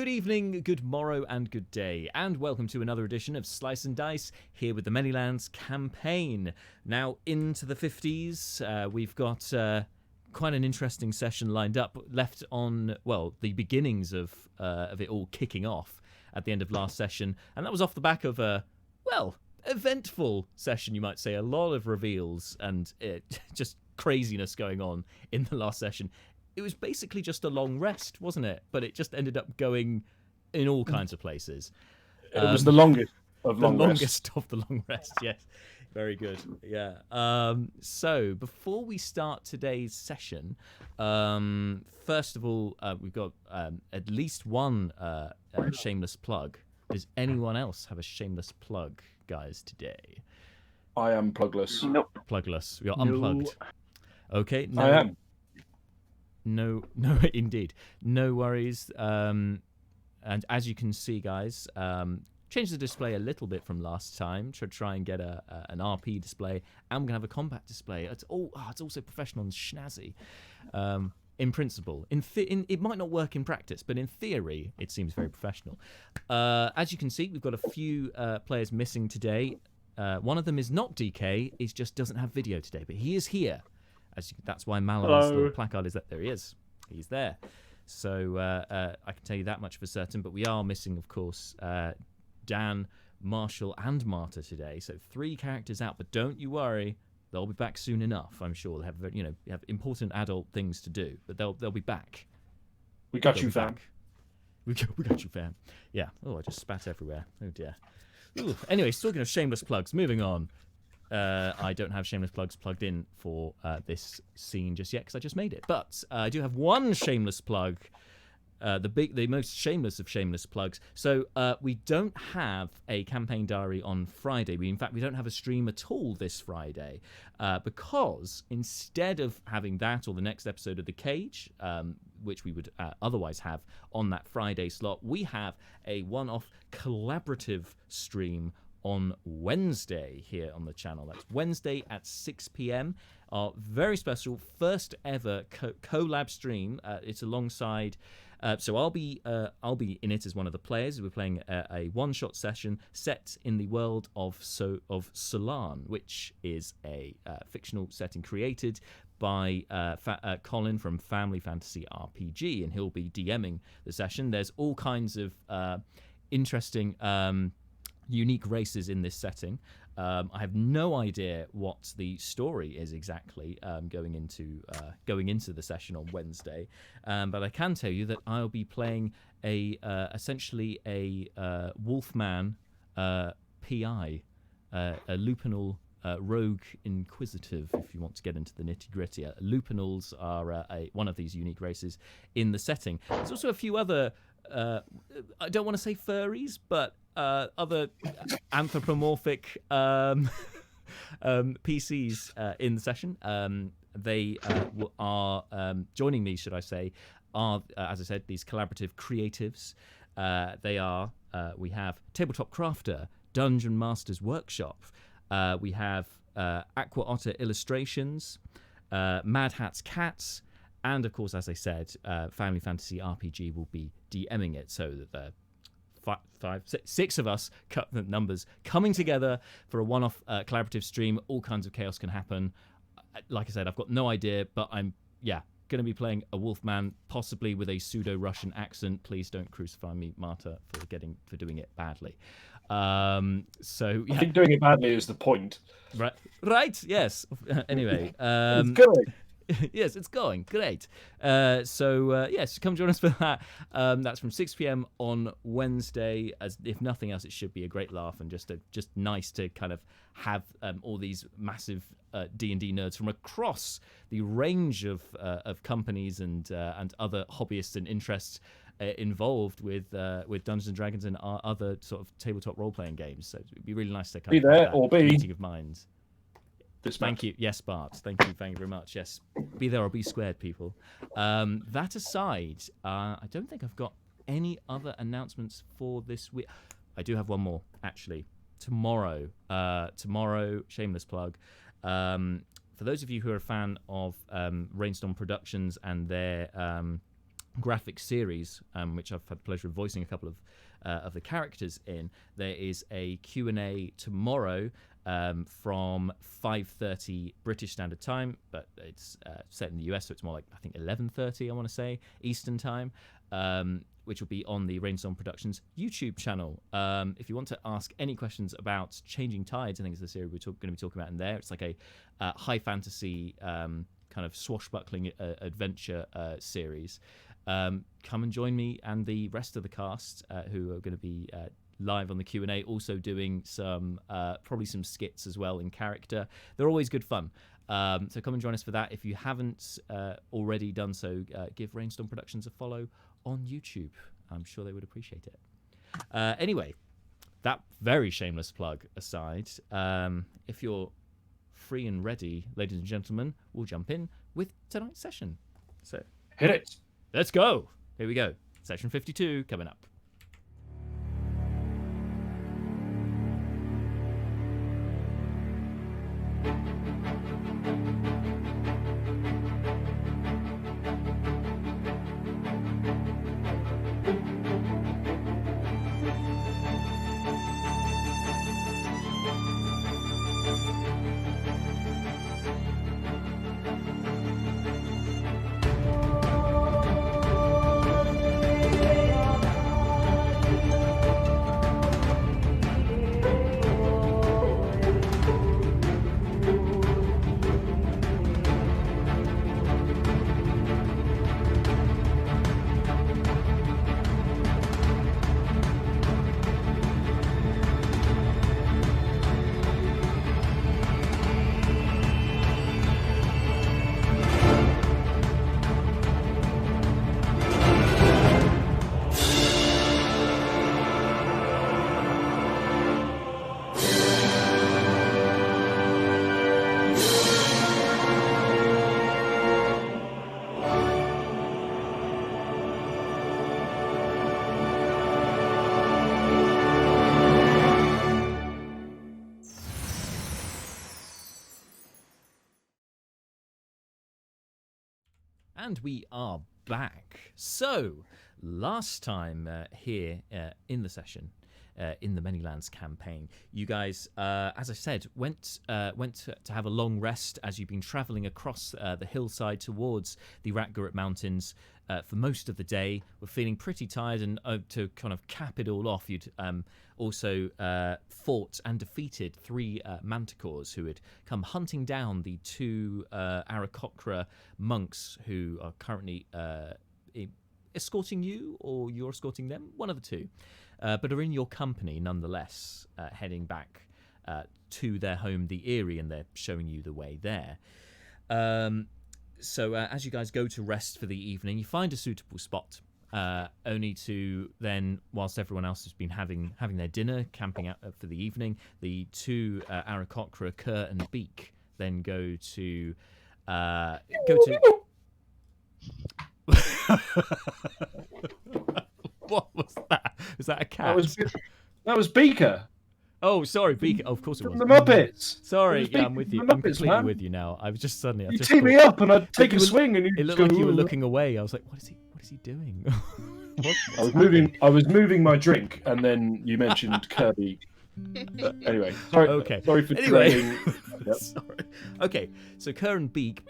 Good evening, good morrow, and good day, and welcome to another edition of Slice and Dice, here with the Manylands campaign. Now, into the 50s, we've got quite an interesting session lined up, left on, well, the beginnings of it all kicking off at the end of last session, and that was off the back of a, well, eventful session, you might say. A lot of reveals and just craziness going on in the last session. It was basically just a long rest, wasn't it? But it just ended up going in all kinds of places. It was the longest of long The longest rests. of the long rests, yes. Very good, yeah. So, before we start today's session, first of all, we've got at least one shameless plug. Does anyone else have a shameless plug, guys, today? I am plugless. Nope. Plugless. You're unplugged. Okay. No, I am. No, indeed. No worries. And as you can see, guys, change the display a little bit from last time to try and get an RP display, and we're going to have a combat display. It's also professional and snazzy. In principle. It might not work in practice, but in theory, it seems very professional. As you can see, we've got a few players missing today. One of them is not DK, he just doesn't have video today, but he is here. That's why Malon's little placard is that. There he is. He's there. So I can tell you that much for certain. But we are missing, of course, Dan, Marshall, and Marta today. So 3 characters out. But don't you worry, they'll be back soon enough. I'm sure they have important adult things to do. But they'll be back. We got you, fam. We got you, fam. Yeah. Oh, I just spat everywhere. Oh dear. Ooh. Anyway, talking of shameless plugs, moving on. I don't have shameless plugs plugged in for this scene just yet because I just made it. But I do have one shameless plug, the most shameless of shameless plugs. So we don't have a campaign diary on Friday. In fact, we don't have a stream at all this Friday because instead of having that or the next episode of The Cage, which we would otherwise have on that Friday slot, we have a one-off collaborative stream on Wednesday here on the channel. That's Wednesday at 6 p.m. Our very special first ever collab stream. It's alongside. So I'll be in it as one of the players. We're playing a one-shot session set in the world of Solan, which is a fictional setting created by Colin from Family Fantasy RPG, and he'll be DMing the session. There's all kinds of interesting. Unique races in this setting. I have no idea what the story is exactly going into the session on Wednesday, but I can tell you that I'll be playing essentially a Wolfman PI, a lupinal rogue inquisitive, if you want to get into the nitty gritty. Lupinals are one of these unique races in the setting. There's also a few other. I don't want to say furries, but other anthropomorphic PCs in the session. They are joining me, should I say, are, as I said, these collaborative creatives. They are, we have Tabletop Crafter, Dungeon Masters Workshop. We have Aqua Otter Illustrations, Mad Hat's Cats, and, of course, as I said, Family Fantasy RPG will be DMing it, so that the 6 of us, cut the numbers, coming together for a one-off collaborative stream. All kinds of chaos can happen. Like I said, I've got no idea, but I'm, going to be playing a Wolfman, possibly with a pseudo-Russian accent. Please don't crucify me, Marta, for doing it badly. So I think doing it badly is the point. Right. Yes. Anyway, it's good. Yes, it's going great. Yes, come join us for that. That's from 6 p.m. on Wednesday. As if nothing else, it should be a great laugh and just nice to kind of have all these massive D&D nerds from across the range of companies and other hobbyists and interests involved with Dungeons and Dragons and other sort of tabletop role-playing games. So it'd be really nice to kind be of there have that or be meeting of minds. Thank you. Yes, Bart. Thank you very much. Yes. Be there or be squared, people. That aside, I don't think I've got any other announcements for this week. I do have one more, actually. Tomorrow, shameless plug. For those of you who are a fan of Rainstorm Productions and their graphic series, which I've had the pleasure of voicing a couple of the characters in. There is a Q&A tomorrow from 5:30 British Standard Time, but it's set in the US, so it's more like, I think, 11:30, I want to say, Eastern Time, which will be on the Rainstorm Productions YouTube channel. If you want to ask any questions about Changing Tides, I think it's the series we're going to be talking about in there. It's like a high fantasy kind of swashbuckling adventure series. Come and join me and the rest of the cast who are going to be live on the Q&A, also doing some probably some skits as well in character. They're always good fun. So come and join us for that. If you haven't already done so, give Rainstorm Productions a follow on YouTube. I'm sure they would appreciate it. Anyway, that very shameless plug aside, if you're free and ready, ladies and gentlemen, we'll jump in with tonight's session. So Hit it. let's go. Here we go. Session 52 coming up. And we are back. So, last time here in the session, in the Manylands campaign, you guys, as I said, went to have a long rest as you've been travelling across the hillside towards the Aarakocra Mountains for most of the day. We're feeling pretty tired, and to kind of cap it all off, you'd also fought and defeated 3 Manticores who had come hunting down the 2 Aarakocra monks who are currently escorting you, or you're escorting them, one of the 2, but are in your company nonetheless, heading back to their home, the Eyrie, and they're showing you the way there. So as you guys go to rest for the evening, you find a suitable spot, only to then, whilst everyone else has been having their dinner, camping out for the evening, the 2 Aarakocra, Kerr and Beak, then go to What was that? Was that a cat? That was Beaker. Oh, sorry, Beaker. Oh, of course it was. The Muppets. Sorry, yeah, I'm with you. I'm completely with you now. I was just suddenly. You tee me up, and I'd take a swing, and it looked like you were looking away. I was like, "What is he doing?" I was moving my drink, and then you mentioned Kirby. Anyway, sorry. Okay. Sorry for anyway. Yep. Sorry. Okay, so Kerr and Beak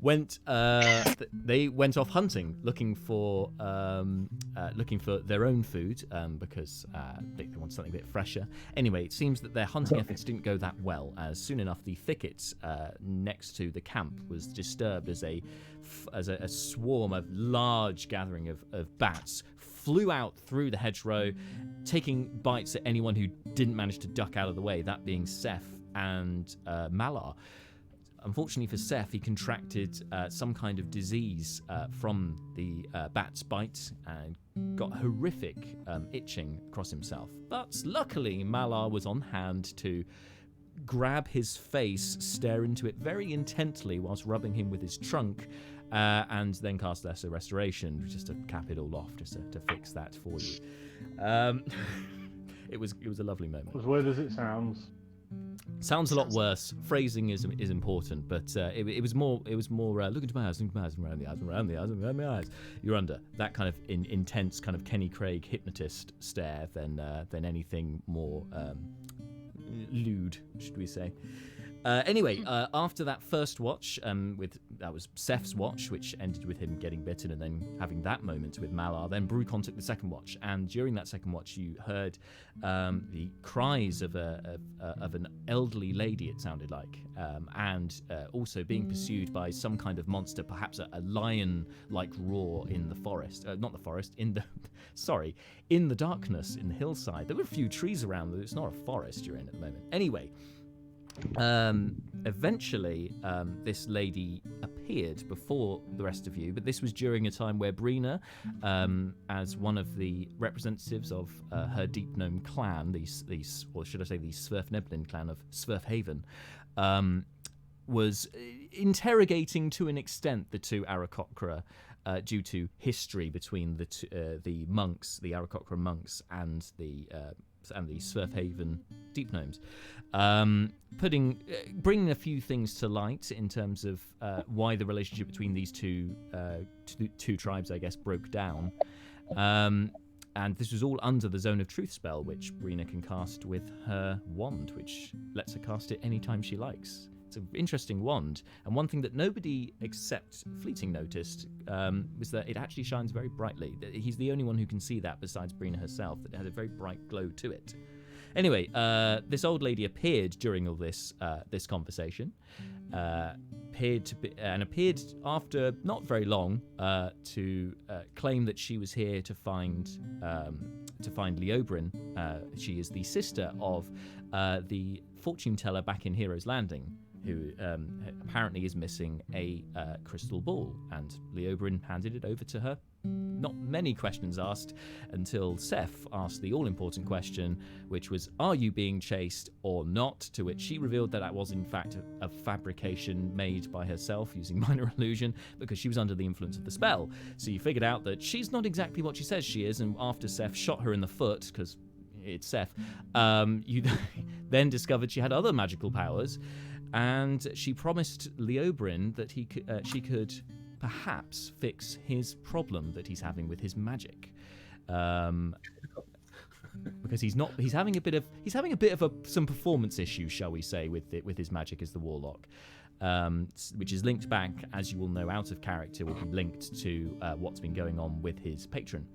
went. They went off hunting, looking for their own food, because they want something a bit fresher. Anyway, it seems that their hunting efforts didn't go that well, as soon enough the thicket next to the camp was disturbed as a swarm of large gathering of bats flew out through the hedgerow, taking bites at anyone who didn't manage to duck out of the way, that being Seth and Malar. Unfortunately for Seth, he contracted some kind of disease from the bat's bite and got horrific itching across himself. But luckily, Malar was on hand to grab his face, stare into it very intently whilst rubbing him with his trunk, and then cast Lesser Restoration, just to cap it all off, just to fix that for you. It was a lovely moment. As weird as it sounds, Sounds a lot worse. Phrasing is important, but it was more look into my eyes, around the eyes, my eyes. You're under that kind of intense kind of Kenny Craig hypnotist stare than anything more lewd, should we say? Anyway, after that first watch, that was Seth's watch, which ended with him getting bitten and then having that moment with Malar. Then Brucon took the second watch, and during that second watch, you heard the cries of an elderly lady. It sounded like, and also being pursued by some kind of monster, perhaps a lion-like roar in the forest. Not the forest, in the darkness in the hillside. There were a few trees around, but it's not a forest you're in at the moment. Anyway. Eventually, this lady appeared before the rest of you, but this was during a time where Brina, as one of the representatives of her Deep Gnome clan, these, or should I say, the Sverfneblin clan of Sverfhaven, was interrogating to an extent the two Aarakocra due to history between the monks, the Aarakocra monks, and the Sverfhaven Deep Gnomes, bringing a few things to light in terms of why the relationship between these two tribes, I guess, broke down. And this was all under the Zone of Truth spell, which Brina can cast with her wand, which lets her cast it anytime she likes. It's an interesting wand, and one thing that nobody except Fleeting noticed was that it actually shines very brightly. He's the only one who can see that besides Brina herself, that it has a very bright glow to it. Anyway, this old lady appeared during all this conversation, appeared after not very long to claim that she was here to find Leobrin. She is the sister of the fortune teller back in Heroes Landing, who apparently is missing a crystal ball, and Leobrin handed it over to her. Not many questions asked until Seth asked the all-important question, which was, are you being chased or not? To which she revealed that that was in fact a fabrication made by herself using minor illusion because she was under the influence of the spell. So you figured out that she's not exactly what she says she is, and after Seth shot her in the foot, because it's Seth, you then discovered she had other magical powers, and she promised Leobrin that she could perhaps fix his problem that he's having with his magic, because he's having a bit of some performance issues, shall we say, with his magic as the warlock, which is linked back, as you will know, out of character, will be linked to what's been going on with his patron.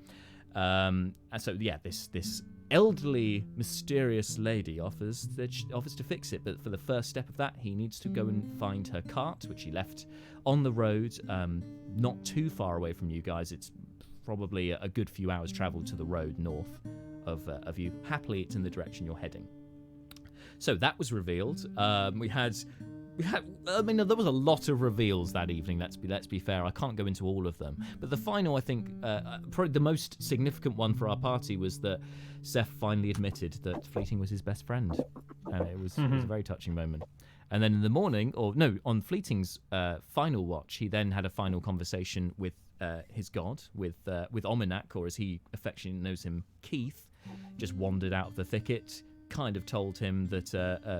And so yeah, this elderly, mysterious lady offers to fix it, but for the first step of that, he needs to go and find her cart, which he left on the road, not too far away from you guys. It's probably a good few hours travel to the road north of you. Happily, it's in the direction you're heading. So that was revealed. We had. I mean, there was a lot of reveals that evening. Let's be fair. I can't go into all of them, but the final, I think, probably the most significant one for our party was that Seth finally admitted that Fleeting was his best friend, and it was a very touching moment. And then in the morning, on Fleeting's final watch, he then had a final conversation with his god, with Ominak, or as he affectionately knows him, Keith. Just wandered out of the thicket. Kind of told him that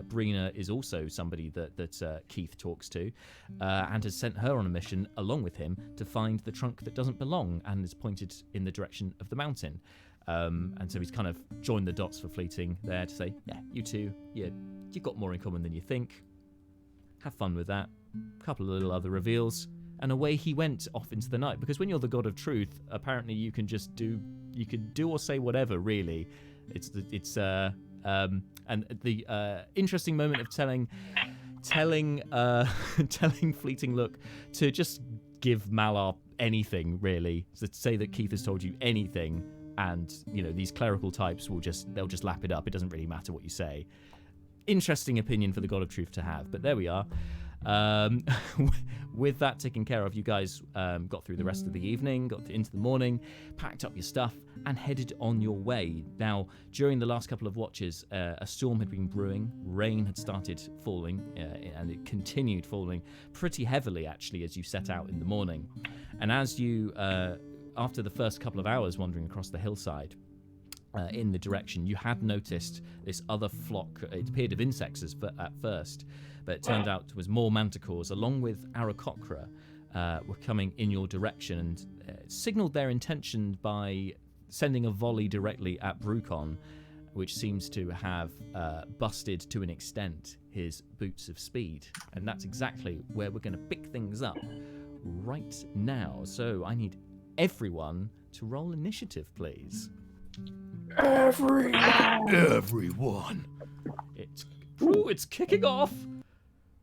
Brina is also somebody that Keith talks to, and has sent her on a mission along with him to find the trunk that doesn't belong, and is pointed in the direction of the mountain. And so he's kind of joined the dots for Fleeting there to say, yeah, you two, you've got more in common than you think. Have fun with that. A couple of little other reveals, and away he went off into the night. Because when you're the god of truth, apparently you can do or say whatever, really. It's and the interesting moment of telling Fleeting look to just give Malar anything, really, to say that Keith has told you anything, and these clerical types they'll just lap it up. It doesn't really matter what you say. Interesting opinion for the god of truth to have, but there we are. With that taken care of, you guys got through the rest of the evening, got into the morning, packed up your stuff, and headed on your way. Now, during the last couple of watches, a storm had been brewing, rain had started falling, and it continued falling pretty heavily, actually, as you set out in the morning. And as you, after the first couple of hours wandering across the hillside, in the direction. You had noticed this other flock. It appeared of insects at first, but it turned out it was more manticores, along with Aarakocra, were coming in your direction and signaled their intention by sending a volley directly at Brucon, which seems to have busted to an extent his boots of speed. And that's exactly where we're going to pick things up right now. So I need everyone to roll initiative, please. Everyone. It's kicking off.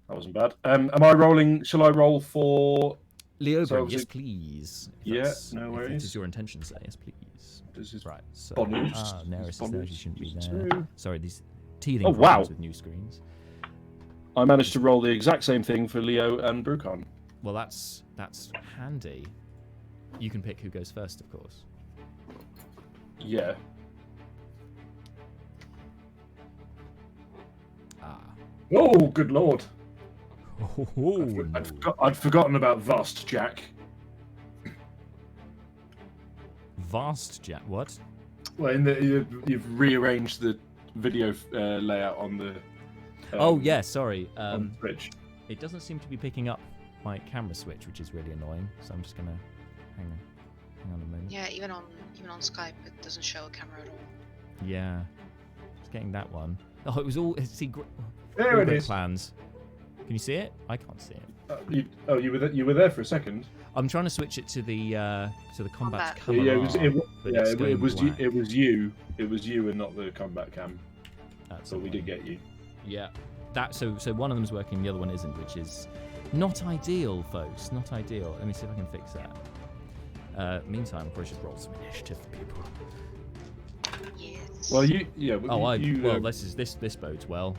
That wasn't bad. Am I rolling? Shall I roll for Leoben, yes, please. No worries. If it is your intention, say yes, please. This is right. So, bonus. Neris is there. She shouldn't be there. Two. Sorry, these teething wow. problems with new screens. I managed to roll the exact same thing for Leo and Brucon. Well, that's handy. You can pick who goes first, of course. Yeah. Oh, good lord. I'd forgotten about Vast Jack. Vast Jack? What? Well, you've rearranged the video layout on the. Oh yeah, sorry. On Twitch. It doesn't seem to be picking up my camera switch, which is really annoying. So I'm just gonna hang on a moment. Yeah, even on Skype, it doesn't show a camera at all. Yeah, it's getting that one. Oh, it was all. See, there it is. Plans. Can you see it? I can't see it. You were there for a second. I'm trying to switch it to the combat camera. Yeah, it was you, and not the combat cam. So we did get you. Yeah, so one of them's working, the other one isn't, which is not ideal, folks. Not ideal. Let me see if I can fix that. Meantime, I'll just roll some initiative for people. Yes. Well, this bodes well.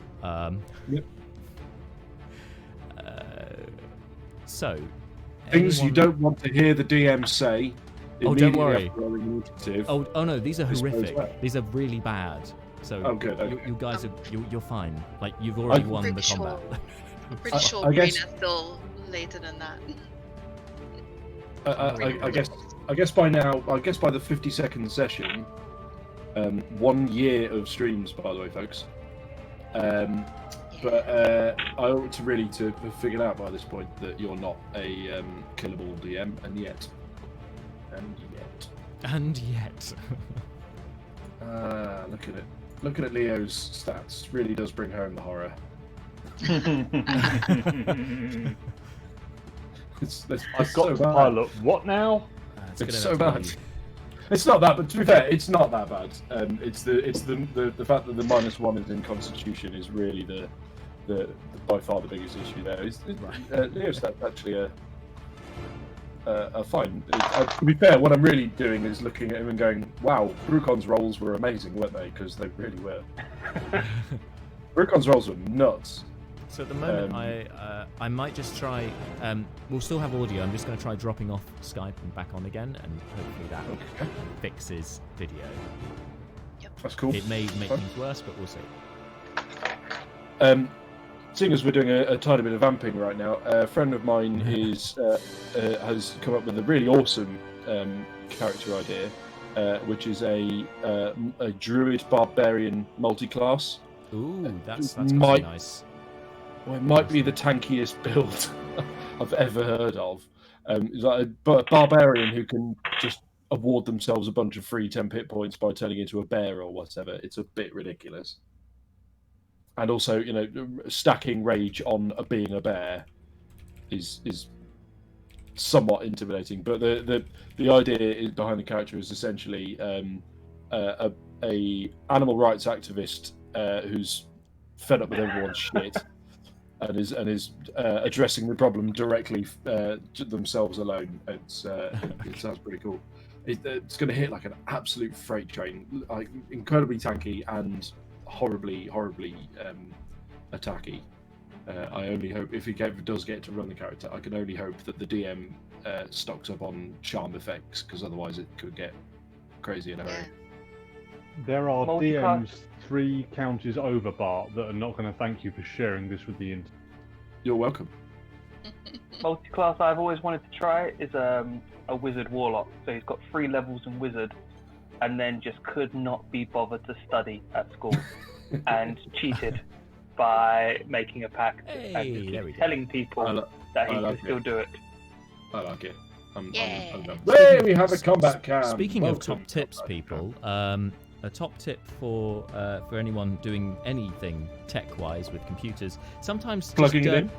Yep. So, things you don't want to hear the DM say. Oh, don't worry. Oh no, these are horrific. These are really bad. So, good. Okay. You guys are you're fine. Like you've already won the combat. I'm pretty sure Green's still later than that. I guess by now. I guess by the 50-second session. 1 year of streams, by the way, folks. But I ought to really have figured out by this point that you're not a killable DM, and yet. Look at it. Looking at Leo's stats really does bring home the horror. I've got to pilot. What now? It's so bad. It's not that, but to be fair, it's not that bad. It's the fact that the -1 is in Constitution is really the by far the biggest issue there. Leo's stats actually are fine. To be fair, what I'm really doing is looking at him and going, "Wow, Brucon's rolls were amazing, weren't they?" Because they really were. Brucon's rolls were nuts. So at the moment, I might just try. We'll still have audio. I'm just going to try dropping off Skype and back on again, and hopefully that fixes video. Yep. That's cool. It may make things worse, but we'll see. Seeing as we're doing a tiny bit of vamping right now, a friend of mine has come up with a really awesome character idea, which is a druid barbarian multi-class. Ooh, that's gonna be nice. Well, it might be the tankiest build I've ever heard of. It's like a barbarian who can just award themselves a bunch of free temp hit points by turning into a bear or whatever. It's a bit ridiculous. And also, stacking rage on being a bear is somewhat intimidating. But the idea behind the character is essentially a animal rights activist who's fed up with everyone's shit and is addressing the problem directly themselves alone. It sounds pretty cool. It's going to hit like an absolute freight train, like incredibly tanky and horribly attacky. I only hope if he does get to run the character, I can only hope that the DM stocks up on charm effects, because otherwise it could get crazy in a hurry. There are DMs 3 counties over, Bart, that are not going to thank you for sharing this with the internet. You're welcome. Multi-class I've always wanted to try is a wizard warlock. So he's got 3 levels in wizard, and then just could not be bothered to study at school and cheated by making a pact Hey, and just there we keeps go. telling people that he can still do it. I like it. I'm Yay. Hey, we have a combat cam. Speaking of Welcome, top tips, combat people, a top tip for anyone doing anything tech-wise with computers, sometimes Plugging just it in?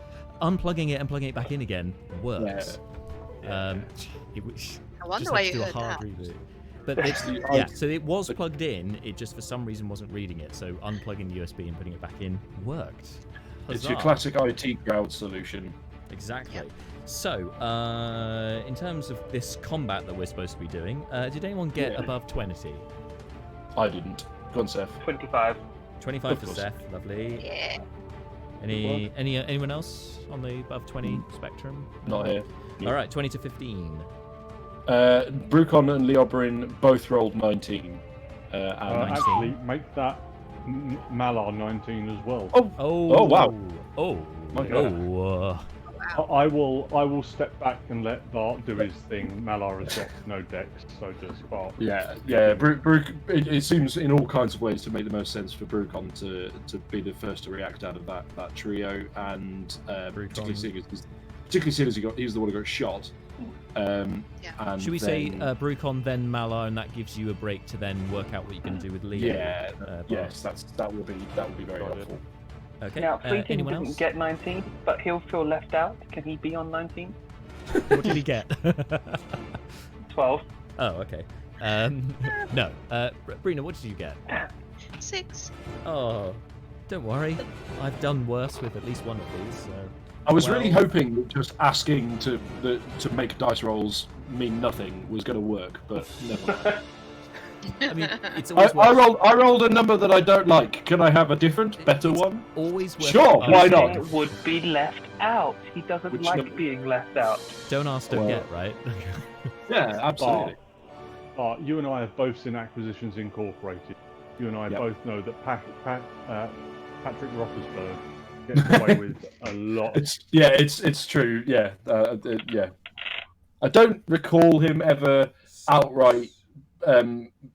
unplugging it and plugging it back in again works. Yeah. I wonder just why have to you do a heard hard that. reboot. But yeah, so it was plugged in. It just for some reason wasn't reading it. So unplugging the USB and putting it back in worked. It's your Huzzah. classic IT crowd solution. Exactly. Yep. So, in terms of this combat that we're supposed to be doing, did anyone get Yeah. above 20? I didn't. Go on, Seth. 25. 25 Of for course. Seth, lovely. Yeah. Anyone else on the above 20 spectrum? Not here. All right, 20 to 15. Brucon and Leobrin both rolled 19. And 19. Actually, make that Malar 19 as well. Oh, wow. Oh, My God. oh. I will step back and let Bart do his thing. Malar has got no decks, so just Bart. Yeah. It seems in all kinds of ways to make the most sense for Brucon to be the first to react out of that trio, and particularly seeing as he's the one who got shot. And Should we say Brucon, then Malar, and that gives you a break to then work out what you can do with Leo? Yeah. Bart? Yes, that will be very helpful. Okay. Now, Fleeting anyone didn't else? get 19, but he'll feel left out. Can he be on 19? What did he get? 12. Oh, okay. No. Brina, what did you get? 6. Oh, don't worry. I've done worse with at least one of these. So. I was really hoping that just asking to make dice rolls mean nothing was going to work, but never. I mean, it's always I rolled a number that I don't like. Can I have a different, better one? Always worth Sure, asking. why not? He would be left out. He doesn't Which like number? being left out. Don't ask, don't Well- get, right? Yeah, absolutely. Bart, you and I have both seen Acquisitions Incorporated. You and I Yep. both know that Patrick Rothersberg gets away with a lot. It's true. Yeah, yeah. I don't recall him ever outright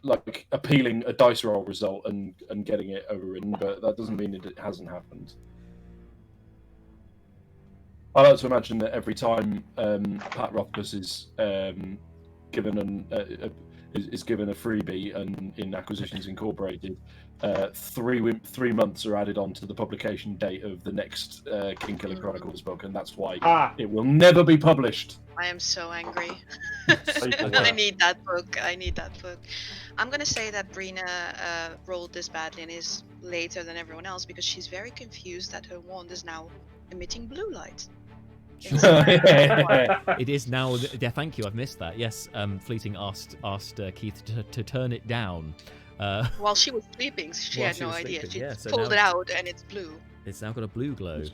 like appealing a dice roll result and getting it overridden, but that doesn't mean it hasn't happened. I like to imagine that every time Pat Rothfuss is given is given a freebie and in Acquisitions Incorporated, 3 months are added on to the publication date of the next Kingkiller Chronicles book, and that's why it will never be published. I am so angry. People I are- need that book. I need that book. I'm gonna say that Brina rolled this badly and is later than everyone else because she's very confused that her wand is now emitting blue light. It is now. Yeah, thank you. I've missed that. Yes, Fleeting asked Keith to turn it down. While she was sleeping, she While had she no was idea. sleeping, She yeah, so pulled now it out and it's blue. It's now got a blue glow.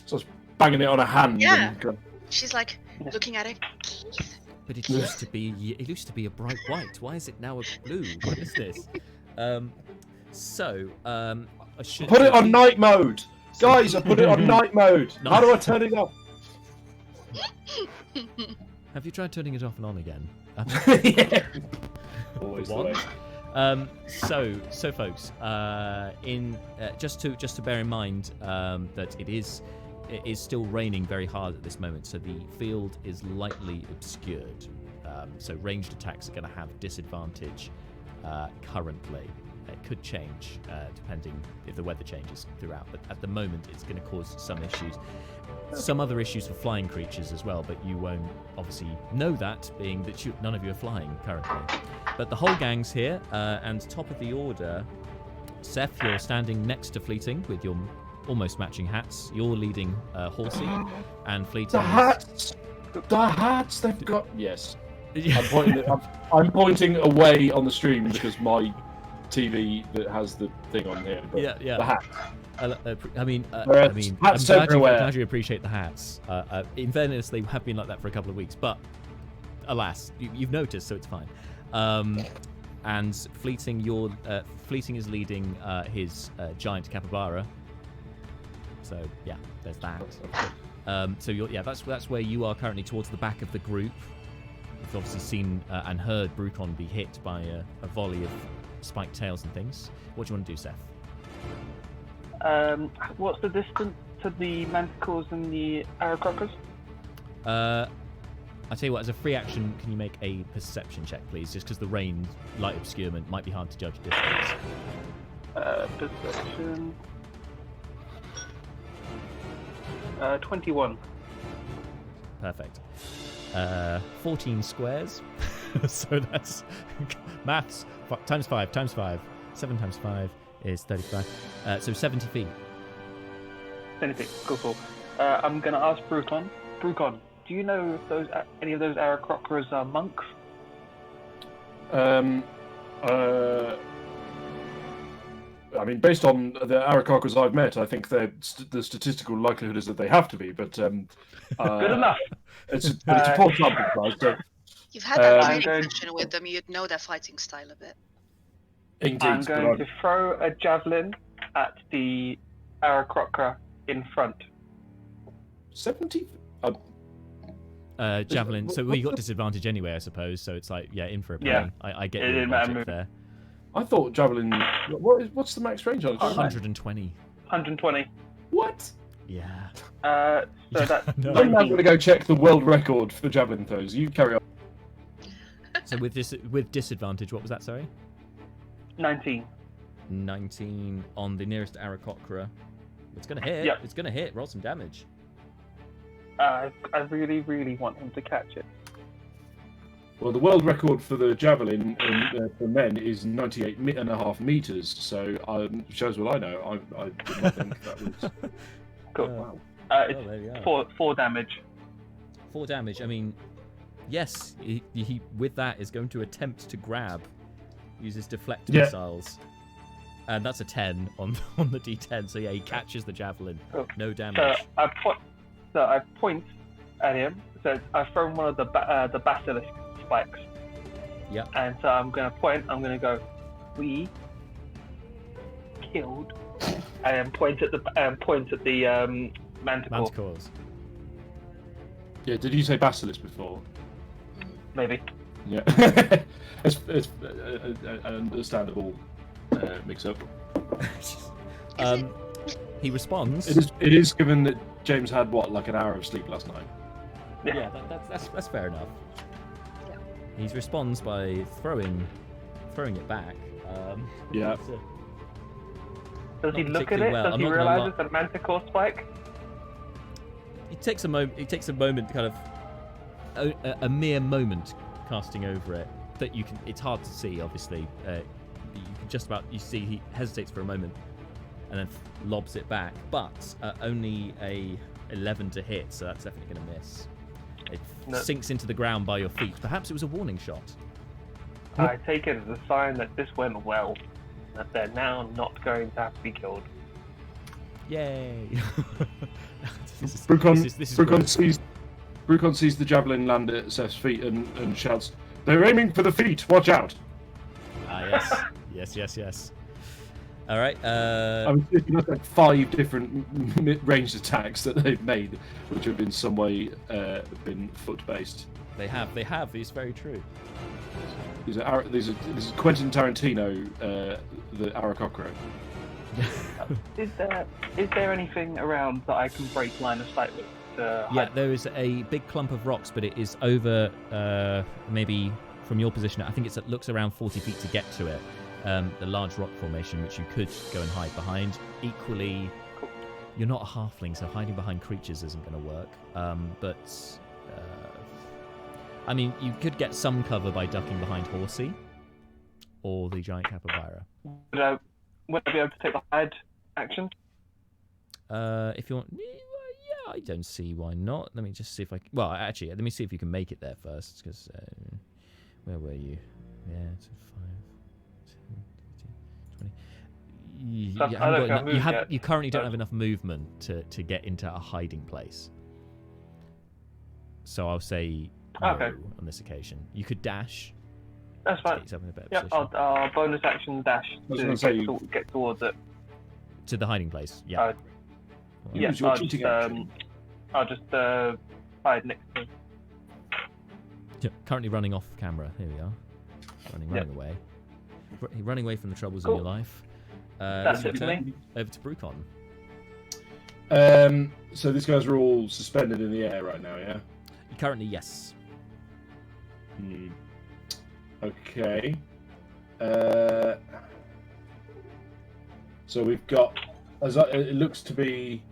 So it's banging it on a hand. Yeah. And She's like looking at it. Keith. But it used to be. It used to be a bright white. Why is it now a blue? What is this? I should put it on night mode, guys. I put it on night mode. How do I turn it off? Have you tried turning it off and on again? Yeah. Always the way. So folks, just to bear in mind that it is still raining very hard at this moment, so the field is lightly obscured. So ranged attacks are going to have disadvantage currently. It could change depending if the weather changes throughout, but at the moment it's going to cause some issues. Some other issues for flying creatures as well, but you won't obviously know that, being that none of you are flying currently. But the whole gang's here, and top of the order, Seth, you're standing next to Fleeting with your almost matching hats. You're leading Horsey, and Fleeting. The hats they've got. Yes, I'm pointing away on the stream because my TV that has the thing on here. But Yeah. The hat. I'm hats everywhere. glad you appreciate the hats. In fairness, they have been like that for a couple of weeks, but alas, you've noticed, so it's fine. And Fleeting, Fleeting is leading his giant capybara. So yeah, there's that. So that's where you are currently, towards the back of the group. You've obviously seen and heard Brucon be hit by a volley of spiked tails and things. What do you want to do, Seth? What's the distance to the Manticores and the Aarakocras? I tell you what, as a free action, can you make a perception check, please? Just because the rain, light obscurement, might be hard to judge distance. Perception. 21. Perfect. 14 squares. So that's maths. Times 5, times 5. 7 times 5 is 35. So 70 feet. 70 feet. Cool. I'm going to ask Brucon. Brucon, do you know if any of those Aarakocras are monks? I mean, based on the Aarakocras I've met, I think the statistical likelihood is that they have to be. But Good enough. It's a poor sample size. So, You've had that I'm training session with them. You'd know their fighting style a bit. indeed, I'm going to throw a javelin at the Aarakocra in front. 70. Javelin. So you got disadvantage anyway, I suppose. So it's like, yeah, in for a penny. Yeah. I get It your didn't matter logic move. there. I thought javelin. What's the max range on it? 120. 120. What? Yeah. So that's No. I'm now 19. going to go check the world record for javelin throws. You carry on. So with disadvantage, what was that? Sorry. 19. 19 on the nearest Aarakocra. It's gonna hit. Yep. It's gonna hit. Roll some damage. I really, really want him to catch it. Well, the world record for the javelin for men is 98.5 meters. So shows what I know. I did not think that was. Cool. Wow. There you It's are. 4 damage. 4 damage. I mean, yes, he with that is going to attempt to grab. Uses deflect Yeah. missiles. And that's a 10 on the D10. So yeah, he catches the javelin. Cool. No So damage. I point at him. So I've thrown one of the basilisk spikes. Yep. And so I'm going to point. I'm going to go. We killed. And point at the Manticore. Manticores. Yeah. Did you say basilisk before? Maybe. Yeah. it's an understandable mix-up. He responds. It is given that James had like an hour of sleep last night. Yeah, that's fair enough. Yeah. He responds by throwing it back. Yeah. Does he Not look at particularly it? well. Does I'm he not gonna realise lie. it's a Manticore spike? It takes a moment. It takes a moment, kind of a mere moment, casting over it. That you can. It's hard to see, obviously. You can just about. You see, he hesitates for a moment, and then lobs it back. But only a 11 to hit, so that's definitely going to miss. It No. sinks into the ground by your feet. Perhaps it was a warning shot. I take it as a sign that this went well. That they're now not going to have to be killed. Yay! Brucon this is Brucon sees the javelin land at Seth's feet and shouts, "They're aiming for the feet! Watch out!" Yes. All right. I was looking at like 5 different ranged attacks that they've made, which have in some way been foot-based. They have. It's very true. This is Quentin Tarantino, the Aarakocra. Is there anything around that I can break line of sight with? Yeah, there is a big clump of rocks, but it is over maybe from your position. I think it looks around 40 feet to get to it. The large rock formation, which you could go and hide behind. Equally, you're not a halfling, so hiding behind creatures isn't going to work. But I mean, you could get some cover by ducking behind Horsey or the giant capybara. Would I be able to take the hide action? If you want, yeah, I don't see why not. Let me just see if I. Well, actually, let me see if you can make it there first. Because where were you? Yeah, it's 5, 10, 20. You currently don't have enough movement to get into a hiding place. So I'll say no on this occasion. You could dash. That's to get fine. yourself in a better Yep, position. I'll bonus action dash was to gonna say get towards it. To the hiding place. Yeah. Use Yeah, your I'll cheating just, action. I'll just hide next to him. Currently running off camera. Here we are. Running away. Running away from the troubles in your life. That's your it for turn. me. Over to Brucon. So these guys are all suspended in the air right now, yeah? Currently, yes. Okay. So we've got, it looks to be,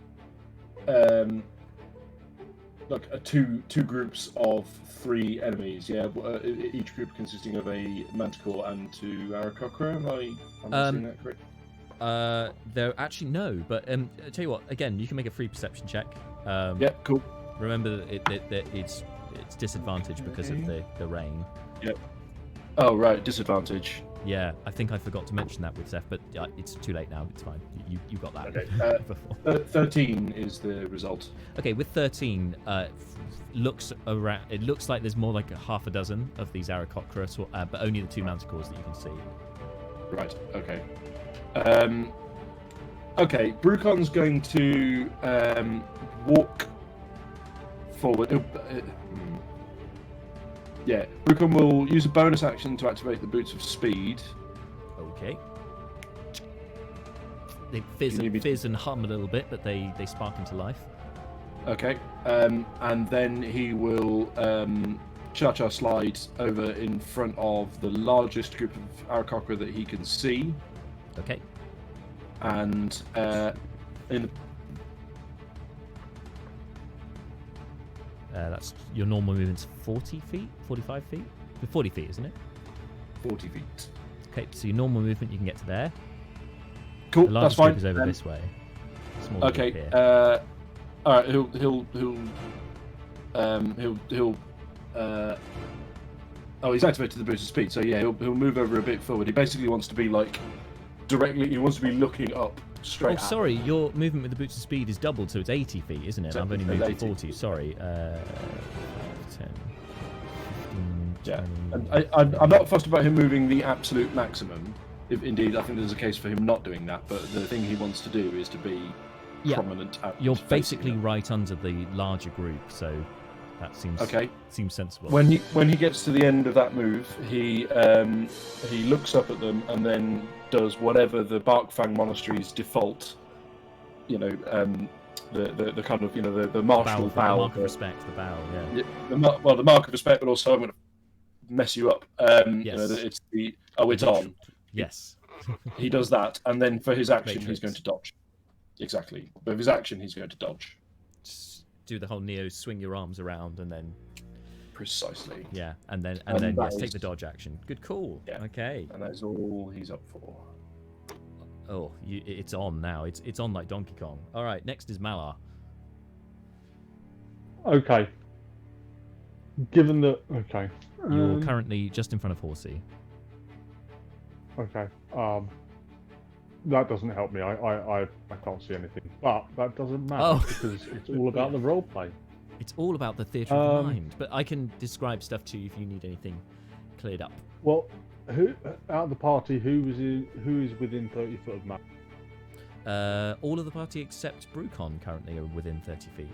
like two groups of 3 enemies. Yeah, each group consisting of a Manticore and 2 Aarakocra. Am I saying that correct? There actually no, but I tell you what. Again, you can make a free perception check. Yeah, cool. Remember that it's disadvantaged because of the rain. Yep. Oh right, disadvantage. Yeah, I think I forgot to mention that with Zeph, but it's too late now. It's fine. You got that. Okay. Before. 13 is the result. Okay, with 13, it looks like there's more like a half a dozen of these Aarakocra, but only the 2 Manticores that you can see. Right. Okay. Okay. Brucon's going to walk forward. Yeah, Brucon will use a bonus action to activate the Boots of Speed. Okay. They fizz and hum a little bit, but they spark into life. Okay. And then he will cha-cha slide over in front of the largest group of Aarakocra that he can see. Okay. And that's your normal movement's 40 feet, 45 feet, 40 feet, isn't it? 40 feet. Okay, so your normal movement you can get to there. Cool, The that's largest fine. group is over this way. Small Okay. group here. All right. He'll. Oh, he's activated the boost of speed, so yeah, he'll move over a bit forward. He basically wants to be like directly. He wants to be looking up straight. Oh, sorry, your movement with the boots of speed is doubled, so it's 80 feet, isn't it? I've only moved to 40. Sorry. 10, 15, Yeah, 20. and I'm not fussed about him moving the absolute maximum. If indeed, I think there's a case for him not doing that. But the thing he wants to do is to be prominent. You're basically right under the larger group, so that seems sensible. When he gets to the end of that move, he looks up at them and then does whatever the Barkfang Monastery's default, the kind of the martial bow, the mark of respect, the bow, yeah. The mark of respect, but also I'm going to mess you up. Yes. It's on. Yes. He does that, and then for his action, Matrix. he's going to dodge. Exactly. But his action, he's going to dodge. Just do the whole Neo swing your arms around and then. Precisely. Yeah, and then that take is- the dodge action. Good call. Yeah. Okay. And that's all he's up for. Oh, it's on now. It's on like Donkey Kong. All right, next is Malar. Okay. Given that, okay. You're currently just in front of Horsey. Okay. That doesn't help me. I can't see anything. But that doesn't matter because it's all about the role play. It's all about the theatre of the mind. But I can describe stuff to you if you need anything cleared up. Well, who out of the party who is within 30 foot of Matt? All of the party except Brucon currently are within 30 feet.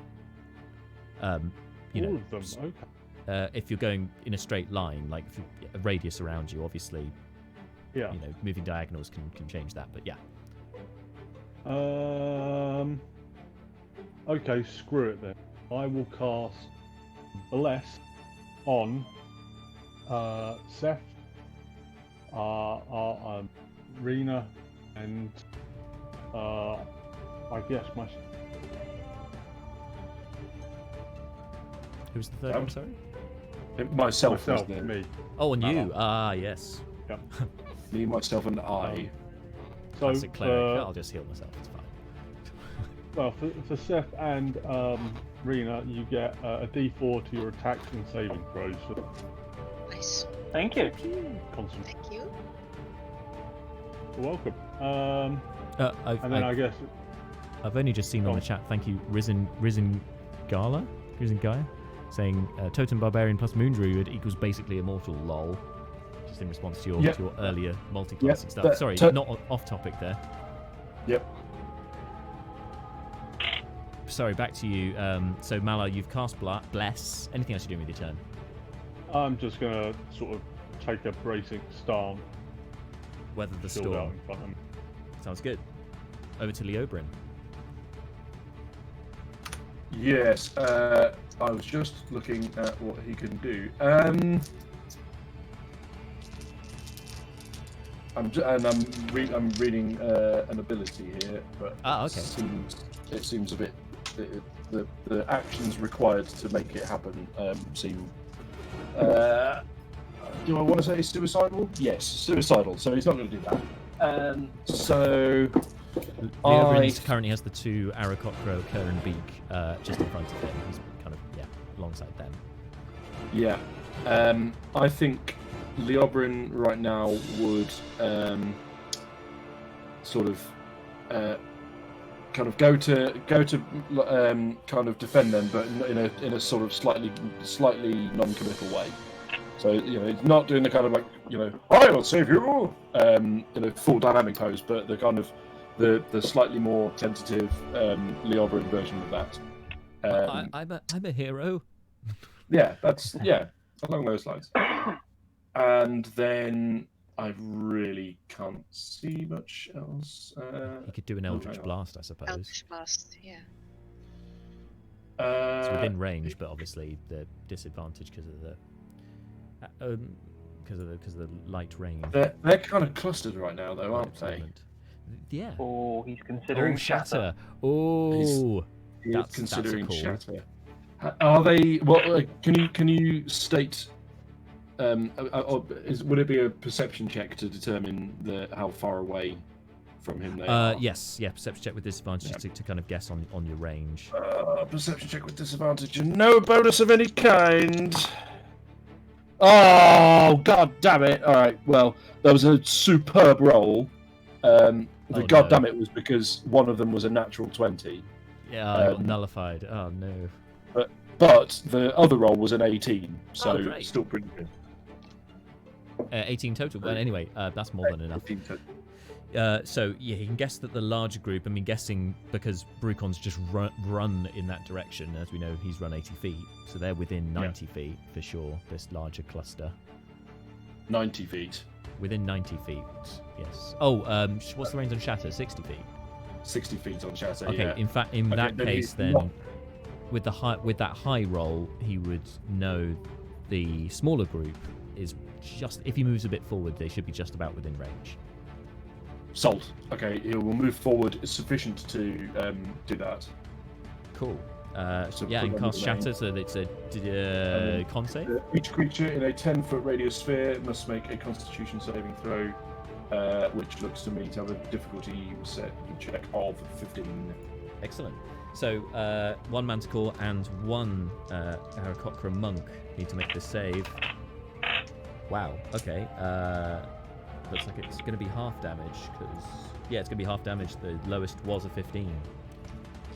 All of them. Okay. If you're going in a straight line, like if a radius around you, obviously, Yeah. moving diagonals can change that. But yeah. Okay, screw it then. I will cast Bless on Seth, Rena, and I guess my. Who's the third one? Sorry. Myself, Myself, isn't it? me. Oh, and you. Yes. Yep. Me, myself, and I. So, Classic cleric. I'll just heal myself. It's fine. well, for Seth and Rena, you get a D4 to your attacks and saving throws. So Nice. Thank you. constant. Thank you. You're welcome. And then I guess. I've only just seen on the chat. Thank you, Risen Gaia, saying Totem Barbarian plus Moon Druid equals basically immortal. Lol. Just in response to your earlier multi-classing stuff. Sorry, not off topic there. Yep. Sorry, back to you. So Mala, you've cast Bless. Anything else you're doing with your turn? I'm just gonna sort of take a bracing stance. Weather the shield out storm. in front of me. Sounds good. Over to Leobrin. Yes, I was just looking at what he can do. I'm reading an ability here, but okay. it seems a bit. The actions required to make it happen seem. Do I want to say suicidal? Yes, suicidal. So he's not going to do that. So. Leobrin currently has the two Aarakocra, Cur and Beak just in front of him. He's kind of, alongside them. Yeah. I think Leobrin right now would sort of kind of go to kind of defend them, but in a sort of slightly non-committal way. So he's not doing the kind of like I will save you full dynamic pose, but the kind of the slightly more tentative Leobrin version of that. I'm a hero. Yeah, that's along those lines. And then I really can't see much else. He could do an Eldritch Blast, I suppose. Eldritch Blast, yeah. It's within range, but obviously the disadvantage because of the light rain. They're kind of clustered right now, though, aren't they? Yeah. Oh, he's considering shatter. Oh, that's considering that's a call. Shatter. Are they? Well, can you state? Would it be a perception check to determine how far away from him they are? Yes, perception check with disadvantage to kind of guess on your range. Perception check with disadvantage and no bonus of any kind. Oh, god damn it! All right, well, that was a superb roll. Damn it was because one of them was a natural 20. Yeah, I got nullified. Oh no. But the other roll was an 18, so still pretty good. 18 total. But anyway, that's more than enough. So yeah, he can guess that the larger group. I mean, guessing because Brucon's just run in that direction. As we know, he's run 80 feet, so they're within 90 feet for sure. This larger cluster. 90 feet. Within 90 feet, yes. Oh, what's the range on Shatter? 60 feet. 60 feet on Shatter. Okay. Yeah. In fact, in that case, then with that high roll, he would know the smaller group is just. If he moves a bit forward, they should be just about within range. Sold. Okay, he will move forward sufficient to do that. Cool. And cast Shatter, so it's a con save. Each creature in a 10-foot radius sphere must make a Constitution saving throw, which looks to me to have a difficulty set check of 15. Excellent. So one Manticore and one Aarakocra monk need to make this save. Wow. Okay. Looks like it's going to be half damage because it's going to be half damage. The lowest was a 15.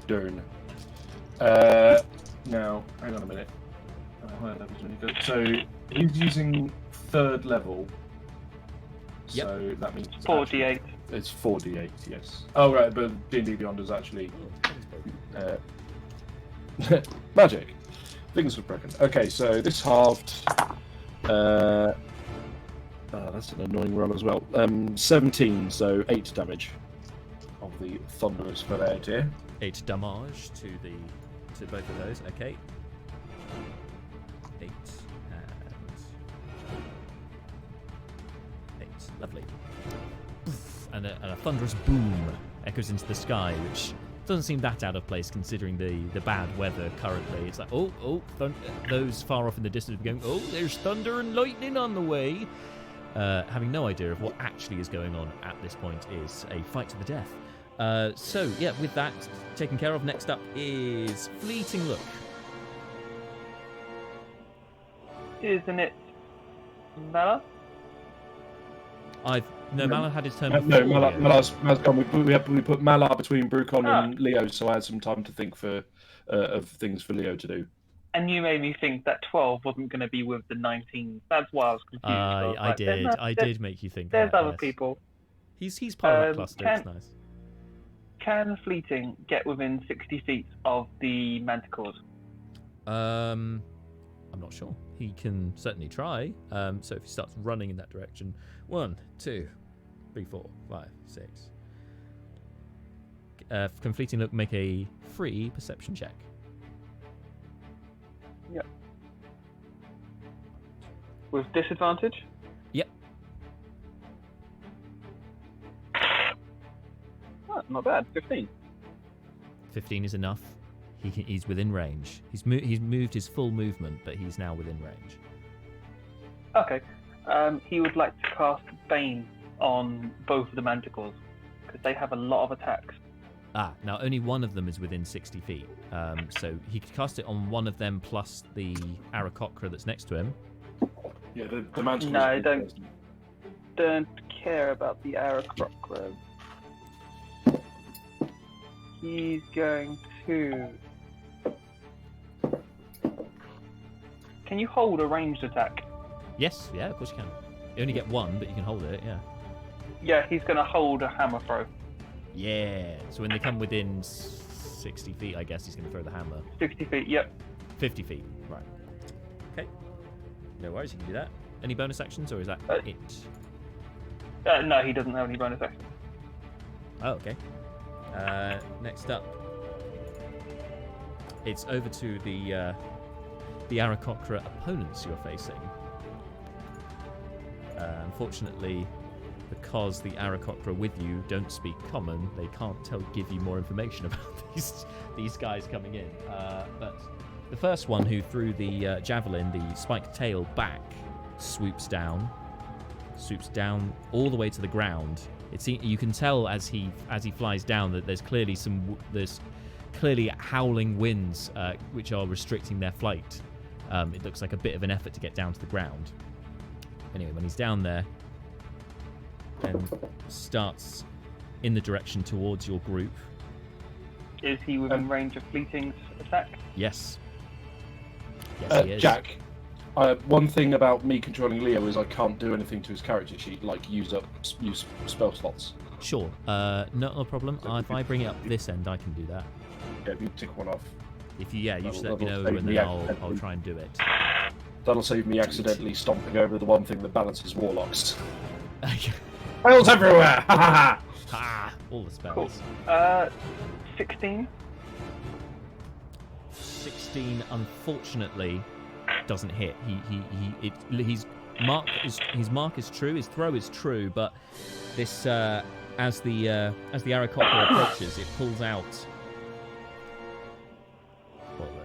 Darn. Now, hang on a minute. Higher level's really good. So he's using 3rd level. Yep. So that means 48. It's 4d8, yes. Oh right, but D&D Beyond is actually magic. Things were broken. Okay, so this halved. That's an annoying roll as well. 17, so 8 damage of the thunderous variety. 8 damage to both of those. Okay. 8 and 8. Lovely. And a thunderous boom echoes into the sky, which doesn't seem that out of place considering the bad weather currently. It's like, those far off in the distance are going, there's thunder and lightning on the way. Having no idea of what actually is going on at this point is a fight to the death. With that taken care of, next up is Fleeting Look. Isn't it Mala? Mala had his turn before. No, Mala's gone. We put Mala between Brucon and Leo, so I had some time to think of things for Leo to do. And you made me think that 12 wasn't going to be with the 19. That's why I was confused. I did make you think there's that. Other people. He's part of that cluster. It's nice. Can Fleeting get within 60 feet of the Manticores? I'm not sure. He can certainly try. So if he starts running in that direction, 1, 2, 3, 4, 5, 6. Can Fleeting Look make a free perception check? Yep. With disadvantage? Yep. Oh, not bad. 15. 15 is enough. He's within range. He's moved his full movement, but he's now within range. Okay. He would like to cast Bane on both of the Manticores because they have a lot of attacks. Now only one of them is within 60 feet. So he could cast it on one of them plus the Aarakocra that's next to him. Yeah, the Manticores. No, I don't care about the Aarakocra. He's going to... Can you hold a ranged attack? Yes, yeah, of course you can. You only get one, but you can hold it, yeah. Yeah, he's going to hold a hammer throw. Yeah, so when they come within 60 feet, I guess he's going to throw the hammer. 60 feet, yep. 50 feet, right. Okay. No worries, you can do that. Any bonus actions, or is that it? No, he doesn't have any bonus actions. Oh, okay. Next up, it's over to the Aarakocra opponents you're facing. Unfortunately, because the Aarakocra with you don't speak common, they can't give you more information about these guys coming in. But the first one who threw the javelin, the spiked tail back, swoops down all the way to the ground. You can tell as he flies down that there's clearly howling winds which are restricting their flight. It looks like a bit of an effort to get down to the ground. Anyway, when he's down there and starts in the direction towards your group. Is he within range of Fleeting's attack? Yes. Yes, he is. Jack, one thing about me controlling Leo is I can't do anything to his character sheet, like use spell slots. Sure, not a problem. If I bring it up this end, I can do that. Yeah, you tick one off. If you just let me know, that'll and save then me I'll try and do it. That'll save me accidentally stomping over the one thing that balances warlocks. Spells everywhere! Ha ha! All the spells. Cool. 16. 16, unfortunately, doesn't hit. His mark is true. His throw is true, but this as the Aarakocra approaches, it pulls out.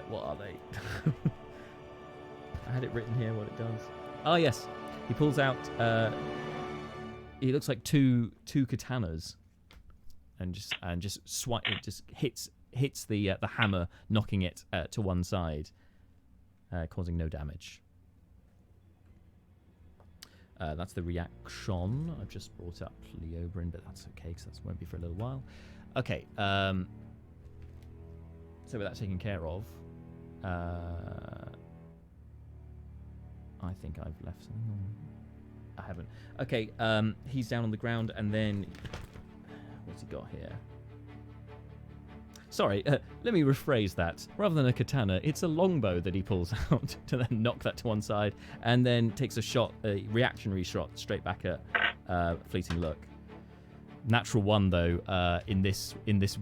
What are they? I had it written here what it does. Oh yes, he pulls out. He looks like two katanas, and just swipe. It just hits the hammer, knocking it to one side, causing no damage. That's the reaction. I've just brought up Leobrin, but that's okay because that won't be for a little while. Okay. So with that taken care of, I think I've left something on. I haven't. Okay, he's down on the ground, and then what's he got here? Sorry, let me rephrase that. Rather than a katana, it's a longbow that he pulls out to then knock that to one side, and then takes a reactionary shot straight back at Fleeting Look. Natural one though, in this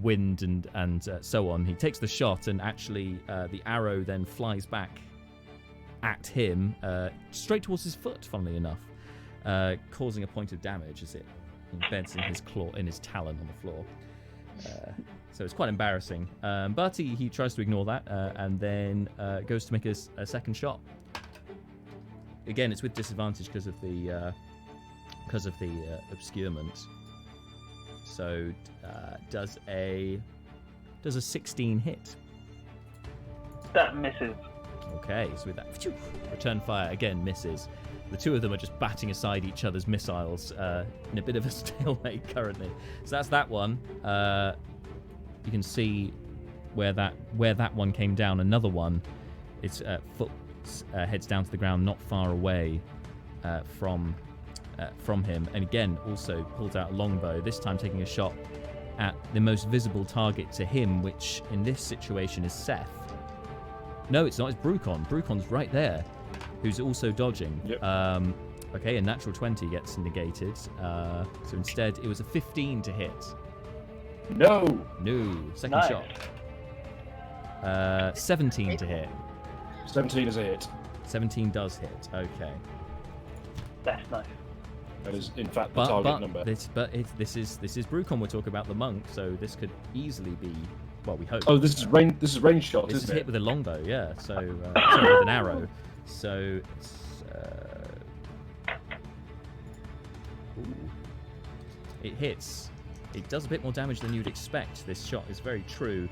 wind and so on. He takes the shot, and actually the arrow then flies back at him, straight towards his foot. Funnily enough, causing a point of damage as it embeds in his talon on the floor. So it's quite embarrassing. But he tries to ignore that and then goes to make a second shot. Again, it's with disadvantage because of the obscurement. So does a 16 hit? That misses. Okay, so with that, return fire again misses. The two of them are just batting aside each other's missiles in a bit of a stalemate currently. So that's that one. You can see where that one came down. Another one, its foot heads down to the ground, not far away from him, and again also pulls out a longbow. This time taking a shot at the most visible target to him, which in this situation is Seth. No, it's not. It's Brucon. Brucon's right there, who's also dodging. Yep. Okay, a natural 20 gets negated. So instead, it was a 15 to hit. No. No. Second Nice. shot. 17 to hit. 17 is a hit. 17 does hit. Okay. That's nice. That is, in fact, the target number. This is Brucon. We're talking about the monk, so this could easily be. Well, we hope. Oh, this is range. This is range shot, This is isn't hit it? with a longbow, yeah. So sorry, with an arrow. So it's. Ooh. It hits. It does a bit more damage than you'd expect. This shot is very true,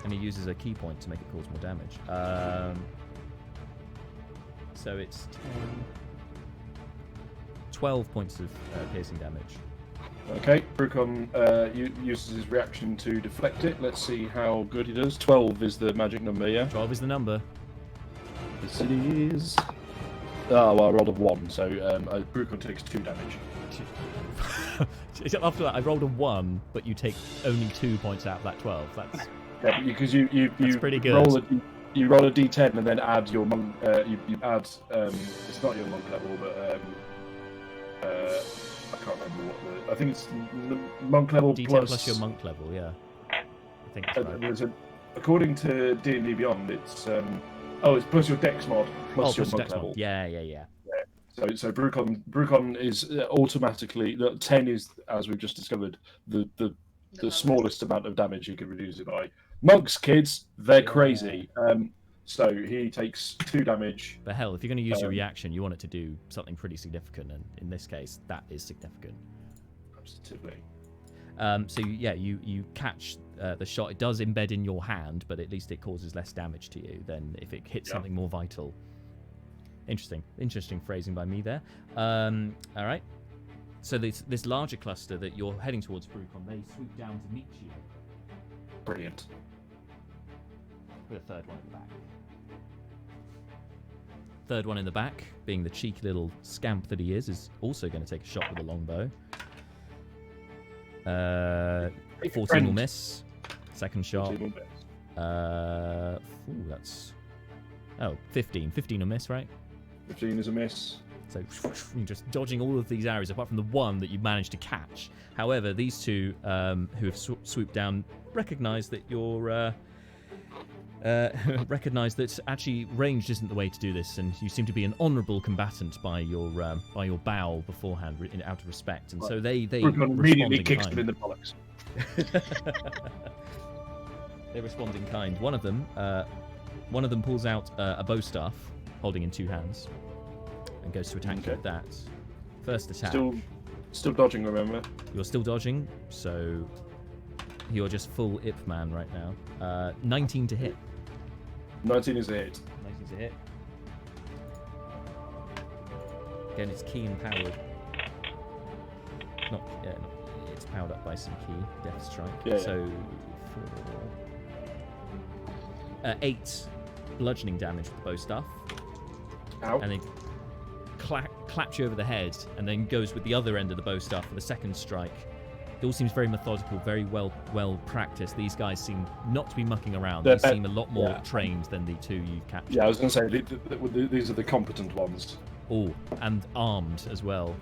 and he uses a key point to make it cause more damage. So it's 12 points of piercing damage. Okay, Brucon uses his reaction to deflect it. Let's see how good he does. 12 is the magic number, yeah? 12 is the number. Yes, it is. Oh, well, I rolled a 1, so Brucon takes 2 damage. After that, I rolled a 1, but you take only 2 points out of that 12. That's Yeah, because you pretty good. You roll a d10 and then add your monk. You add. It's not your monk level, but I can't remember what the. I think it's monk level D10 plus. plus your monk level, yeah. I think that's right. There's according to D&D Beyond, it's it's plus your Dex mod plus your plus monk dex level. mod. Yeah. So Brucon is automatically 10 is, as we've just discovered, the smallest amount of damage you can reduce it by. Monks, kids, they're crazy. So he takes 2 damage. But hell, if you're going to use your reaction, you want it to do something pretty significant, and in this case, that is significant. Absolutely. So you catch the shot. It does embed in your hand, but at least it causes less damage to you than if it hits something more vital. Interesting phrasing by me there. All right. So this larger cluster that you're heading towards, Brucon, they swoop down to meet you. Brilliant. Put a third one in the back. Third one in the back, being the cheeky little scamp that he is also going to take a shot with a longbow. 14 will miss. Second shot. That's 15. 15 will miss, right? 15 is a miss. So you're just dodging all of these arrows, apart from the one that you managed to catch. However, these two who have swooped down recognize that you're. Recognise that actually ranged isn't the way to do this, and you seem to be an honourable combatant by your bow beforehand, out of respect, and so they immediately kicks him in the bollocks. They respond in kind. One of them pulls out a bow staff, holding in 2 hands, and goes to attack you with that. First attack. Still dodging, remember? You're still dodging, so you're just full Ip Man right now. 19 to hit. 19 is a hit. 19 to hit. Again, it's key and powered. It's powered up by some key. Death strike. Yeah. So 8 bludgeoning damage with the bow staff. Ow. And then claps you over the head, and then goes with the other end of the bow staff for the second strike. It all seems very methodical, very well practiced. These guys seem not to be mucking around. They seem a lot more trained than the 2 you've captured. Yeah, I was going to say these are the competent ones. Oh, and armed as well.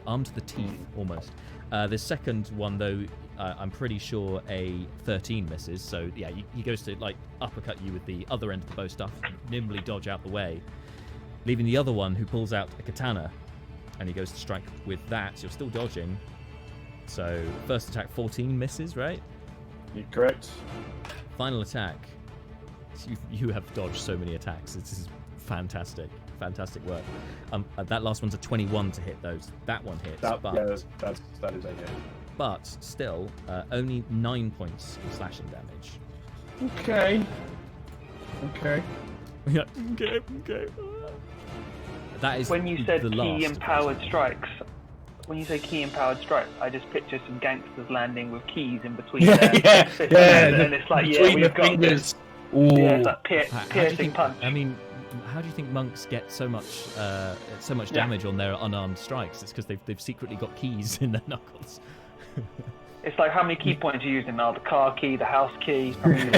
Armed to the teeth, almost. The second one, though, I'm pretty sure a 13 misses. So, yeah, he goes to, uppercut you with the other end of the bow staff, nimbly dodge out the way, leaving the other one who pulls out a katana, and he goes to strike with that. So you're still dodging. So, first attack, 14 misses, right? You're correct. Final attack. You have dodged so many attacks. This is fantastic. Fantastic work. That last one's a 21 to hit those. That one hits. That is a hit. But still, only 9 points of slashing damage. Okay. Yeah. Okay. That is when you said the last key empowered strikes. When you say key empowered strike, I just picture some gangsters landing with keys in between Yeah, and it's like, we've got this. Ooh. Yeah, it's like piercing punch. I mean, how do you think monks get so much damage on their unarmed strikes? It's because they've secretly got keys in their knuckles. It's like how many key points are you using now? The car key, the house key. I mean,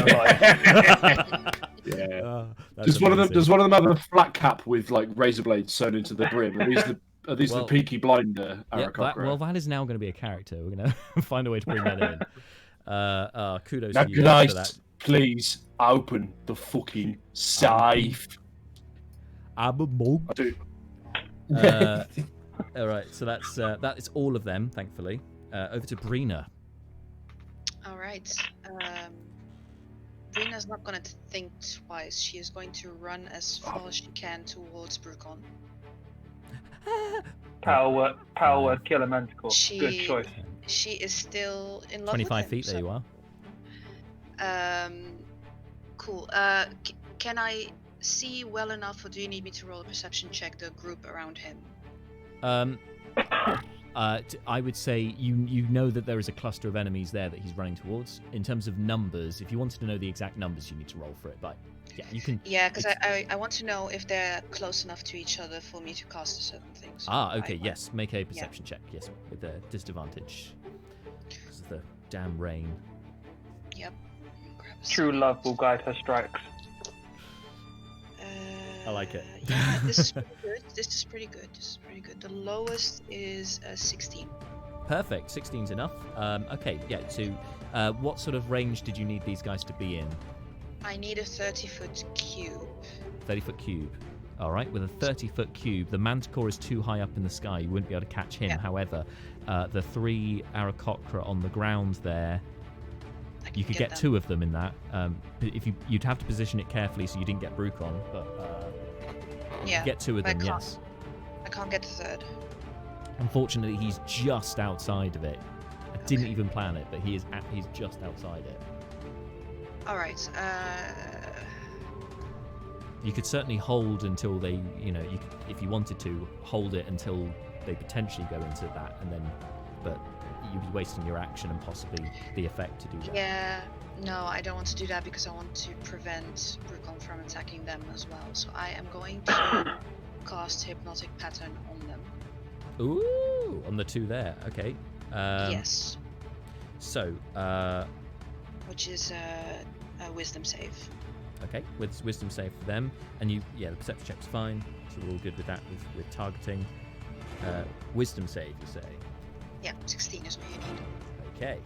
Yeah. That's Does one of them amazing. have a flat cap with like razor blades sewn into the brim? Are these Well, the Peaky Blinder Yeah, Aarakocra? that is now going to be a character. We're going to find a way to bring that in. Kudos Now, to you guys for that. guys, please open the fucking safe. I do. All right, so that is all of them, thankfully. Over to Brina. All right. Brina's not going to think twice. She is going to run as far as she can towards Brucon. Power word, kill a manticore. Good choice. She is still in love 25 with him, feet, so... there you are. Cool. Can I see well enough, or do you need me to roll a perception check the group around him? I would say you know that there is a cluster of enemies there that he's running towards. In terms of numbers, if you wanted to know the exact numbers, you need to roll for it. But yeah, you can. Yeah, because I want to know if they're close enough to each other for me to cast a certain thing. So Okay, yes. Make a perception check, yes, with a disadvantage. Because of the damn rain. Yep. True love will guide her strikes. I like it. Yeah, this is pretty good. This is pretty good. The lowest is 16. Perfect. 16's enough. Okay, yeah. So, what sort of range did you need these guys to be in? I need a 30-foot cube. 30-foot cube. All right. With a 30-foot cube, the Manticore is too high up in the sky. You wouldn't be able to catch him. Yeah. However, the 3 Aarakocra on the ground there, you could get 2 of them in that. If you'd have to position it carefully so you didn't get Brucon, but yeah, get 2 of them. Yes. I can't get the 3rd. Unfortunately, he's just outside of it. I didn't even plan it, but he's just outside it. All right. You could certainly hold until they, if you wanted to, hold it until they potentially go into that, and then, but you'd be wasting your action and possibly the effect to do that. Yeah, no, I don't want to do that because I want to prevent Brucon from attacking them as well. So I am going to cast Hypnotic Pattern on them. Ooh, on the 2 there. Okay. Yes. So, which is a Wisdom save. Okay, with Wisdom save for them, and the perception check's fine, so we're all good with that with targeting. Wisdom save, you say? Yeah, 16 is what you need. Okay.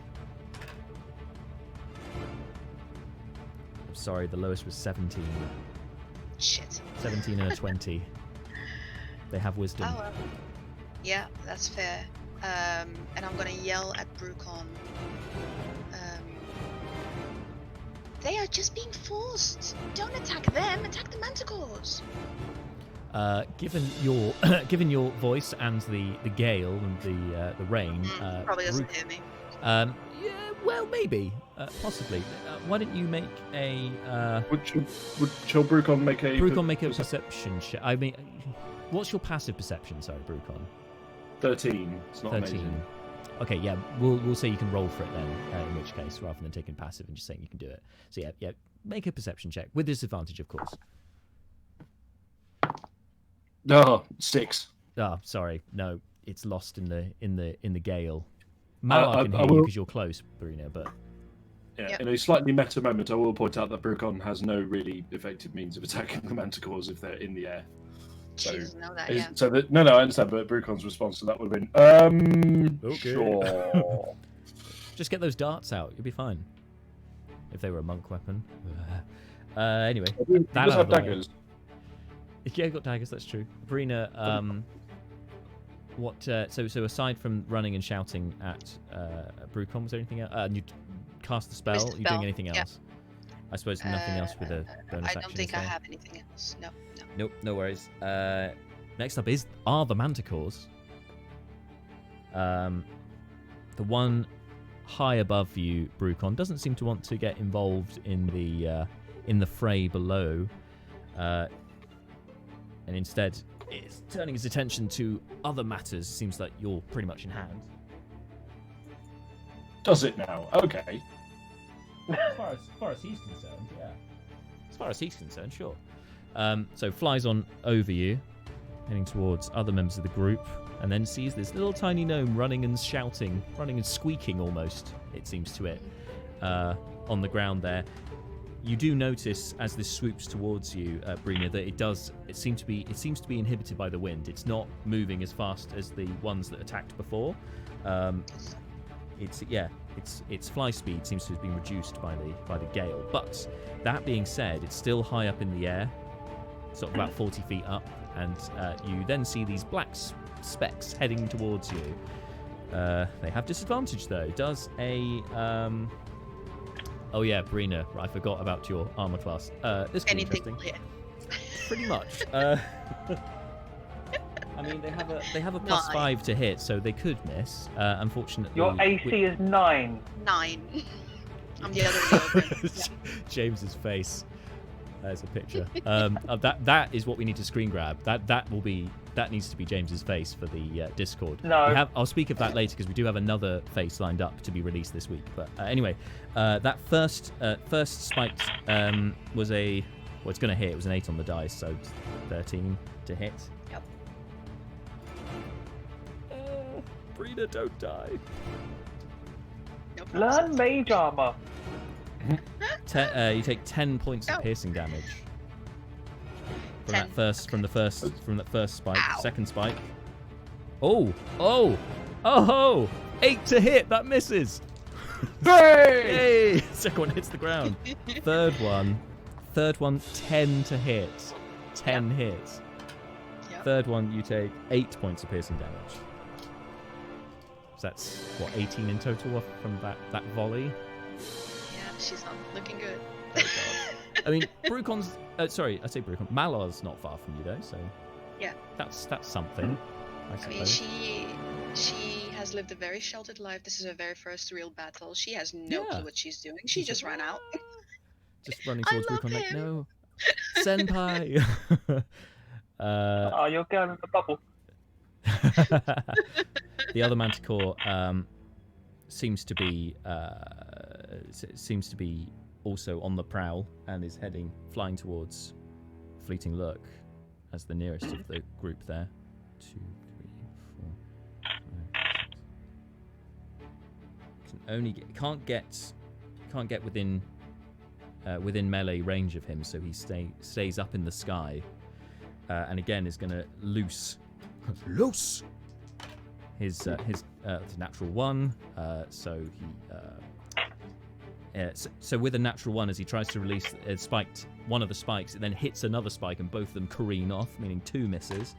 I'm sorry, the lowest was 17. Shit. 17 and a 20. They have wisdom. Oh, well. Yeah, that's fair. And I'm gonna yell at Brucon. They are just being forced. Don't attack them. Attack the Manticores. Given your voice and the gale and the rain, probably doesn't hear me. Yeah, well, maybe, possibly. Why don't you make a? Shall Brucon make a? Brucon make a perception check. I mean, what's your passive perception? Sorry, Brucon. 13. It's not 13. amazing. Okay, yeah, we'll say you can roll for it then. In which case, rather than taking passive and just saying you can do it. So yeah, make a perception check with disadvantage, of course. No, 6. Oh, sorry, no, it's lost in the gale. Mal, I can hear you because you're close, Brina, but yeah, in a slightly meta moment, I will point out that Brucon has no really effective means of attacking the Manticores if they're in the air. She doesn't know that, yeah. No, I understand, but Brucon's response to that would have been, okay. Sure. Just get those darts out, you'll be fine. If they were a monk weapon. Anyway, He does have daggers. Yeah, got daggers. That's true. Brina, so aside from running and shouting at Brucon, was there anything else? You cast the spell. You doing anything else? I suppose nothing else with a bonus action. I don't think I have anything else. No. Nope, no worries. Next up are the Manticores. The one high above you, Brucon, doesn't seem to want to get involved in the fray below, and instead is turning his attention to other matters. Seems like you're pretty much in hand. Does it now? Okay. As far as he's concerned, yeah. As far as he's concerned, sure. So flies on over you, heading towards other members of the group, and then sees this little tiny gnome running and shouting, running and squeaking almost, it seems to it, on the ground there. You do notice as this swoops towards you, Brina, that it seems to be inhibited by the wind. It's not moving as fast as the ones that attacked before. Its fly speed seems to have been reduced by the gale. But that being said, it's still high up in the air, sort of about 40 feet up, and you then see these black specks heading towards you. They have disadvantage though. Does a oh yeah, Brina, I forgot about your armor class. This could be interesting. Pretty much. I mean, they have a +5 to hit, so they could miss. Unfortunately, Your AC is 9. 9. I'm the other way. James's face. There's a picture. That is what we need to screen grab. That needs to be James's face for the Discord. No. I'll speak of that later because we do have another face lined up to be released this week. But anyway, that first spike was a. Well, it's going to hit. It was an 8 on the dice, so 13 to hit. Yep. Brina, don't die. No problem. Learn mage armor. You take 10 points of piercing damage from that first spike. Ow. Second spike. Oh! 8 to hit. That misses. Hey! Second one hits the ground. Third one, 10 to hit. 10 hits. Yep. Third one, you take 8 points of piercing damage. So that's what, 18 in total from that volley. Yeah, she's not looking good. I mean, Brucon's. Sorry, I say Brucon. Malar's not far from you though, so Yeah. that's something. I I mean, suppose. she has lived a very sheltered life. This is her very first real battle. She has no Yeah. clue what she's doing. She just ran out. Just running I towards love Brucon like, him. no, senpai. Oh, you're going in the bubble. The other Manticore seems to be also on the prowl and is flying towards Fleeting Look as the nearest of the group there. 2, 3, 4, 5, 6. Can't get within melee range of him, so he stays up in the sky, and again is going to loose his natural 1. So with a natural 1, as he tries to release one of the spikes, it then hits another spike, and both of them careen off, meaning 2 misses.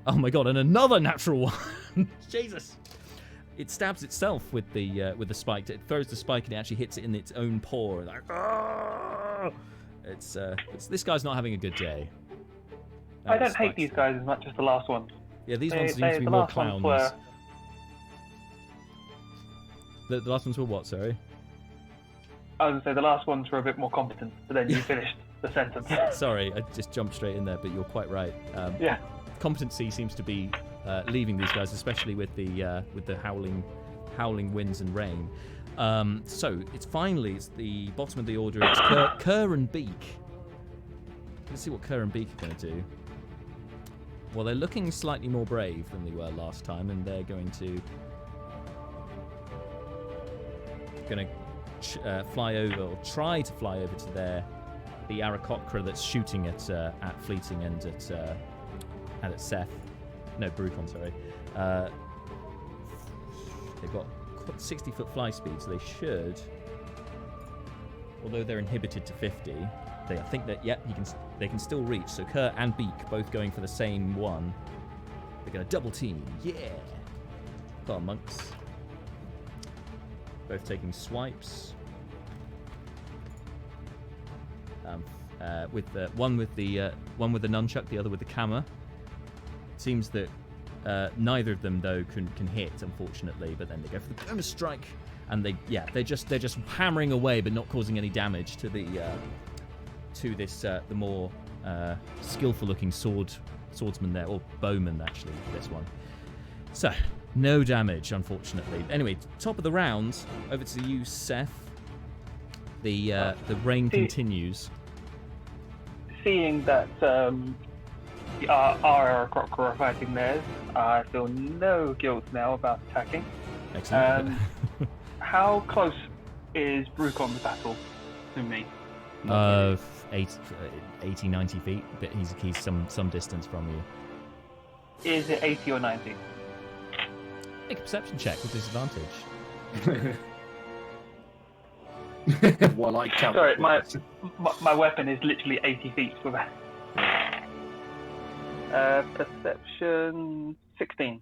Oh my god! And another natural 1. Jesus! It stabs itself with the spike. It throws the spike and it actually hits it in its own paw. Like, ah! It's this guy's not having a good day. I don't hate these guys as much as the last ones. Yeah, these ones seem to be more clowns. The last ones were what? Sorry. I was going to say the last ones were a bit more competent, but then you finished the sentence. Sorry, I just jumped straight in there, but you're quite right. Yeah. Competency seems to be leaving these guys, especially with the howling winds and rain. So it's the bottom of the order. It's Kerr and Beak. Let's see what Kerr and Beak are going to do. Well, they're looking slightly more brave than they were last time, and they're going to fly over, or try to fly over to the Aarakocra that's shooting at Fleeting and at Seth. No, Brucon, sorry. They've got 60-foot fly speed, so they should, although they're inhibited to 50, I think that they can still reach. So Kerr and Beak both going for the same one. They're going to double team. Yeah. Come on, monks. Both taking swipes. With one with the nunchuck, the other with the camera. Seems that neither of them though can hit, unfortunately. But then they go for the bonus strike, and they're just hammering away, but not causing any damage to the more skillful-looking swordsman there, or bowman actually. This one. So no damage, unfortunately. Anyway, top of the round. Over to you, Seth. The rain continues. Seeing that our Aarakocra are fighting theirs, I feel no guilt now about attacking. Excellent. How close is Brucon the battle to me? Of 80, 90 feet, but he's some distance from you. Is it 80 or 90? Make a perception check with disadvantage. Well, I count. Sorry, my weapon is literally 80 feet from that. Perception 16.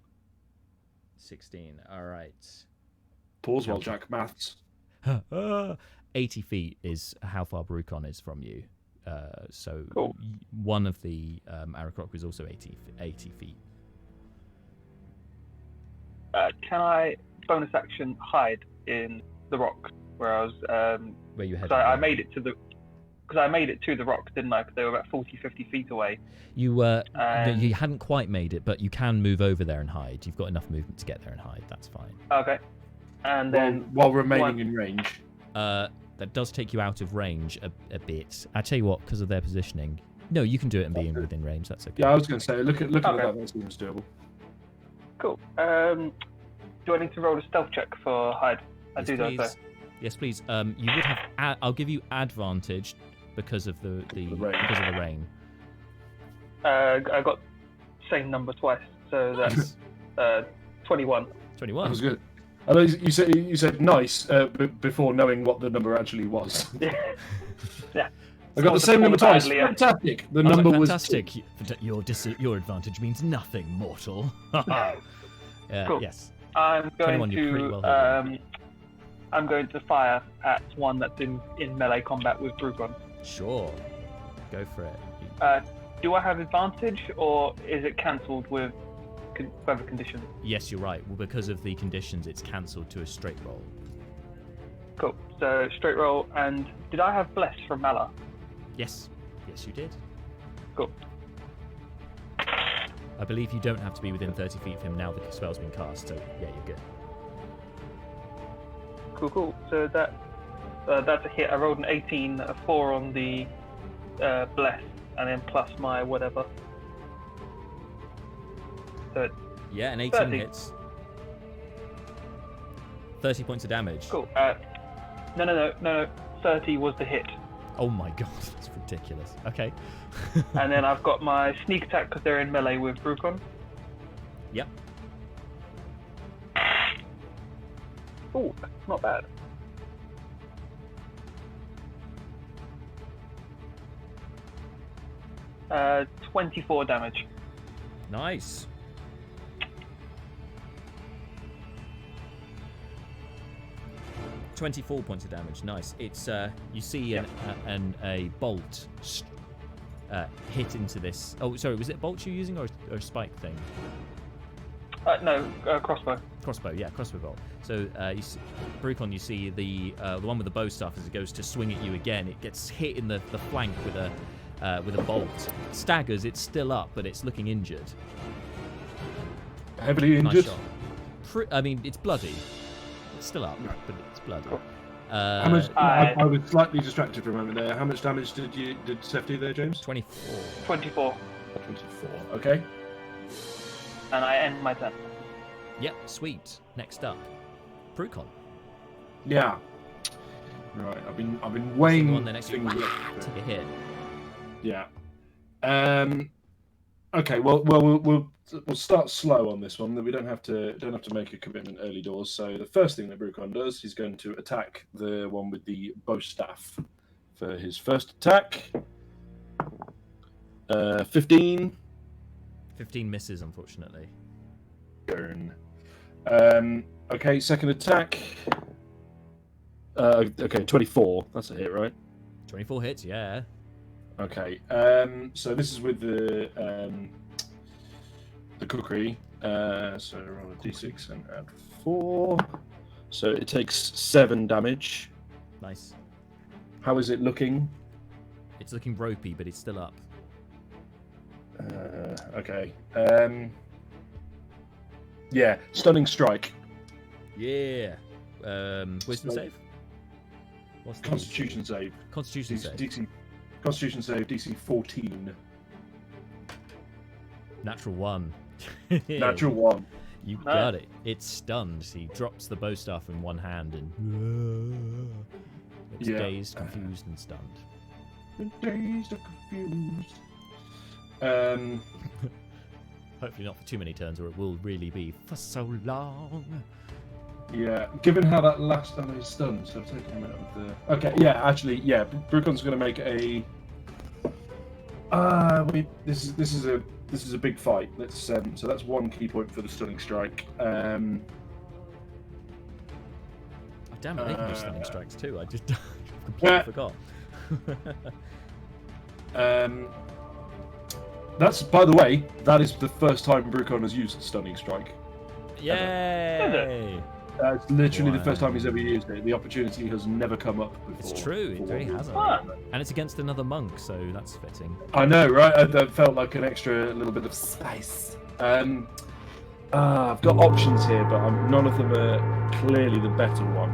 16. All right. Pause while Jack maths. 80 feet is how far Brucon is from you. So Cool. One of the Aarakocra is also 80 feet. Can I bonus action hide in the rock where I was? Where you headed? I made it to the. Because I made it to the rocks, didn't I? Because they were about 40, 50 feet away. You you hadn't quite made it, but you can move over there and hide. You've got enough movement to get there and hide. That's fine. Okay. And then while remaining in range. That does take you out of range a bit. I tell you what, because of their positioning. No, you can do it and be within range. That's okay. Yeah, I was going to say, look at Okay. that seems doable. Cool. Do I need to roll a stealth check for hide? I do that though. Yes, please. You would have. I'll give you advantage because of the rain. I got same number twice, so that's 21. 21. That was good. I know you said nice before knowing what the number actually was. Yeah. I got the same number twice. Fantastic. The number was fantastic. Your advantage means nothing, mortal. Cool. Yes. I'm going 21, you're pretty well to I'm going to fire at one that's in melee combat with Brucon. Sure. Go for it. Do I have advantage, or is it cancelled with weather conditions? Yes, you're right. Well, because of the conditions, it's cancelled to a straight roll. Cool. So straight roll, and did I have bless from Mala? Yes. Yes, you did. Cool. I believe you don't have to be within 30 feet of him now the spell's been cast, so yeah, you're good. Cool. So that's a hit. I rolled an 18, a 4 on the bless, and then plus my whatever. So Yeah, an 18 30. hits. 30 points of damage. Cool. No. 30 was the hit. Oh my god, that's ridiculous. Okay. And then I've got my sneak attack because they're in melee with Brucon. Yep. Oh, not bad. Uh, 24 damage. Nice. .24 points of damage. Nice. It's you see a bolt hit into this. Oh, sorry. Was it a bolt you're using or a spike thing? No, crossbow. Crossbow, yeah, crossbow bolt. So, you see, Brucon, you see the one with the bow staff as it goes to swing at you again. It gets hit in the flank with a bolt. Staggers. It's still up, but it's looking injured. heavily injured. Nice shot. I mean, it's bloody. It's still up, but it's bloody. How much? I was slightly distracted for a moment there. How much damage did Seth do there, James? 24. 24. 24. Okay. And I end my turn. Yep, sweet. Next up, Brucon. Yeah. Right. I've been The weighing one that next to you. things Take a hit. Yeah. Okay. Well, we'll start slow on this one. That we don't have to make a commitment early doors. So the first thing that Brucon does, he's going to attack the one with the bow staff for his first attack. 15. 15 misses, unfortunately. Burn. Okay. Second attack. Okay. 24. That's a hit, right? 24 hits, yeah. Okay. So this is with the cookery. So roll a d6 and add 4. So it takes 7 damage. Nice. How is it looking? It's looking ropey, but it's still up. Okay. Yeah. Stunning strike. Yeah. Wisdom save? What's the Constitution save. Constitution save. DC. Constitution save. DC 14. Natural 1. Natural 1. You got it. It's stunned. He drops the bow staff in one hand and looks dazed, confused, and stunned. Dazed and confused. Hopefully not for too many turns, or it will really be for so long. Yeah, given how that last time he's stunned, so I've taken him out of the. Okay, yeah, actually, yeah, Brucon's going to make a. This is a big fight. Let's so that's 1 key point for the stunning strike. Oh, damn it, they can do stunning strikes too. I just completely forgot. That's, by the way, that is the first time Brucon has used stunning strike. Yay! It's literally the first time he's ever used it. The opportunity has never come up before. It's true, it really hasn't. And it's against another monk, so that's fitting. I know, right? That felt like an extra little bit of spice. I've got options here, but none of them are clearly the better one.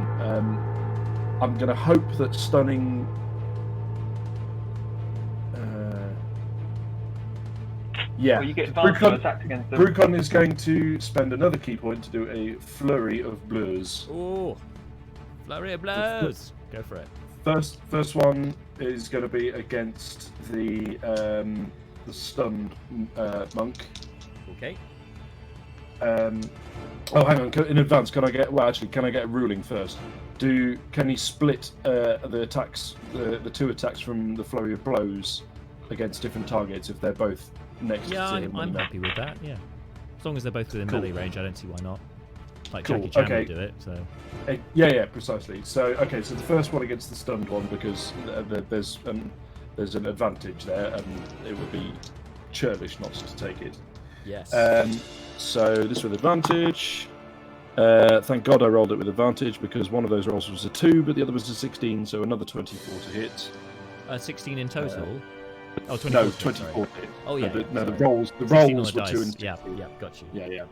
I'm going to hope that stunning. Yeah, Well, you get advantage on attacks against them. Brucon is going to spend another key point to do a flurry of blows. Oh, flurry of blows! Go for it. First one is going to be against the stunned monk. Okay. Hang on. In advance, can I get? Well, actually, can I get a ruling first? Can he split the attacks, the 2 attacks from the flurry of blows against different targets if they're both next to him? I'm happy with that. Yeah, as long as they're both within melee range, I don't see why not. Like Cool, Jackie Chan okay. would do it. So Yeah, precisely. So the first one against the stunned one, because there's an advantage there, and it would be churlish not to take it. yes. So this with advantage. Thank God I rolled it with advantage, because one of those rolls was a 2, but the other was a 16, so another 24 to hit. 16 in total. Oh, 24. No, 24 sorry. to hit. Oh yeah. The sorry. rolls 16 on the were 2 dice. and 6. Yeah, got you. Yeah.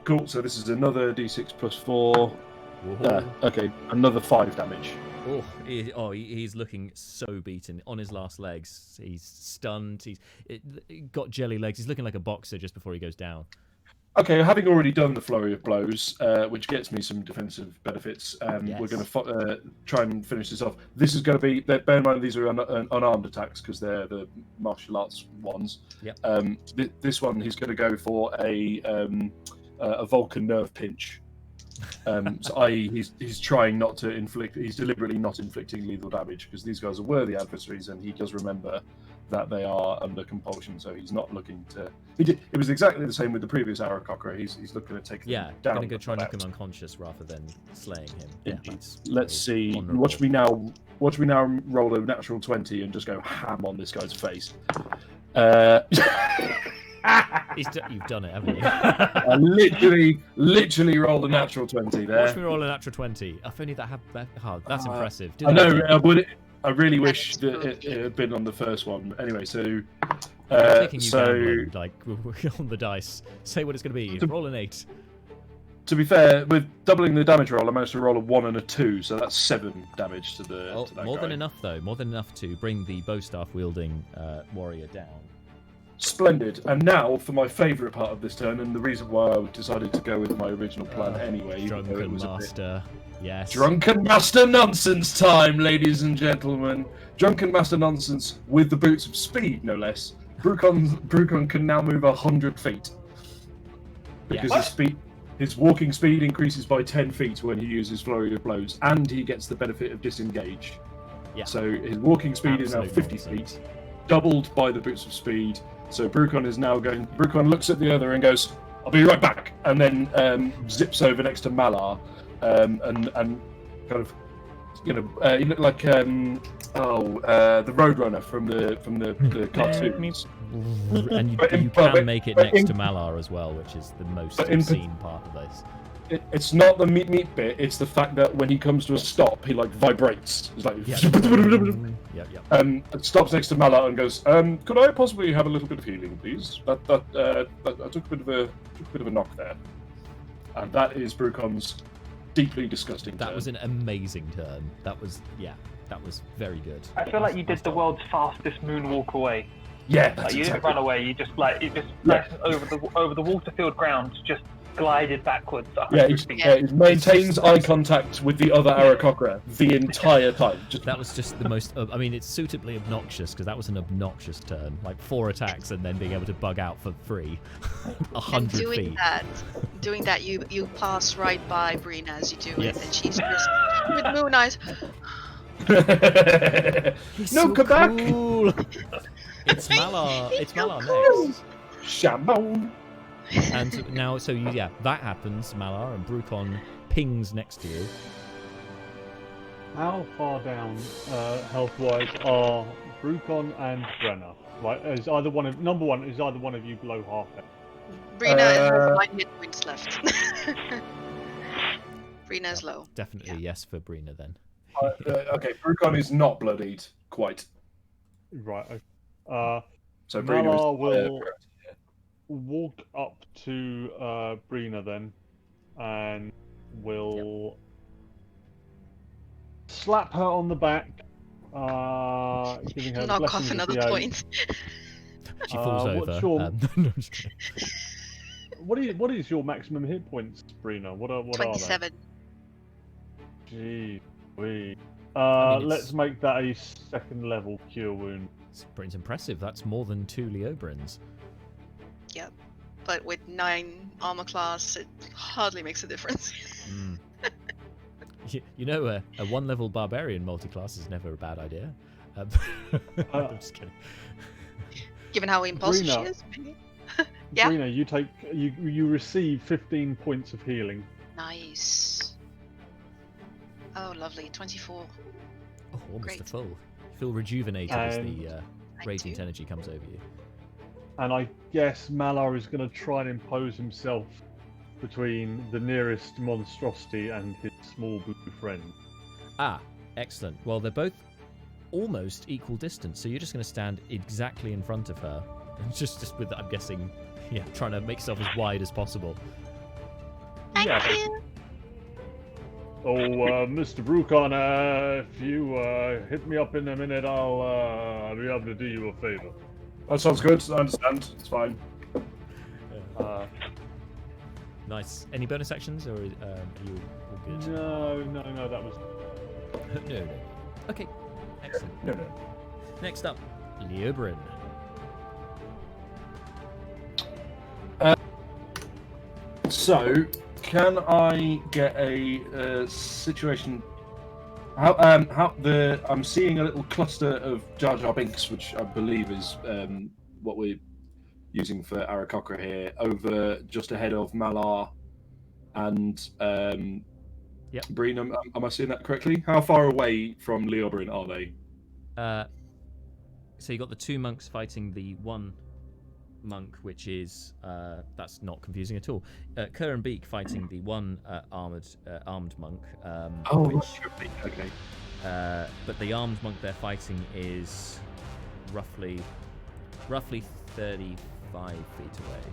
Cool. So this is another d6 plus 4. Whoa. Okay, another 5 damage. He's looking so beaten on his last legs. He's stunned. He's got jelly legs. He's looking like a boxer just before he goes down. Okay, having already done the flurry of blows, which gets me some defensive benefits, Yes. we're going to try and finish this off. This is going to be, bear in mind these are unarmed attacks because they're the martial arts ones. Yep. This one he's going to go for a Vulcan nerve pinch. So i.e. he's trying not to inflict, he's deliberately not inflicting lethal damage because these guys are worthy adversaries and he does remember that they are under compulsion, so he's not looking to. It was exactly the same with the previous Aarakocra. He's looking to take them down. Gonna go try and knock him unconscious rather than slaying him. Yeah, that's Let's see. honourable. Watch me now roll a natural 20 and just go ham on this guy's face. You've done it, haven't you? I literally rolled a natural 20 there. Watch me roll a natural 20. If only that had that hard. That's impressive. I know. I really wish that it had been on the first one. Anyway, so Taking you down, like on the dice. Say what it's going to be. Roll an 8. to be fair, with doubling the damage roll, I managed to roll a 1 and a 2, so that's 7 damage to the. Oh, to that more guy. than enough though. More than enough to bring the bow staff wielding warrior down. Splendid. And now for my favourite part of this turn, and the reason why I decided to go with my original plan anyway. even though it Drunken was a bit- master. Yes. Drunken Master Nonsense time, ladies and gentlemen. Drunken Master Nonsense with the boots of speed, no less. Brucon can now move 100 feet. Because his walking speed increases by 10 feet when he uses Flurry of Blows, and he gets the benefit of disengage. Yeah. So his walking speed is now Absolute 50 nonsense. feet, doubled by the boots of speed. So Brucon is now going. Brucon looks at the other and goes, "I'll be right back," and then zips over next to Malar. And kind of, you look like the Roadrunner from the cartoons. And you But can make it next in- to Malar as well, which is the most but in- obscene part of this. It's not the meat bit. It's the fact that when he comes to a stop, he like vibrites. It's like Yeah. Yep. it stops next to Malar and goes, "Could I possibly have a little bit of healing, please? That I took a bit of a knock there." And that is Brucon's deeply disgusting. That turn. was an amazing turn. That was very good. I feel like you did the world's fastest moonwalk away. Yeah, Like that's you didn't exactly. run away. You just Yeah. over the Waterfield ground, just glided backwards. Yeah, 100 feet. it maintains eye contact with the other Aarakocra the entire time. Just That was just the most. I mean, it's suitably obnoxious because that was an obnoxious turn. Like 4 attacks and then being able to bug out for free. And 100 feet. doing that, you pass right by Brina as you do Yes. it, and she's just with moon eyes. No, come back! cool. It's Malar. He's It's so Malar cool. next. Shamon. And now, so yeah, that happens, Malar, and Brucon pings next to you. How far down, health-wise, are Brucon and Brenna? Like, is either one of number one? Is either one of you below half health? Brina has 9 hit points left. Brina's low. Definitely yes for Brina then. Okay, Brucon is not bloodied quite. Right. Okay. So Brina Malar is will correct. walk up to Brina then, and will slap her on the back, giving her Knock blessings off of another the point. She falls what's over. your- No, I'm just kidding. What is your maximum hit points, Brina? What are 27. they? Gee, wee. I mean, Let's make that a second level cure wound. It's pretty impressive. That's more than 2 Leobrins. But with 9 armor class, it hardly makes a difference. Mm. You know, a 1-level barbarian multi-class is never a bad idea. I'm just kidding. Given how impulsive she Brina. is. Maybe. Yeah. Brina, you receive 15 points of healing. Nice. Oh, lovely. 24. Oh, almost Great. a full. You feel rejuvenated as And- the I radiant do. energy comes over you. And I guess Malar is going to try and impose himself between the nearest monstrosity and his small blue friend. Ah, excellent. Well, they're both almost equal distance, so you're just going to stand exactly in front of her. And just with, I'm guessing, yeah, trying to make yourself as wide as possible. Thank Yeah. you. Oh, Mr. Brucon, if you hit me up in a minute, I'll be able to do you a favor. That sounds good. I understand. It's fine. Nice. Any bonus actions, or are you all good? No, that was... No. Okay, excellent. No. Next up, Leobrin. So, can I get a situation? I'm seeing a little cluster of Jar Jar Binks, which I believe is what we're using for Aarakocra here, over just ahead of Malar and Yep. Breen. Am I seeing that correctly? How far away from Leobrin are they? So you got the 2 monks fighting the 1 monk, which is that's not confusing at all. Kerr and Beak fighting the 1 armed monk. Okay. But the armed monk they're fighting is roughly 35 feet away.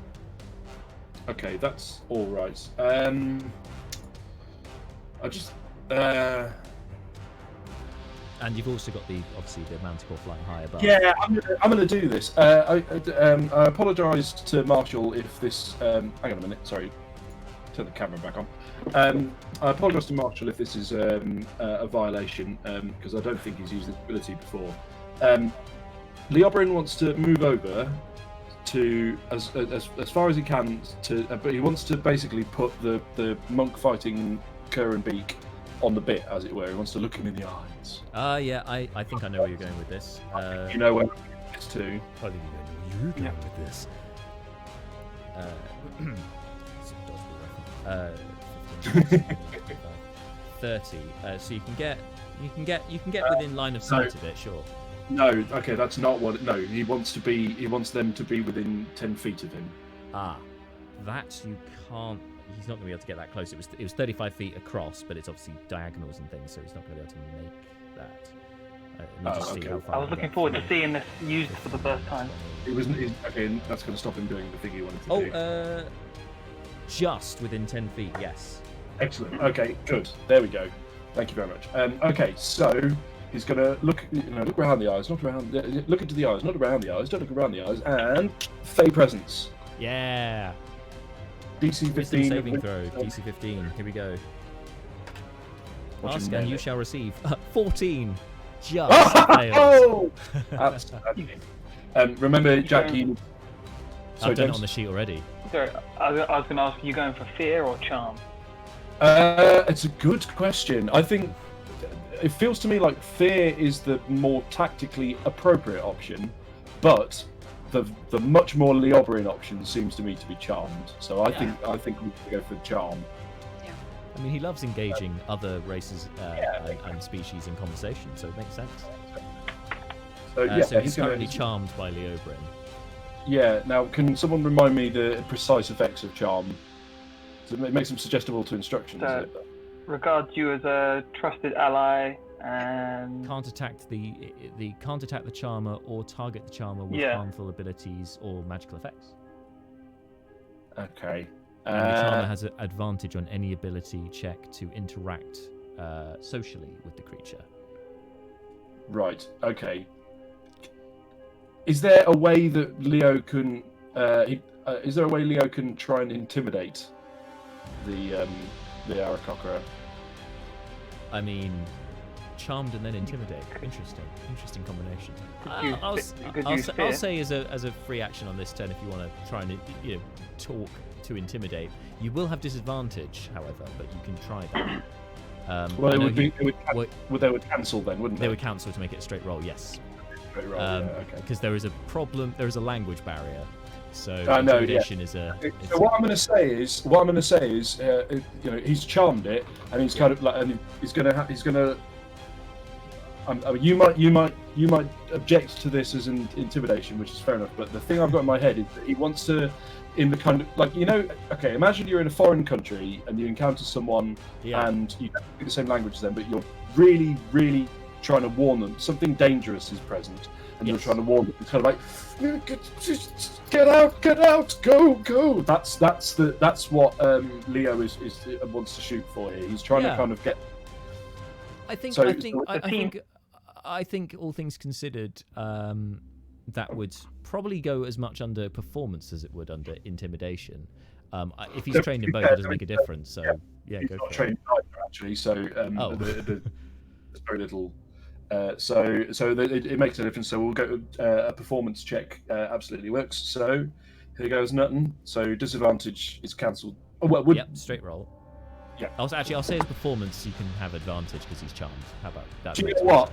Okay, that's all right. I just And you've also got obviously the Manticore flying high above. yeah, I'm gonna do this. I apologise to Marshall if this. Hang on a minute. Sorry, turn the camera back on. I apologise to Marshall if this is a violation because I don't think he's used this ability before. Leobrin wants to move over to as far as he can but he wants to basically put the monk fighting Kerr and Beak on the bit, as it were. He wants to look him in the eyes. Yeah, I think I know where you're going with this. You know where it's to. I think you know where you're going with this. 30. So you can get within line of sight of it, sure. No, okay, that's not what. No, he wants them to be within 10 feet of him. Ah, that you can't. He's not going to be able to get that close. It was 35 feet across, but it's obviously diagonals and things, so he's not going to be able to make that. Let me just see how far I was can looking get forward to from seeing this used for the first time. Okay, that's going to stop him doing the thing he wanted to do. Oh, just within 10 feet, yes. Excellent. Okay, good. There we go. Thank you very much. Okay, so he's going to look around the eyes, look into the eyes, not around the eyes. Don't look around the eyes, and Fey presence. Yeah. DC Wisdom 15. saving throw, DC 15. Here we go. Watch him Ask nail and you it. shall receive 14. Just fails. Oh! Outstanding. Remember, Jack, you... I've done it James? on the sheet already. Sorry, I was going to ask, are you going for fear or charm? It's a good question. I think it feels to me like fear is the more tactically appropriate option, but the much more Leobrian option seems to me to be charmed. So I think we can go for charm. I mean, he loves engaging other races and species in conversation, so it makes sense. So he's currently charmed by Leobrin. Yeah. Now, can someone remind me the precise effects of charm? So it makes them suggestible to instructions. Is it? Regards you as a trusted ally and Can't attack can't attack the charmer or target the charmer with harmful abilities or magical effects. Okay. And the charmer has an advantage on any ability check to interact socially with the creature. Right. Okay. Is there a way that Leo can? Is there a way Leo can try and intimidate the Aarakocra? I mean, charmed and then intimidate. Interesting combination. I'll say as a free action on this turn, if you want to try and talk to intimidate, you will have disadvantage, however, but you can try that. Well, they would cancel then, wouldn't they? They would cancel to make it a straight roll. Yes. Straight roll. Okay. Because there is a problem. There is a language barrier. So intimidation is a. So what I'm going to say is, he's charmed it, and he's kind of like, and he's gonna. You might object to this as an intimidation, which is fair enough. But the thing I've got in my head is that he wants to, in the kind of okay. Imagine you're in a foreign country and you encounter someone, and you don't speak the same language as them, but you're really, really trying to warn them something dangerous is present, and you're trying to warn them. It's kind of like, get out, go. That's what Leo wants to shoot for here. He's trying to kind of get. I think all things considered, that would probably go as much under performance as it would under intimidation. If he's trained in both, it doesn't make a difference. So he's go not for trained it. either, actually. So there's very little. It makes a difference. So we'll go a performance check. Absolutely works. So here goes Nutton. So disadvantage is cancelled. Oh well, straight roll. Yeah. I'll say his performance you can have advantage because he's charmed. How about that? Do you know what?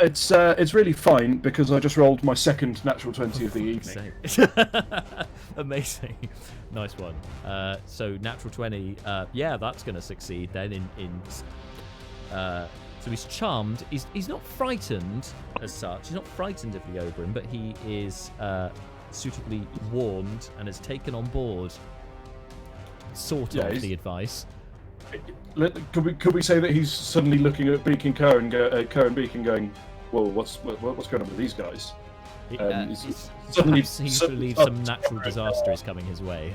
It's really fine because I just rolled my second natural 20 of the evening. Amazing, nice one. So natural 20. That's going to succeed then. So he's charmed. He's not frightened as such. He's not frightened of Leobrin, but he is suitably warned and has taken on board the advice. Could we say that he's suddenly looking at Beacon Kerr and Beacon going, "Whoa, what's going on with these guys?" He believes some natural disaster is coming his way,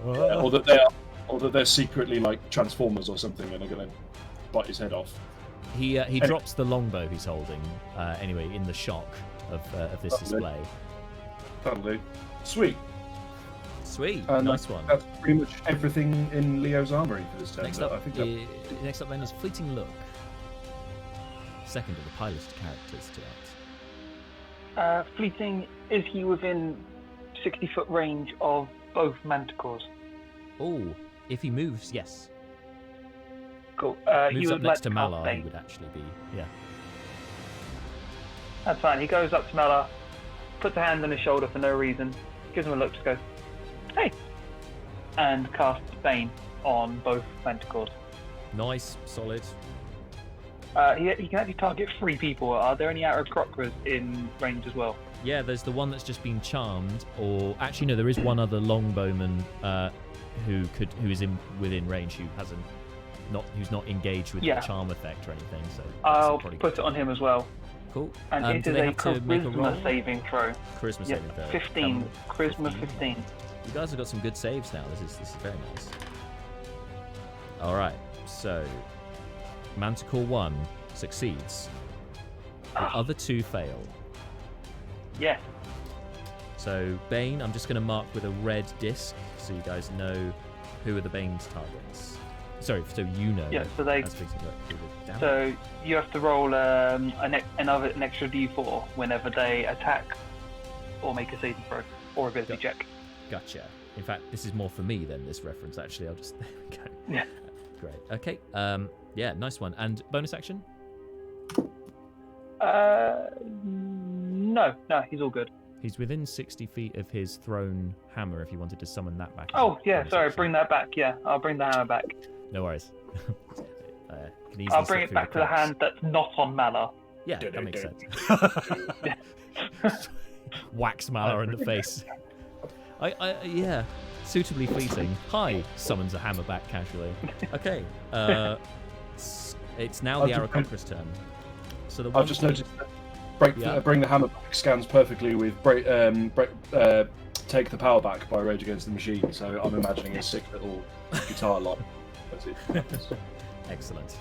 or that they're secretly like Transformers or something, and are going to bite his head off. He drops the longbow he's holding. Anyway, in the shock of this display. That'll do. Sweet. Nice one. That's pretty much everything in Leo's armory for this turn. Next up then is Fleeting Look. Second of the piloted characters to act. Fleeting, is he within 60-foot range of both Manticores? Oh, if he moves, yes. Cool. Moves up next to Malar, he would actually be, yeah. That's fine. He goes up to Malar, puts a hand on his shoulder for no reason, gives him a look, just goes, "Hey!" and casts Bane on both Manticores. Nice, solid. He can actually target 3 people. Are there any Aarakocras in range as well? Yeah, there's the one that's just been charmed, or actually no, there is one other longbowman who is within range who's not engaged with the charm effect or anything. So I'll put it on him as well. Cool. And it is a charisma saving throw. Charisma saving throw. 15. Charisma 15. You guys have got some good saves now. This is very nice. All right. So Manticore 1 succeeds. The other 2 fail. Yes. So Bane, I'm just going to mark with a red disc so you guys know who are the Bane's targets. Sorry, so you know. Yeah, so they. as things work through the damage. So you have to roll an extra d4 whenever they attack or make a saving throw or ability check. Gotcha. In fact, this is more for me than this reference. Actually, I'll just there we go. Yeah. Great. Okay. Yeah, nice one. And bonus action? No, he's all good. He's within 60 feet of his thrown hammer. If you wanted to summon that back. as Oh a yeah, bonus sorry, action. bring that back. Yeah, I'll bring the hammer back. No worries. Can easily I'll slip bring it through back to the cracks. hand that's not on Malar. Yeah, that makes sense. Yeah. Whacks Malar in the face. Yeah, suitably fleeting. Hi, summons a hammer back casually. Okay, it's now the Aarakocra's turn. So the one I've just noticed that bring the hammer back scans perfectly with take the power back by Rage Against the Machine. So I'm imagining a sick little guitar line. That's it. Excellent.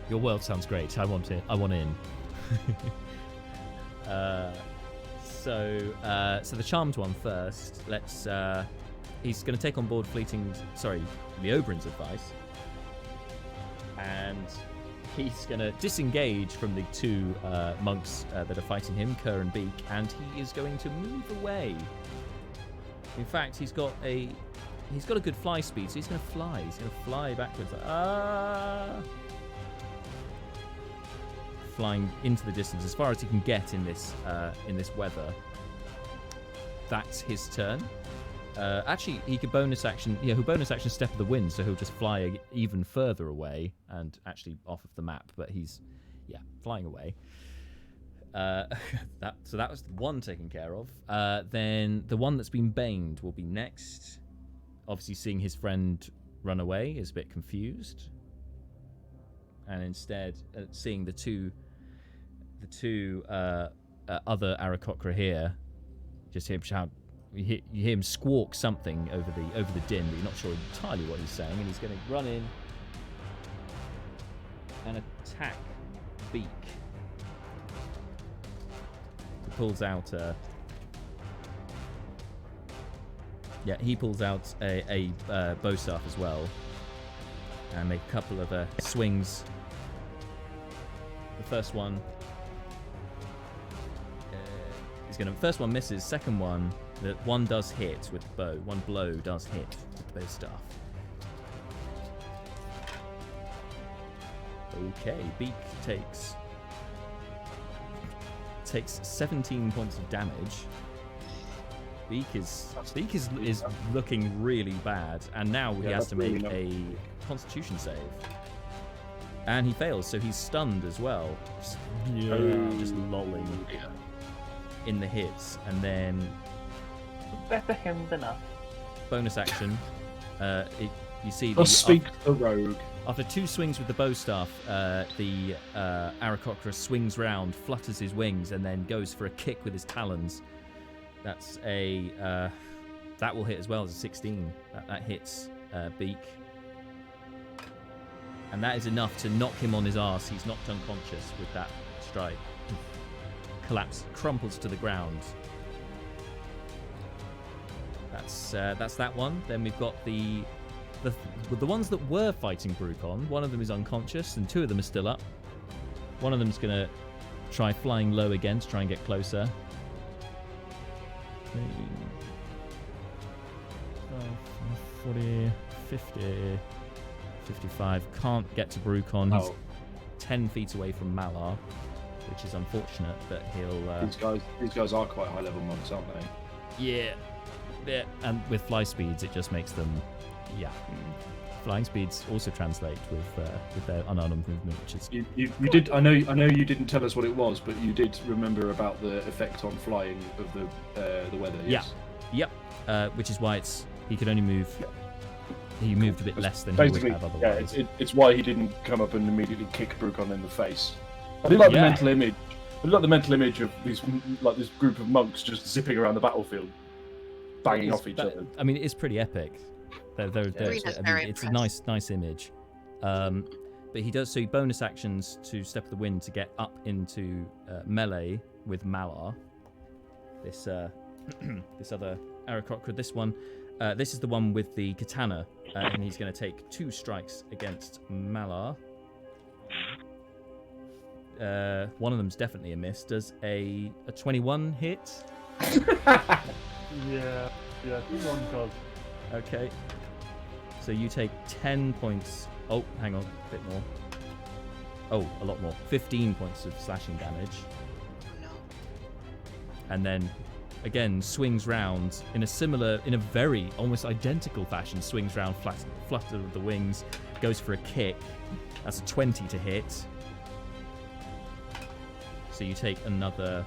Your world sounds great. I want it. I want in. So the charmed one first. Let's. He's going to take on board the Oberyn's advice, and he's going to disengage from the two monks that are fighting him, Kerr and Beak, and he is going to move away. In fact, he's got a good fly speed, so he's going to fly. He's going to fly backwards, flying into the distance as far as he can get in this weather. That's his turn. Actually, he could bonus action. Yeah, he'll bonus action Step of the Wind, so he'll just fly even further away and actually off of the map. But he's, flying away. So that was one taken care of. Then the one that's been baned will be next. Obviously, seeing his friend run away is a bit confused, and instead seeing the two other Aarakocra here, just hear him shout. You hear him squawk something over the din, but you're not sure entirely what he's saying, and he's going to run in and attack Beak. He pulls out he pulls out a bow staff as well, and make a couple of swings. The first one first one misses. Second one, the one does hit with the bow. One blow does hit with the bow staff. Okay, Beak takes 17 points of damage. Beak is looking really bad, and now he has to make a Constitution save, and he fails, so he's stunned as well. Just lolling in the hits, and then Better him than us. bonus action. You see Speak the rogue. after two swings with the bow staff, the Aarakocra swings round, flutters his wings, and then goes for a kick with his talons. That's that will hit as well as a 16. That hits Beak, and that is enough to knock him on his arse. He's knocked unconscious with that strike. Crumples to the ground. That's that one. Then we've got the ones that were fighting Brucon. One of them is unconscious, and two of them are still up. One of them's gonna try flying low again to try and get closer. 40, 50, 55. Can't get to Brucon. He's 10 feet away from Malar, which is unfortunate, but he'll... These guys are quite high-level monks, aren't they? Yeah. And with fly speeds, it just makes them... Yeah. Flying speeds also translate with their unarmed movement, which is... You did... I know you didn't tell us what it was, but you did remember about the effect on flying of the weather, yes? Yeah. Yep. Which is why he could only move... He moved a bit less than he would have otherwise. Yeah, it's why he didn't come up and immediately kick Brucon in the face. I do like the mental image. I like the mental image of this group of monks just zipping around the battlefield, banging off each other. I mean, it's pretty epic. It's a nice image. But he does, so he bonus actions to Step of the Wind to get up into melee with Malar. this this other Aarakocra. This one, this is the one with the katana, and he's going to take 2 strikes against Malar. One of them's definitely a miss. Does a 21 hit? Yeah, 21 does. Okay. So you take 10 points. Oh, hang on, a bit more. Oh, a lot more. 15 points of slashing damage. Oh no. And then, again, swings round in a very almost identical fashion. Swings round, flutter of the wings, goes for a kick. That's a 20 to hit. So you take another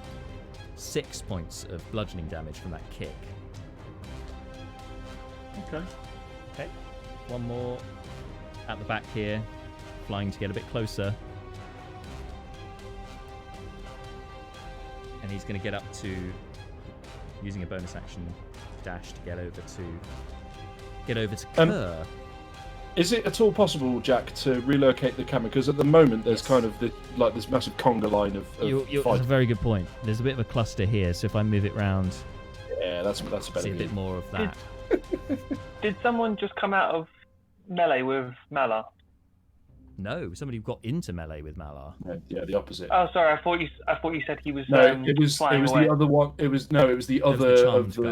6 points of bludgeoning damage from that kick. Okay. Okay. One more at the back here, flying to get a bit closer. And he's going to get up to, using a bonus action dash to get over to Kerr. Is it at all possible, Jack, to relocate the camera? Because at the moment there's kind of this massive conga line of That's a very good point. There's a bit of a cluster here, so if I move it round, yeah, that's a better see a bit more of that. Did someone just come out of melee with Malar? No, somebody got into melee with Malar. Yeah, the opposite. Oh, sorry. I thought you said he was. No, it was away. the other one. It was the It was other the charmed of the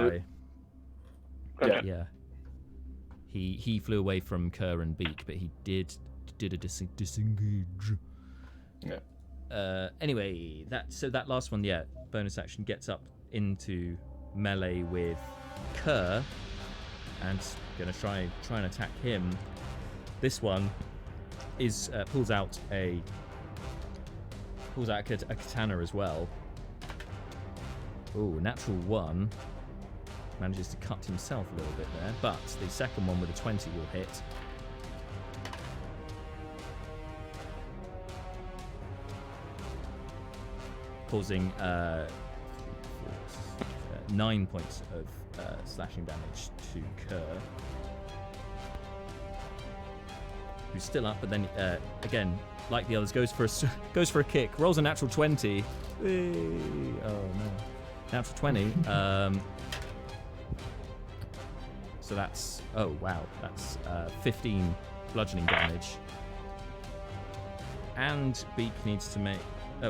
guy. Okay. Yeah. He flew away from Kerr and Beak, but he did a disengage. Yeah. Anyway, that last one, yeah, bonus action gets up into melee with Kerr, and gonna try and attack him. This one is pulls out a katana as well. Ooh, natural 1. Manages to cut himself a little bit there, but the second one with a 20 will hit. Causing 9 points of slashing damage to Kerr, who's still up, but then again, like the others, goes for a kick, rolls a natural 20. Whee! Oh no, natural 20. So that's, oh wow, that's 15 bludgeoning damage. And Beak needs to make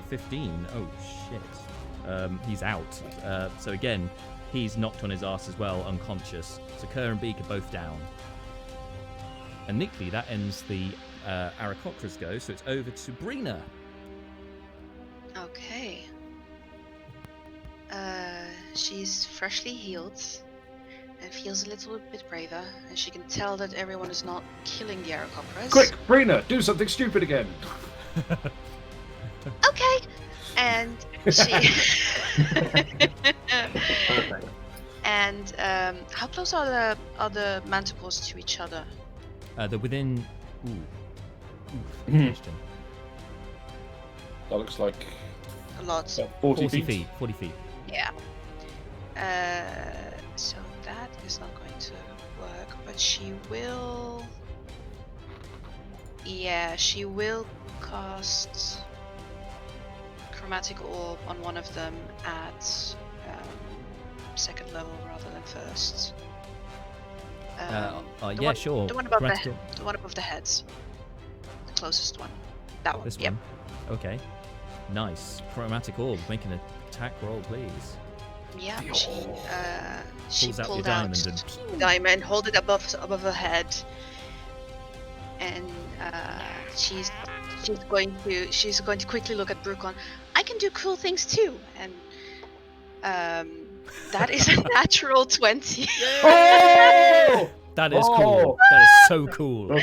15. Oh shit. He's out. So again, he's knocked on his ass as well, unconscious. So Kerr and Beak are both down. And neatly, that ends the Aarakocra's go. So it's over to Brina. Okay. She's freshly healed and feels a little bit braver, and she can tell that everyone is not killing the Aarakocras. Quick, Brina, do something stupid again. Okay. And she. Perfect. And how close are the Manticores to each other? They're within. Ooh. Mhm. Question. That looks like A lot. 40 40 feet. feet. 40 feet. Yeah. So that is not going to work, but she will. Yeah, she will cast Chromatic Orb on one of them at second level rather than first. Yeah, sure. The one above Chromatic the one above the heads. The closest one. That one. This Yep. one. Okay. Nice. Chromatic Orb. Make an attack roll, please. Yeah. The She Pulls out pulled your diamond out and. diamond, hold it above her head, and she's going to quickly look at Brucon. I can do cool things too, and that is a natural 20. Oh! That is Oh! cool. That is so cool.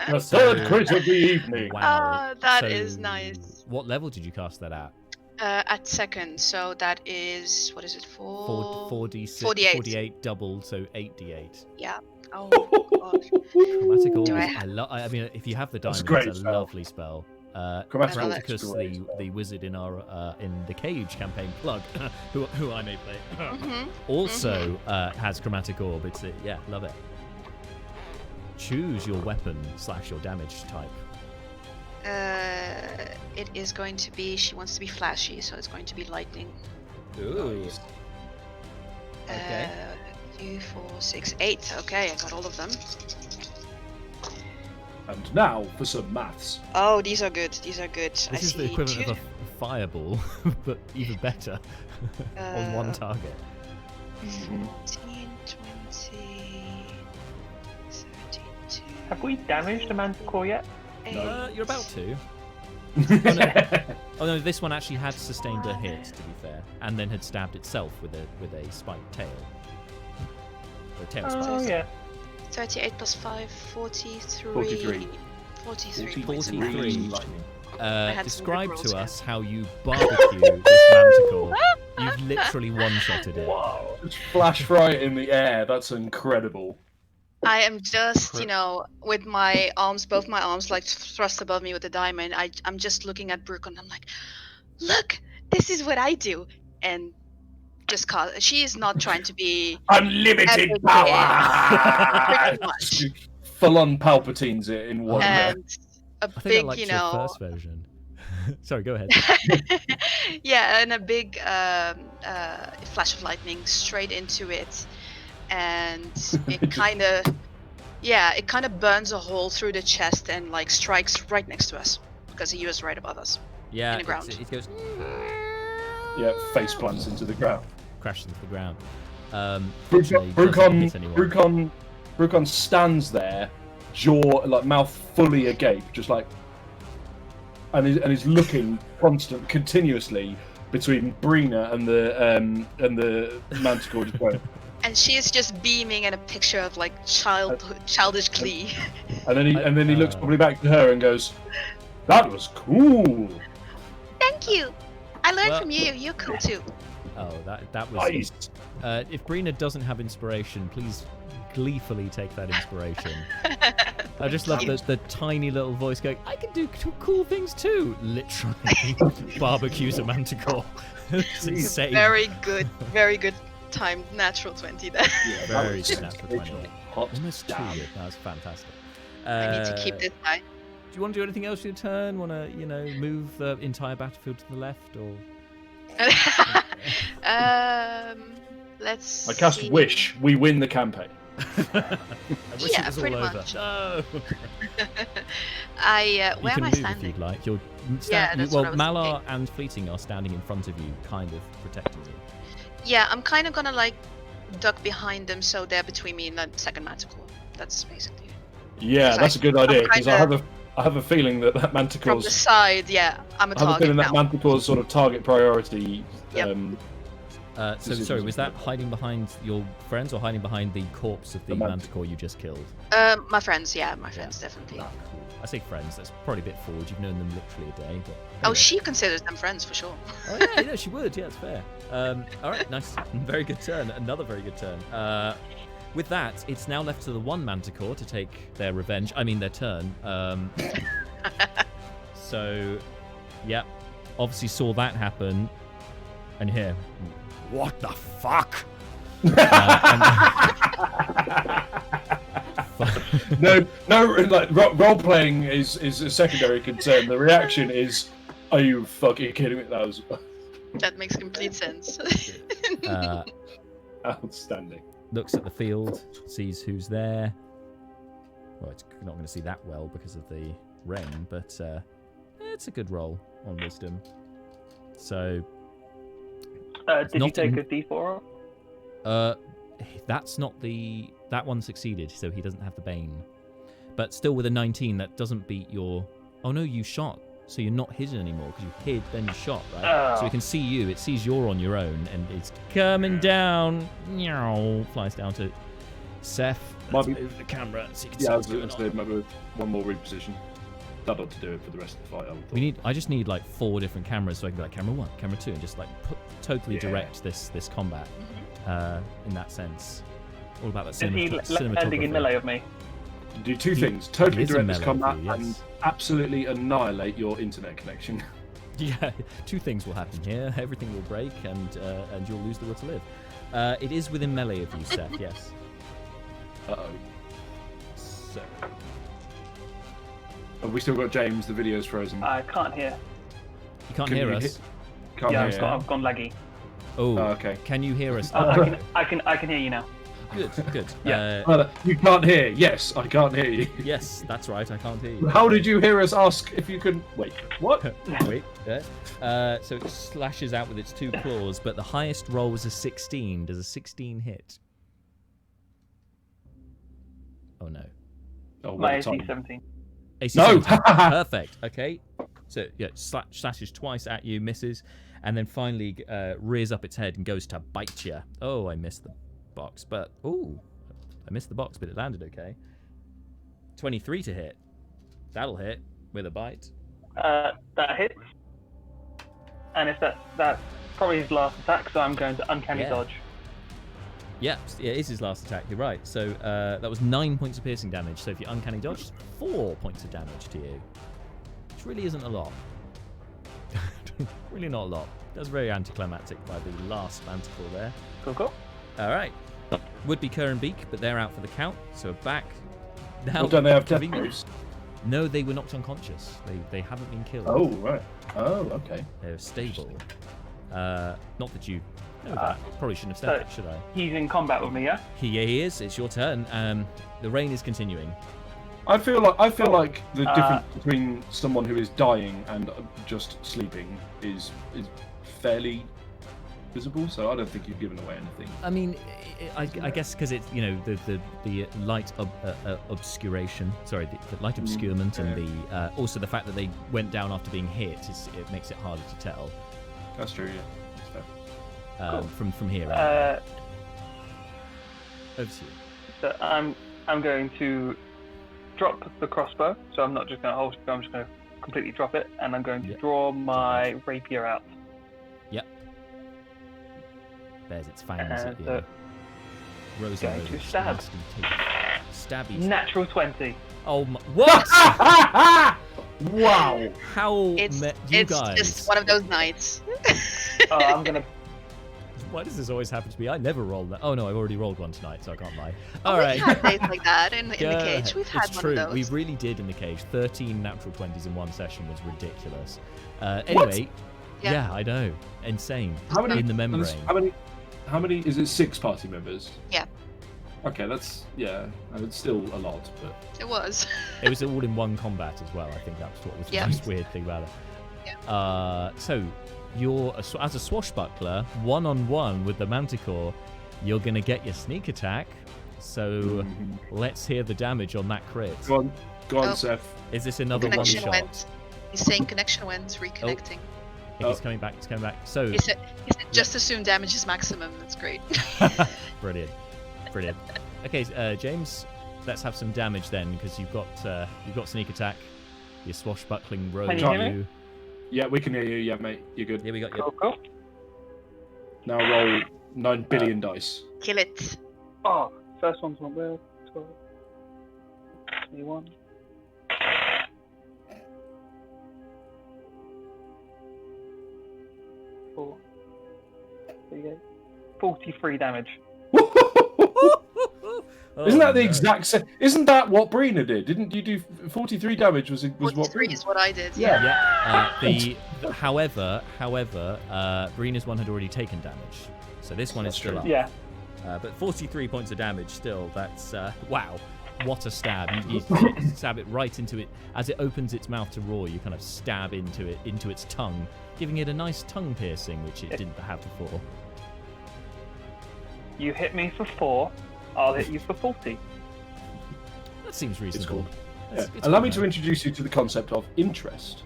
The third crit of the evening. Wow. That So is nice. What level did you cast that at? At second, so that is, what is it, 4d6, 48. 48 doubled, so 8d8. Yeah. Oh god. Chromatic Orb. Do I I mean, if you have the That's diamond, a it's a great spell. lovely spell. Chromatic Orb Practicus, is great spell. the wizard in our in the Cage campaign plug, who I may play, Mhm. also has Chromatic Orb. It's yeah, love it. Choose your weapon / your damage type. It is going to be. She wants to be flashy, so it's going to be lightning. Ooh. 4, 6, 8. Okay, I got all of them. And now for some maths. Oh, these are good. These are good. This I is see the equivalent 2. of a fireball, but even better on one target. 14, 20, 32. Have we damaged a Manticore yet? You're about to. Oh no, this one actually had sustained a hit, to be fair, and then had stabbed itself with a spiked tail. Or a tail spike. Oh yeah. 38 plus 5, 43. 43. 43. 43. had some Describe good rolls to here. us how you barbecue this manticore. You've literally one-shotted it. Whoa. Just flash right in the air. That's incredible. I am just, with my arms, both my arms, like thrust above me with the diamond. I'm just looking at Brooke and I'm like, look, this is what I do. And just cause she is not trying to be Unlimited epic power! pretty much. Full on Palpatines it in one. And a I think I big, liked your first version. Sorry, go ahead. yeah, and a big flash of lightning straight into it, and it kind of burns a hole through the chest and like strikes right next to us because he was right above us. Yeah, In the ground. it goes Yeah, face plants into the ground. crashes into the ground. Fortunately, doesn't hit anyone. Brucon stands there, jaw like mouth fully agape, just like, and he's looking continuously between Brina and the Manticore. Just going, And she is just beaming at a picture of like childish glee. and then he looks probably back to her and goes, "That was cool." Thank you. I learned Well- from you. You're cool too. Oh, that was. Nice. If Brina doesn't have inspiration, please gleefully take that inspiration. I just love the tiny little voice going, I can do cool things too. Literally barbecues a manticore. It's insane. Very good timed natural 20 there. Yeah, that Very was good natural 20. hot Almost too damn. good. That was fantastic. I need to keep this guy. Do you want to do anything else for your turn? Want to, move the entire battlefield to the left, or? Let's I cast see. Wish. We win the campaign. I wish Yeah, it was all pretty over. much. No. Where You am can I move if standing? you'd like. You're Yeah, that's what I was Malar thinking. and Fleeting are standing in front of you, kind of protecting you. Yeah, I'm kind of gonna like duck behind them so they're between me and the second Manticore. That's basically it. Yeah, Because that's a good idea because kinda- I have a feeling that From the Manticore's side, yeah, I'm a I have a target feeling now. that Manticore's sort of target priority. Yep. So This sorry, is- was that hiding behind your friends or hiding behind the corpse of the The manticore you just killed? My friends, my friends definitely. I say friends. That's probably a bit forward. You've known them literally a day. But Oh, anyway. she considers them friends for sure. Oh yeah, she would. Yeah, it's fair. All right, nice, very good turn. Another very good turn. With that, it's now left to the one manticore to take their revenge. I mean, their turn. So, yeah, obviously saw that happen, and here, what the fuck? no, like role playing is a secondary concern. The reaction is, "Are you fucking kidding me?" That was That makes complete sense. outstanding. Looks at the field, sees who's there. Well, it's not going to see that well because of the rain, but it's a good roll on wisdom. So, Did you Not take in- a D4? that's not the... That one succeeded, so he doesn't have the Bane. But still with a 19, that doesn't beat your... Oh no, you shot. So you're not hidden anymore, because you hid, then you shot, right? So Oh. it can see you, it sees you're on your own, and it's coming down. Meow, flies down to Seth. Might Let's be- move the camera so you can see Yeah, I what's was going going to on. say maybe one more reposition. That ought to do it for the rest of the fight. I would thought. I just need like 4 different cameras so I can be like camera 1, camera 2, and just like totally Yeah. direct this combat in that sense. All about that Is he cinematography. landing in melee of me? Do two things: totally is a direct this melee combat view, yes. and absolutely annihilate your internet connection. Yeah, 2 things will happen here. Everything will break, and you'll lose the will to live. It is within melee of you, Seth. Yes. Uh-oh. So Have we still got James? The video's frozen. I can't hear. you can't Can hear you us. hit- Can't Yeah, hear. I've gone laggy. Oh, Oh, okay. can you hear us? I can hear you now. Good, good. Yeah. You can't hear. Yes, I can't hear you. Yes, that's right. I can't hear you. How did you hear us ask if you can... Wait, what? Wait. So it slashes out with its 2 claws, but the highest roll was a 16. Does a 16 hit? Oh no. Oh, what My a AC time. 17. AC No! 17. Perfect. Okay. So yeah, slashes twice at you, misses, and then finally rears up its head and goes to bite you. Oh, I missed the box, but I missed the box, but it landed okay. 23 to hit. That'll hit with a bite. That hits. And if that's probably his last attack, so I'm going to uncanny dodge. Yeah, it is his last attack. You're right. So that was 9 points of piercing damage. So if you uncanny dodge, 4 points of damage to you, which really isn't a lot. Really not a lot. That's very anticlimactic by the last Manticore there. Cool. All right. Would be Kerr and Beak, but they're out for the count. So back. Now, Well, don't they have death blows? No, they were knocked unconscious. They haven't been killed. Oh, right. Oh, okay. They're stable. Not that you know that. Probably shouldn't have said that, should I? He's in combat with me, yeah? He is. It's your turn. The rain is continuing. I feel like the difference between someone who is dying and just sleeping is fairly visible. So I don't think you've given away anything. I mean, I guess because it's the light obscuration. Sorry, the light obscurement and the also the fact that they went down after being hit it makes it harder to tell. That's true. Yeah. That's fair. From here. Over to you. So I'm going to drop the crossbow. So I'm not just going to hold it. I'm just going to completely drop it, and I'm going to draw my rapier out. Yep. There's its fangs at you. Rose going to stab. Stabby. Natural 20. Oh my! What? Wow! How It's guys? just one of those nights. I'm gonna. Why does this always happen to me? I never roll that. Oh no, I've already rolled one tonight, so I can't lie. Oh, All right. We've had days like that in the cage. We've had it's one true. of those. We really did in the cage. 13 natural 20s in one session was ridiculous. Anyway, yeah, I know, insane. How many in the membrane? How many? Is it 6 party members? Yeah. Okay, that's it's still a lot, but It was. It was all in one combat as well. I think that's what was the most weird thing about it. Yeah. So you're as a swashbuckler, 1-on-1 with the Manticore, you're gonna get your sneak attack. So let's hear the damage on that crit. Go on, Seth. Is this another one Connection shot? went. He's saying connection went, reconnecting. He's coming back. So He said just assume damage is maximum. That's great. brilliant. Okay, James, let's have some damage then, because you've got sneak attack. Your swashbuckling rogue. Can you hear me? Yeah, we can hear you. Yeah, mate, you're good. Yeah, we got you. Cool. Now roll 9 billion dice. Kill it. Oh, first one's not well. 12. 21. 4. 38. 43 damage. Isn't that the exact same? Isn't that what Brina did? Didn't you do 43 damage? Was what 43 Brina? is what I did. Yeah. However, Brina's one had already taken damage, so this one is That's still true. up. Yeah. But 43 points of damage still. That's wow. What a stab! You stab it right into it as it opens its mouth to roar. You kind of stab into its tongue, giving it a nice tongue piercing, which it didn't have before. You hit me for 4. I'll hit you for 40. That seems reasonable. It's cool. It's Allow cool, me to man. introduce you to the concept of interest.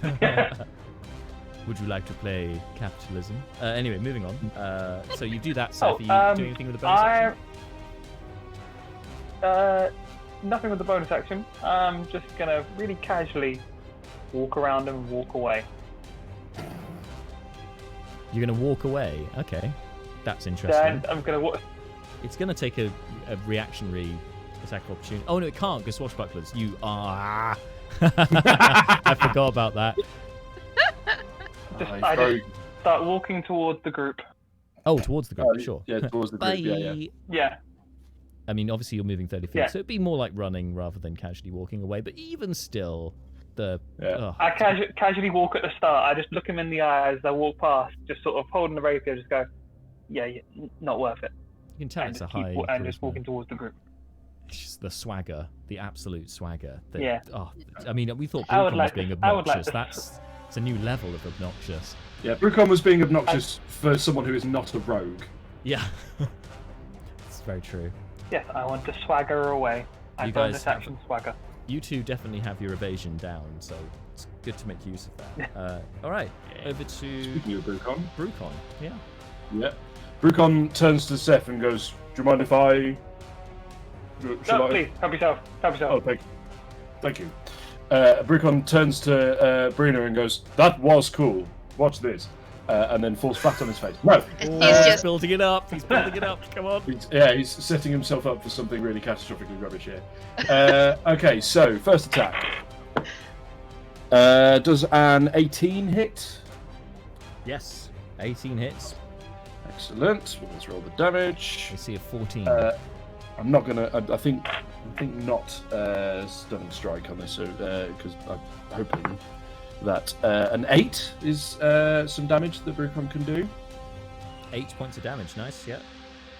Would you like to play capitalism? Anyway, moving on. So you do that, Seth. Oh, Are you doing anything with the bonus action? Nothing with the bonus action. I'm just gonna really casually walk around and walk away. You're going to walk away? Okay. That's interesting. Then I'm gonna walk. It's going to take a reactionary attack of opportunity. Oh, no, it can't, because swashbucklers. You are... I forgot about that. I just start walking towards the group. Oh, towards the group, sure. Yeah, towards the Bye. group. Yeah. Yeah. I mean, obviously you're moving 30 feet, Yeah. so it'd be more like running rather than casually walking away. But even still, Yeah. I casually walk at the start. I just look him in the eye as I walk past, just sort of holding the rapier, just go, yeah, not worth it. You can tell and it's a just keep high and just charisma. walking towards the group. It's just the swagger, the absolute swagger. That, Yeah. Oh, I mean, we thought I would Brucon was like being to- I would like obnoxious. to- It's a new level of obnoxious. Yeah, Brucon was being obnoxious for someone who is not a rogue. Yeah. It's very true. Yes, I want to swagger away. I You burn guys this action swagger. You two definitely have your evasion down, so it's good to make use of that. All right, over to Speaking of Brucon. Brucon. Yeah. Yeah. Brucon turns to Seth and goes, "Do you mind if I? Shall No, I?" please, help yourself. Help yourself. Oh, thank you. Brucon turns to Brina and goes, "That was cool. Watch this," and then falls flat on his face. No. He's He's just building it up. He's building it up. Come on. He's setting himself up for something really catastrophically rubbish here. Okay, so first attack. Does an 18 hit? Yes. 18 hits. Excellent. Well, let's roll the damage. We see a 14. I'm not gonna. I think not stunning strike on this, because I'm hoping that an 8 is some damage that Brucon can do. 8 points of damage. Nice. Yeah.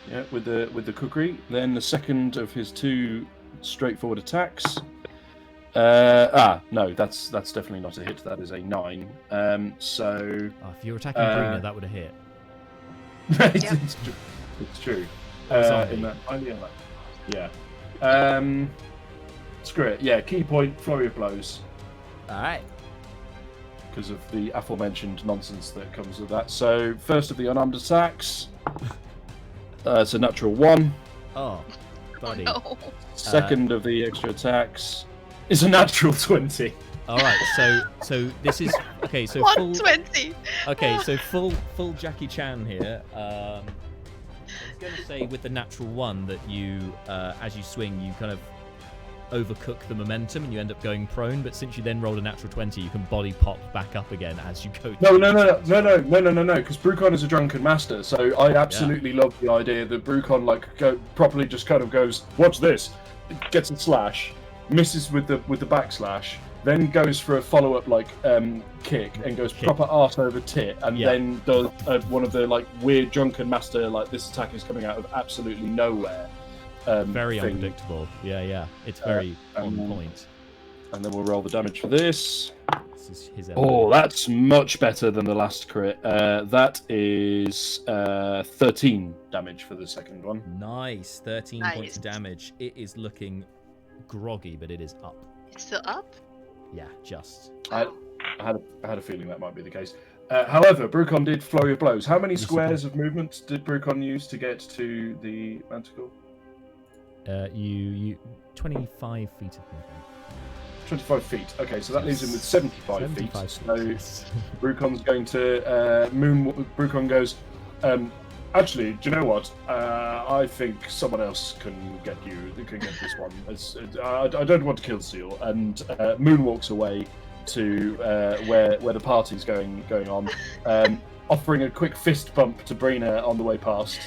Yeah, with the kukri. Then the second of his 2 straightforward attacks. No, that's definitely not a hit. That is a 9. So Oh, if you were attacking Brina, that would have hit. it's true. Zombie. In that, yeah. Screw it. Yeah, key point, flurry of blows, All right. because of the aforementioned nonsense that comes with that. So first of the unarmed attacks. It's a natural 1. Oh, buddy. no. Second of the extra attacks is a natural 20. All right. So this is okay. So full. 120. Okay, so full Jackie Chan here. I was going to say with the natural 1 that you, as you swing, you kind of overcook the momentum and you end up going prone. But since you then rolled a natural 20, you can body pop back up again as you go. No, because Brucon is a drunken master. So I absolutely love the idea that Brucon properly just kind of goes, "Watch this," gets a slash, misses with the backslash. Then goes for a follow-up kick and goes proper arse over tit, and then does one of the weird drunken master this attack is coming out of absolutely nowhere. Very thing. unpredictable. Yeah. It's very on point. And then we'll roll the damage for this. This is his Oh, that's much better than the last crit. That is 13 damage for the second one. Nice. 13 points of Nice. damage. It is looking groggy, but it is up. It's still up? Yeah, just. I had a feeling that might be the case. However, Brucon did flurry of blows. How many squares of movement did Brucon use to get to the Manticore? You 25 feet of movement. 25 feet. Okay, so that leaves him with 75 feet. 75 So feet. Brucon's going to Brucon goes, actually, do you know what? I think someone else can get this one. I don't want to kill Seal. And moonwalks away to where the party's going on, offering a quick fist bump to Brina on the way past.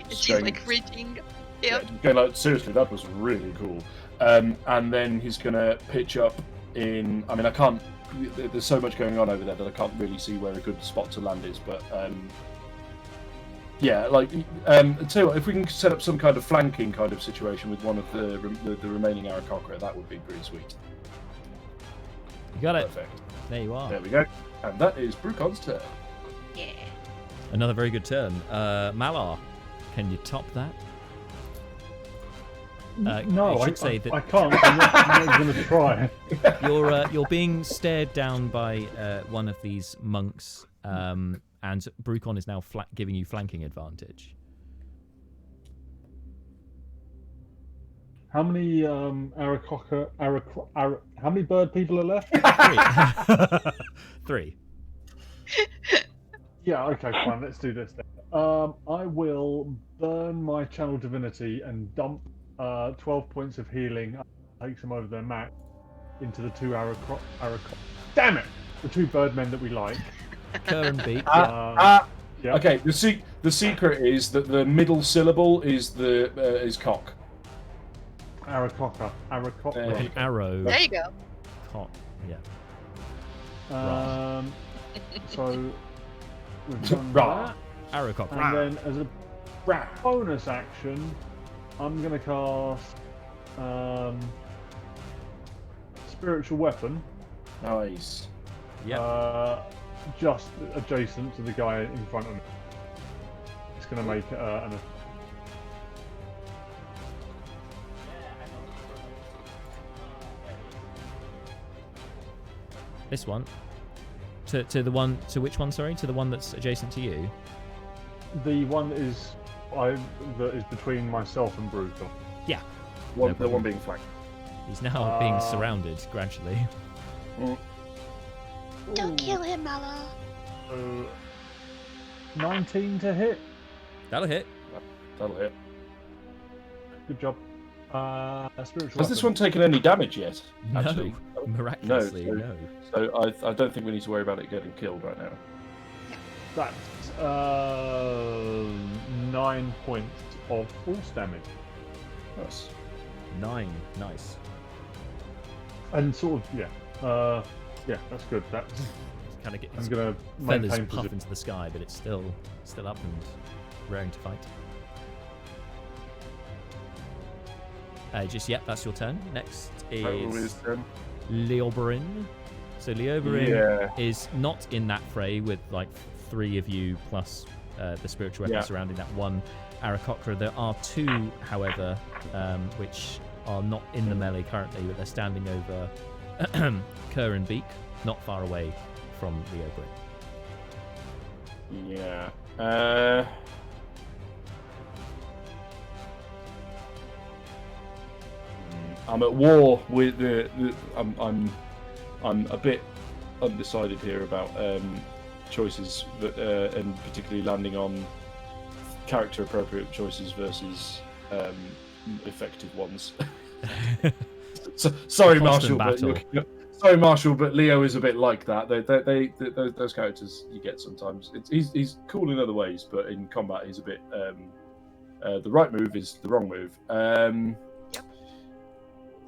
She's reaching. Yep. Going seriously, that was really cool. And then he's gonna pitch up in. I mean, I can't. There's so much going on over there that I can't really see where a good spot to land is. But yeah, tell you what, if we can set up some kind of flanking kind of situation with one of the remaining Aarakocra, that would be pretty sweet. You got it. Perfect. There you are. There we go. And that is Brucon's turn. Yeah. Another very good turn. Malar, can you top that? No, I I should say that I can't. I'm not going to try. you're being stared down by one of these monks, and Brucon is now giving you flanking advantage. How many Aarakocra? How many bird people are left? 3. Yeah. Okay. Fine. Let's do this then. I will burn my channel divinity and dump 12 points of healing. Takes them over their max into the 2 Aarakocra. Damn it! The 2 birdmen that we like. Cur and beak. Yeah. Okay. The secret is that the middle syllable is is cock. Aarakocra. Aarakocra. An arrow. There you go. Cock. Yeah. So we've done Rah. that. Aarakocra. And then Bonus action, I'm going to cast Spiritual Weapon. Nice. Yeah. Just adjacent to the guy in front of me. It's going to make an. This one. To the one. To which one? Sorry. To the one that's adjacent to you. The one that is between myself and Brutal. Yeah. The one being flanked. He's now being surrounded gradually. Don't kill him, Mala. 19 to hit. That'll hit. That'll hit. Good job. Spiritual Has this weapon. one taken any damage yet? No. Actually? Miraculously, no. So I don't think we need to worry about it getting killed right now. That's 9 points of force damage. Nice. 9. Nice. And sort of, yeah, that's good. That's. Kind of get I'm his gonna feathers maintain puff position. into the sky, but it's still up and raring to fight. That's your turn. Next is Leoberin. So Leoberin is not in that fray with like 3 of you plus the spiritual weapon surrounding that one Aarakocra. There are 2, however, which are not in the melee currently, but they're standing over Kerr and Beak, not far away from Leoberin. Yeah. I'm at war with I'm a bit undecided here about choices, that, and particularly landing on character appropriate choices versus effective ones. Sorry, Marshall, sorry, Marshall, but Leo is a bit like that. Those characters you get sometimes. He's cool in other ways, but in combat he's a bit. The right move is the wrong move.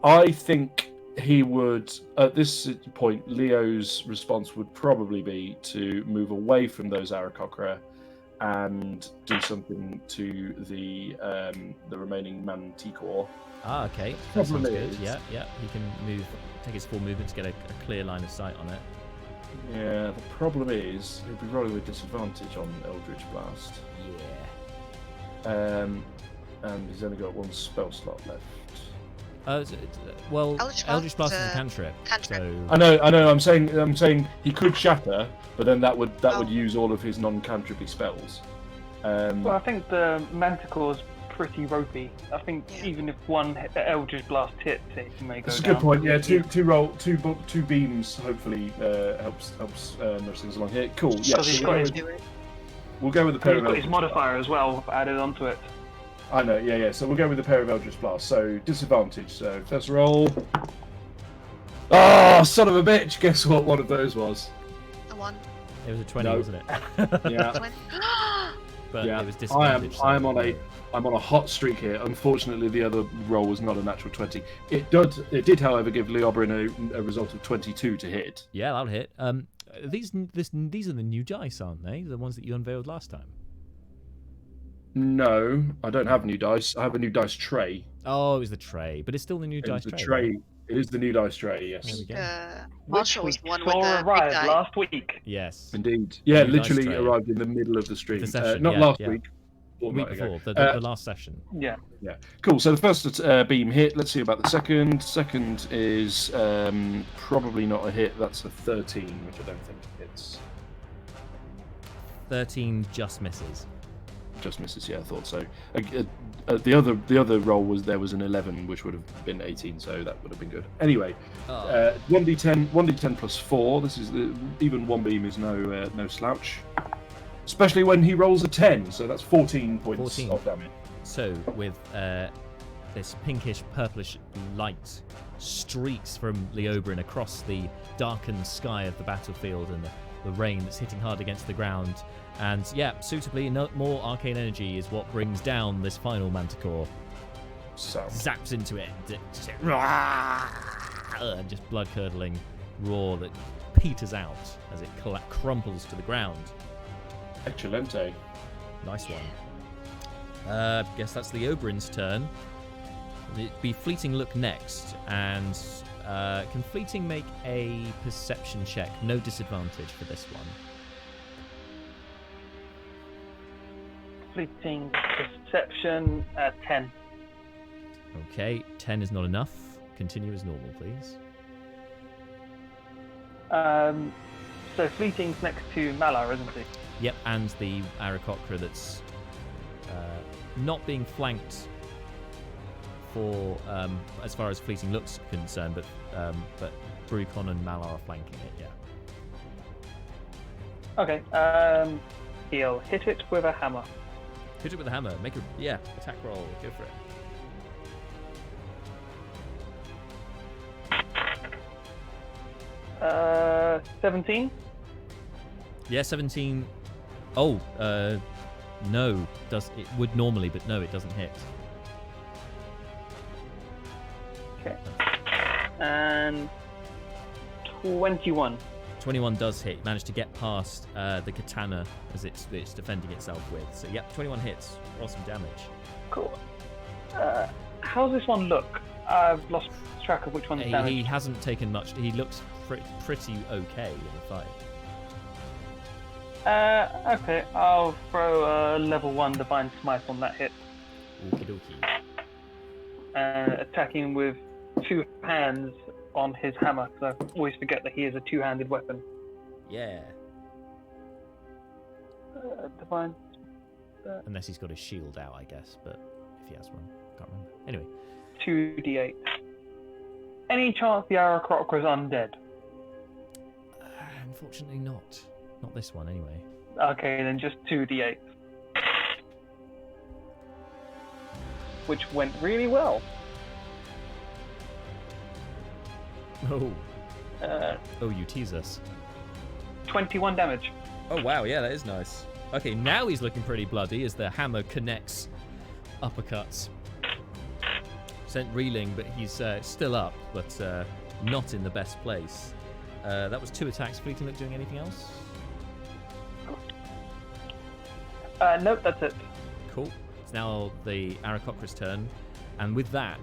I think he would, at this point, Leo's response would probably be to move away from those Aarakocra and do something to the remaining Manticore. Ah, okay. That sounds good. Yeah. He can take his full movement to get a clear line of sight on it. Yeah, the problem is he'll be rolling with disadvantage on Eldritch Blast. Yeah. And he's only got 1 spell slot left. Eldritch Blast is a cantrip. So... I know. I'm saying he could shatter, but then that would use all of his non-cantripy spells. Well, I think the Manticore's pretty ropey. I think even if one Eldritch Blast hits it, he may go That's down. a good point. Yeah, two beams hopefully helps nudge things along here. Cool. Yeah, we'll go with the pair of He's got his Eldritch modifier as well added onto it. I know, yeah. So we'll go with the pair of Eldritch Blast. So disadvantage. So first roll. Oh, son of a bitch! Guess what one of those was? A 1. It was a 20, wasn't it? Yeah. 20. But it was disadvantage. I'm on a hot streak here. Unfortunately, the other roll was not a natural 20. It did, however, give Leoberin a result of 22 to hit. Yeah, that'll hit. These are the new dice, aren't they? The ones that you unveiled last time. No, I don't have new dice. I have a new dice tray. Oh, it was the tray, but it's still the new dice tray. Right? It is the new dice tray. Yes. There we go. Marshall was the one with the big arrived die. last week. Yes. Indeed. Yeah, New literally dice tray. arrived in the middle of the stream. The session, not last week. The week before, the last session. Yeah. Yeah. Cool. So the first beam hit. Let's see about the second. Second is probably not a hit. That's a 13, which I don't think hits. 13 just misses. Just misses. Yeah, I thought so. The other roll was an 11, which would have been 18, so that would have been good. Anyway, 1d10 plus 4. This is even one beam is no slouch, especially when he rolls a 10. So that's 14 points of damage. So with this pinkish purplish light streaks from Leoberin across the darkened sky of the battlefield and the rain that's hitting hard against the ground. And suitably, more arcane energy is what brings down this final Manticore. Zaps into it, and just blood-curdling roar that peters out as it crumples to the ground. Excelente. Nice one. Guess that's the Oberyn's turn. It'd be Fleeting look next, and can Fleeting make a perception check? No disadvantage for this one. Fleeting perception at 10. Okay, 10 is not enough. Continue as normal, please. So Fleeting's next to Malar, isn't he? Yep, and the Aarakocra that's not being flanked for as far as Fleeting looks concerned, but Brucon and Malar are flanking it. Yeah. Okay. He'll hit it with a hammer. Hit it with a hammer. Make a attack roll. Go for it. 17. Yeah, 17. Oh, no. It would normally, but no, it doesn't hit. Okay. And 21. 21 does hit. Managed to get past the katana as it's defending itself with. So, yep, 21 hits. Roll some damage. Cool. How's this one look? I've lost track of which one's damaged. He hasn't taken much. He looks pretty okay in the fight. Okay, I'll throw a level 1 Divine Smite on that hit. Okie dokie. Attacking with 2 hands on his hammer, because I always forget that he is a 2-handed weapon. Yeah. Divine. Unless he's got his shield out, I guess. But if he has one, can't remember. Anyway. 2d8. Any chance the Aarakocra is undead? Unfortunately not. Not this one, anyway. Okay, then just 2d8. Which went really well. Oh. You tease us. 21 damage. Oh, wow, yeah, that is nice. Okay, now he's looking pretty bloody as the hammer connects uppercuts. Sent reeling, but he's still up, but not in the best place. That was 2 attacks. Fleeting look doing anything else? Nope, that's it. Cool. It's now the Aarakocra's turn, and with that,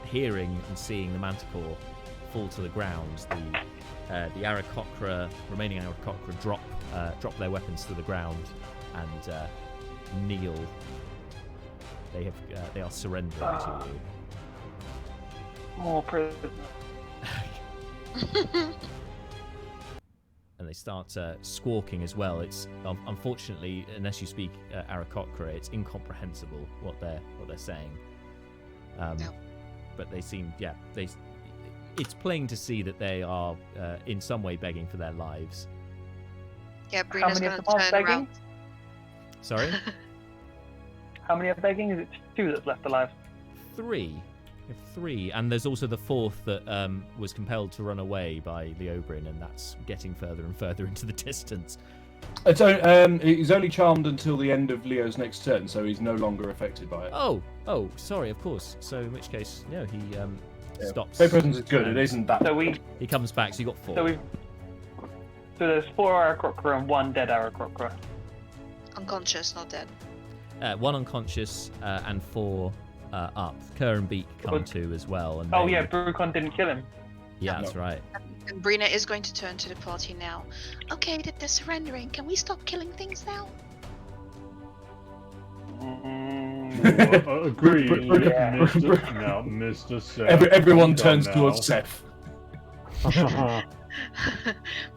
hearing and seeing the Manticore fall to the ground, the remaining Aarakocra drop their weapons to the ground and kneel. They are surrendering to you. More prisoners. And they start squawking as well. It's unfortunately, unless you speak Aarakocra, it's incomprehensible what they're saying. No. But they seem, it's plain to see that they are in some way begging for their lives. Yeah, Brina's many gonna of them are turn begging? around. Sorry, How many are begging? Is it 2 that's left alive? 3. You have 3, and there's also the 4th that was compelled to run away by Leobryn, and that's getting further and further into the distance. He's only charmed until the end of Leo's next turn, so he's no longer affected by it. Oh, sorry, of course. So in which case, no, he stops. Fey presence is good. It isn't that. So He comes back, so you got 4. So there's 4 Aarakocra and 1 dead Aarakocra. Unconscious, not dead. 1 unconscious and 4 up. Kerr and Beak come to as well. And Oh they- yeah, Brucon didn't kill him. Yeah, that's right. And Brina is going to turn to the party now. Okay, that they're surrendering. Can we stop killing things now? Agreed. Yeah. Mr. Seth. Everyone calm turns down towards Seth.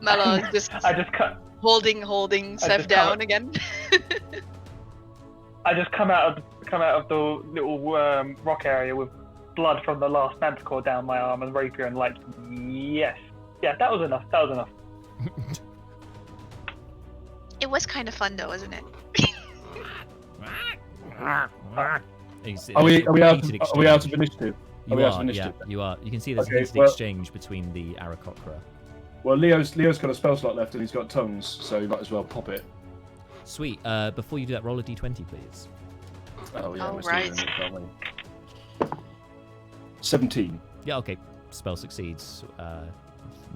Mala is just I just cut. holding Seth down again. I just come out of the little rock area with blood from the last manticore down my arm and rapier and like, yes, yeah, that was enough. It was kind of fun though, wasn't it? Are we out of initiative? You we out of are, initiative? yeah, you are. You can see there's Okay, a heated well- exchange between the Aarakocra. Well, Leo's got a spell slot left and he's got tongues, so you might as well pop it. Sweet. Before you do that, roll a d20, please. Oh yeah, Oh, we're still right. doing it, aren't we? 17. Yeah, okay. Spell succeeds.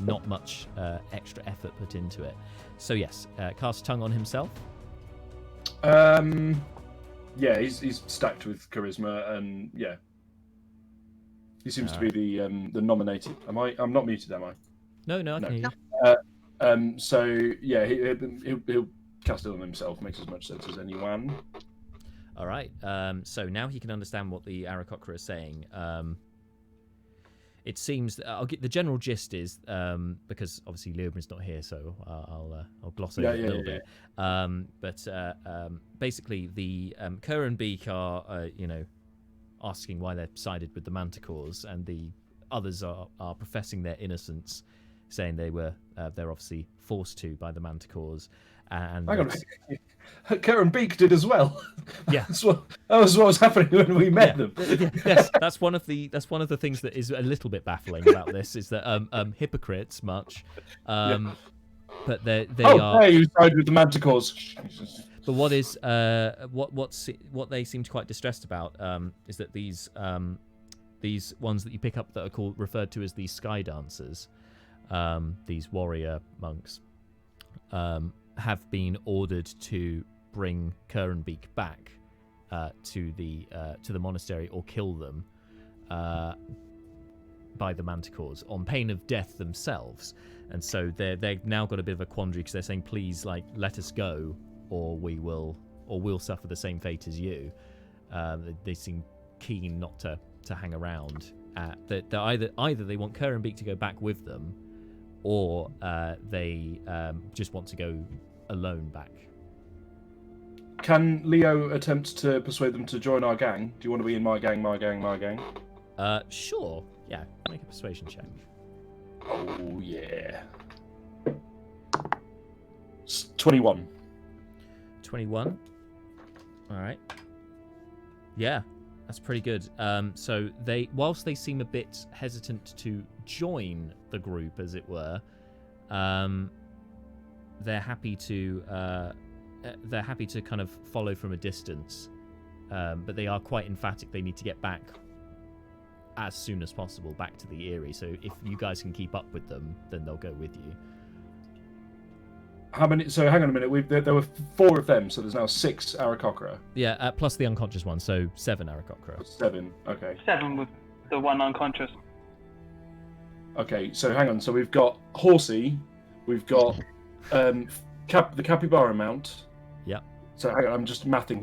Not much extra effort put into it. So yes, cast tongue on himself. Yeah, he's stacked with charisma, and yeah, he seems to be the nominated. I'm not muted, am I? No, I can hear you. So yeah, he'll cast it on himself. Makes as much sense as anyone. All right. So now he can understand what the Aarakocra is saying. It seems that I'll get the general gist is because obviously Leobrin's not here, so I'll gloss over it a little bit. But basically, the Kerr and Beak are asking why they're sided with the Manticores, and the others are professing their innocence, saying they're obviously forced to by the Manticores. And hang on, Karen Beak did as well. Yeah, that was what was happening when we met them. Yes, that's one of the things that is a little bit baffling about this is that hypocrites much, but they are. Hey, you sided with the Manticores. But what is what they seem quite distressed about is that these ones that you pick up that are referred to as the Skydancers, these warrior monks, have been ordered to bring Kerrenbeak back to the monastery or kill them by the Manticores on pain of death themselves. And so they've now got a bit of a quandary because they're saying, please, let us go, or we'll suffer the same fate as you. They seem keen not to hang around. That either they want Kerrenbeak to go back with them, or they just want to go alone back. Can Leo attempt to persuade them to join our gang? Do you want to be in my gang? Sure. Yeah, make a persuasion check. Oh, yeah. 21. 21. All right. Yeah, that's pretty good. So whilst they seem a bit hesitant to join the group, as it were, they're happy to kind of follow from a distance, but they are quite emphatic. They need to get back as soon as possible back to the Eyrie. So if you guys can keep up with them, then they'll go with you. How many? So hang on a minute. There were 4 of them, so there's now 6 Aarakocra. Yeah, plus the unconscious one, so 7 Aarakocra. 7. Okay. 7 with the one unconscious. Okay, so hang on. So we've got Horsey, we've got the Capybara Mount. Yep. So hang on,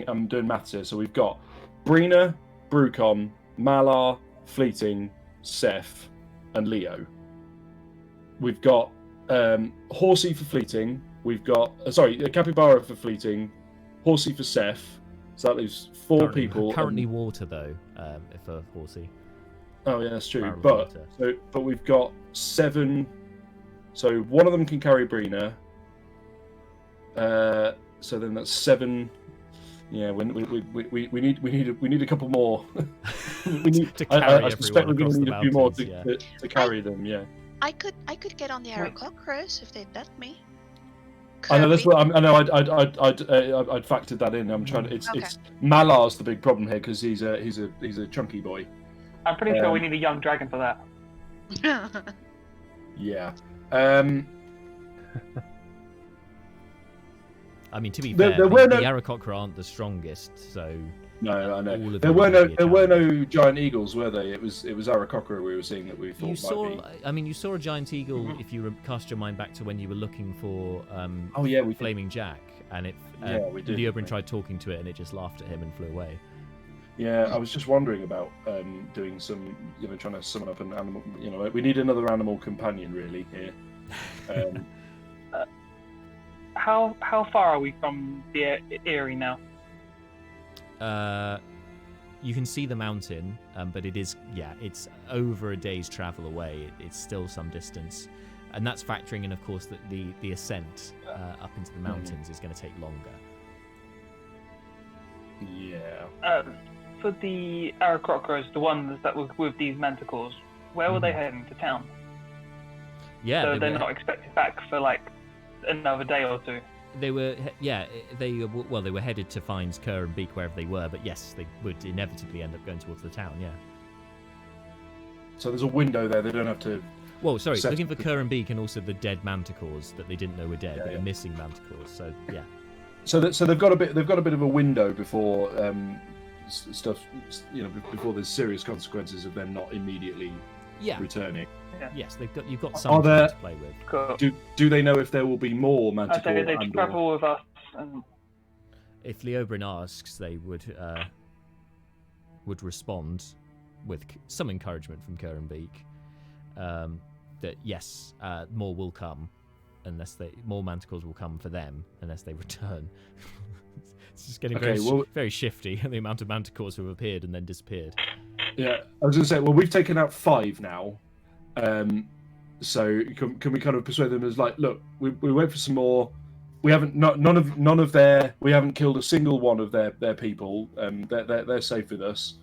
I'm doing maths here. So we've got Brina, Brucon, Malar, Fleeting, Seth, and Leo. We've got Horsey for Fleeting. We've got Capybara for Fleeting, Horsey for Seth. So that leaves 4 people. Currently water though, for Horsey. Oh yeah, that's true. But we've got 7. So one of them can carry Brina. So then that's 7. Yeah, we need a couple more. we need to carry I suspect we're going to need a few more to carry them. Yeah. I could get on the Aarakocras if they'd let me. I know that's what I know. I'd factored that in. I'm trying to. It's Malar's the big problem here because he's a chunky boy. I'm pretty sure we need a young dragon for that. Yeah. I mean, to be fair, the Aarakocra aren't the strongest, so. No, I know. There were no giant eagles, were they? It was Aarakocra we were seeing that we thought you saw a giant eagle if you cast your mind back to when you were looking for Flaming Jack, and Leobrin tried talking to it and it just laughed at him and flew away. Yeah, I was just wondering about doing some, trying to summon up an animal. We need another animal companion really here. How far are we from the Eyrie now? You can see the mountain, but it's over a day's travel away. It's still some distance, and that's factoring in, of course, that the ascent up into the mountains is going to take longer. Yeah. For the Aarakocras, the ones that were with these Manticores, where were they heading to town? Yeah, so they're not expected back for another day or 2. They were, they were headed to find Kerr and Beak wherever they were, but yes, they would inevitably end up going towards the town, yeah. So there's a window there, they don't have to... Well, sorry, looking for Kerr and Beak and also the dead Manticores that they didn't know were dead, but they're missing Manticores, so yeah. So they've got a bit of a window before stuff, before there's serious consequences of them not immediately returning. Yes, you've got some time to play with. Cool. Do they know if there will be more Manticore? I say they travel with us. And... If Leobrin asks, they would respond with some encouragement from Kerrenbeak that yes, more will come, more Manticores will come for them unless they return. It's just getting very shifty, the amount of Manticores who have appeared and then disappeared. Yeah, I was going to say, well, we've taken out 5 now. So can we kind of persuade them as like, look, we wait for some more. We haven't we haven't killed a single one of their people. They're safe with us.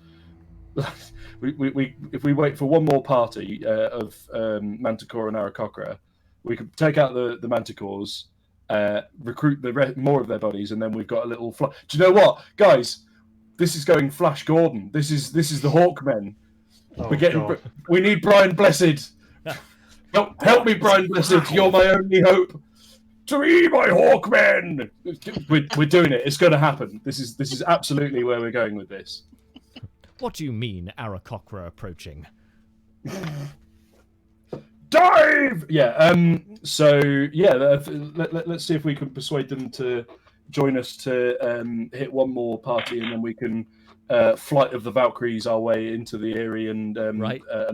If we wait for one more party of Manticore and Aarakocra, we could take out the Manticores, recruit more of their bodies, and then we've got a little. Do you know what, guys? This is going Flash Gordon. This is the Hawkmen. Oh, we need Brian Blessed. Help me, Brian Blessed. You're my only hope. To me, my Hawkmen. We're doing it. It's going to happen. This is absolutely where we're going with this. What do you mean, Aarakocra approaching? Dive! Yeah. So yeah, let's see if we can persuade them to join us to hit one more party, and then we can Flight of the Valkyries our way into the area and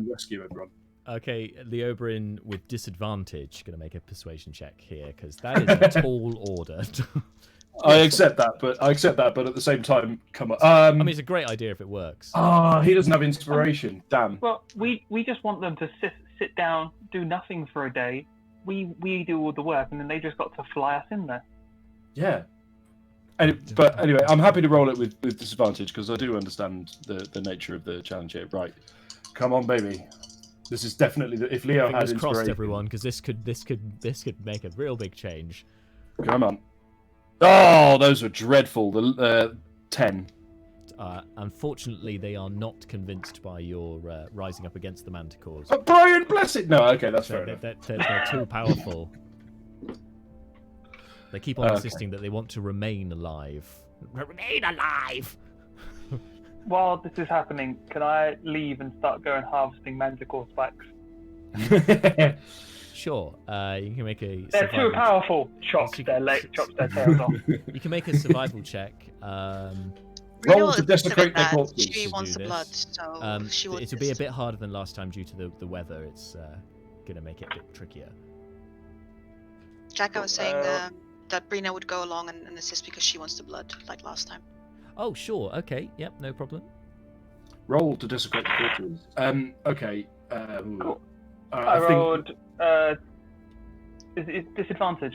rescue everyone. Okay, Leobrin with disadvantage going to make a persuasion check here because that is a tall order. I accept that, but at the same time, come on. I mean, it's a great idea if it works. He doesn't have inspiration. Damn. Well, we just want them to sit down, do nothing for a day. We do all the work, and then they just got to fly us in there. Yeah. But anyway, I'm happy to roll it with disadvantage because I do understand the nature of the challenge here. Right, come on, baby. This is definitely if Leo had inspiration. Crossed, everyone, because this could make a real big change. Come on. Oh, those were dreadful. The 10. Unfortunately, they are not convinced by your rising up against the Manticores. Brian, bless it. No, okay, that's fair enough. They're too powerful. They keep on insisting that they want to remain alive. Remain alive! While this is happening, can I leave and start going harvesting Manticore spikes? Sure. You can make a. They're too powerful. Chops their tails off. You can make a survival check. Roll to desecrate their corpses. She wants the blood, so she will. It'll be a bit harder than last time due to the weather. It's gonna make it a bit trickier. Jack, I was saying that Brina would go along and assist because she wants the blood, like last time. Oh, sure. Okay. Yep. No problem. Roll to desecrate the corpses. Okay. Cool. I rolled. Is it disadvantage?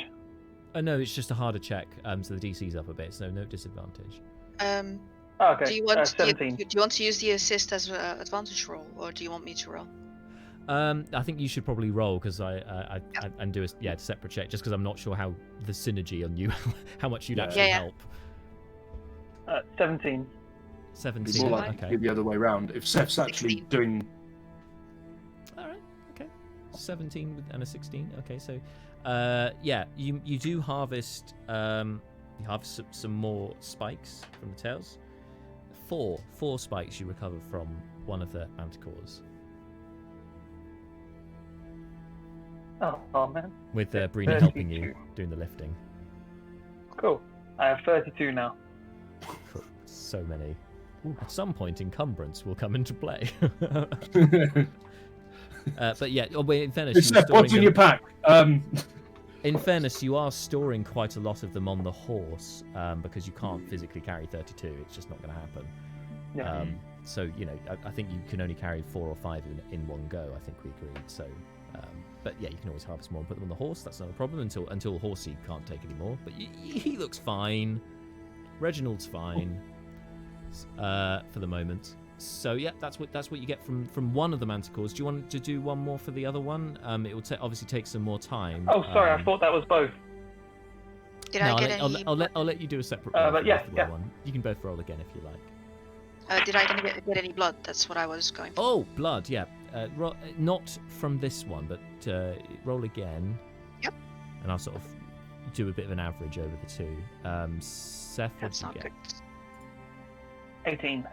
No, it's just a harder check. So the DC's up a bit, so no disadvantage. Okay. Do you want 17. do you want to use the assist as an advantage roll, or do you want me to roll? I think you should probably roll because I do a separate check just because I'm not sure how the synergy on you, how much you'd actually help. 17. 17. More like okay. the other way around. If Seth's actually 16. doing. All right. Okay. 17 and a 16. Okay. So, you do harvest. You harvest some more spikes from the tails. Four spikes you recover from one of the Manticores. Oh man. With Brina helping you doing the lifting. Cool. I have 32 now. So many. At some point, encumbrance will come into play. But yeah, in fairness, What's in your pack? In fairness, you are storing quite a lot of them on the horse because you can't physically carry 32. It's just not going to happen. Yeah. So I think you can only carry 4 or 5 in one go. I think we agreed. So, but yeah, you can always harvest more and put them on the horse. That's not a problem until Horsey can't take any more. But he looks fine. Reginald's fine for the moment. So yeah, that's what you get from one of the Manticores. Do you want to do one more for the other one? It will obviously take some more time. Oh, sorry, I thought that was both. I get any? I'll let you do a separate roll. But yeah. One. You can both roll again if you like. Did I get any blood? That's what I was going for. Oh, blood, yeah. Not from this one, but roll again. Yep. And I'll sort of do a bit of an average over the two. Seth, what That's did you not get? good. 18.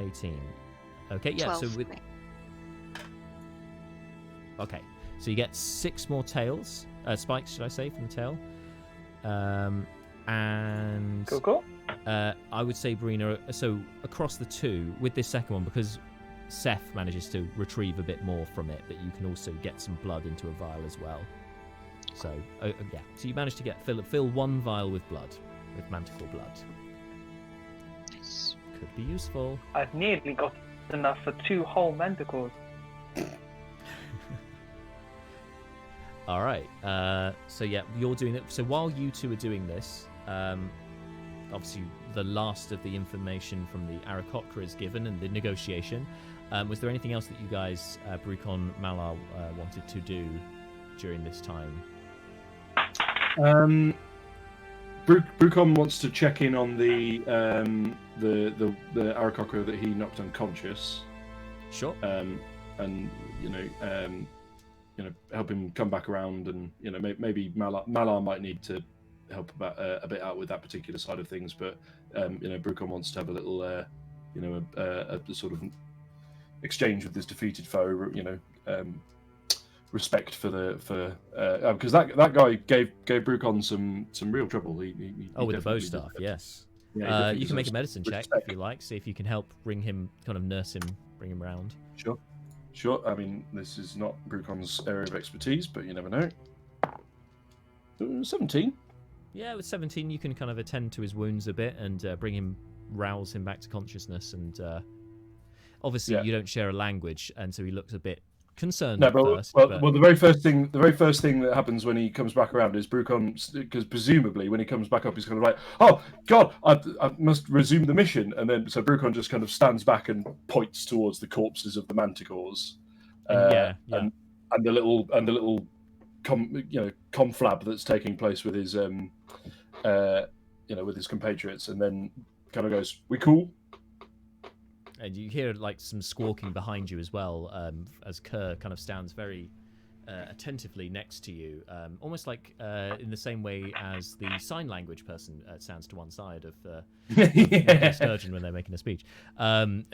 18. Okay, yeah. 12 So for with me. okay, so you get 6 more tails, spikes, should I say, from the tail. And Cool. I would say, Brina, so across the two, with this second one, because Seth manages to retrieve a bit more from it, but you can also get some blood into a vial as well. So, yeah. So you managed to fill one vial with blood, with manticore blood. Nice. Could be useful. I've nearly got enough for 2 whole manticores. All right. So yeah, you're doing it. So while you two are doing this, obviously the last of the information from the Aarakocra is given and the negotiation. Was there anything else that you guys, Brucon, Malar, wanted to do during this time? Brucon wants to check in on the Aarakocra that he knocked unconscious. Sure. And help him come back around, and maybe Malar might need to help a bit out with that particular side of things. But Brucon wants to have a little a sort of exchange with this defeated foe. Respect for because that guy gave Brucon some real trouble. He with the bow definitely staff, deserved- yes. Yeah, You can make a medicine check respect. if you like. See if you can help bring him, kind of nurse him, bring him around. Sure. I mean, this is not Brucon's area of expertise, but you never know. 17. Yeah, with 17, you can kind of attend to his wounds a bit and rouse him back to consciousness. And obviously, Yeah. you don't share a language, and so he looks a bit concerned No, at first. well, the very first thing that happens when he comes back around is Brucon, because presumably when he comes back up, he's kind of like, "Oh God, I must resume the mission," and then so Brucon just kind of stands back and points towards the corpses of the Manticores, Yeah. and the little conflab that's taking place with his with his compatriots, and then kind of goes, "We cool?" And you hear like some squawking behind you as well, as Kerr kind of stands very attentively next to you, almost like in the same way as the sign language person stands to one side of Sturgeon when they're making a speech, in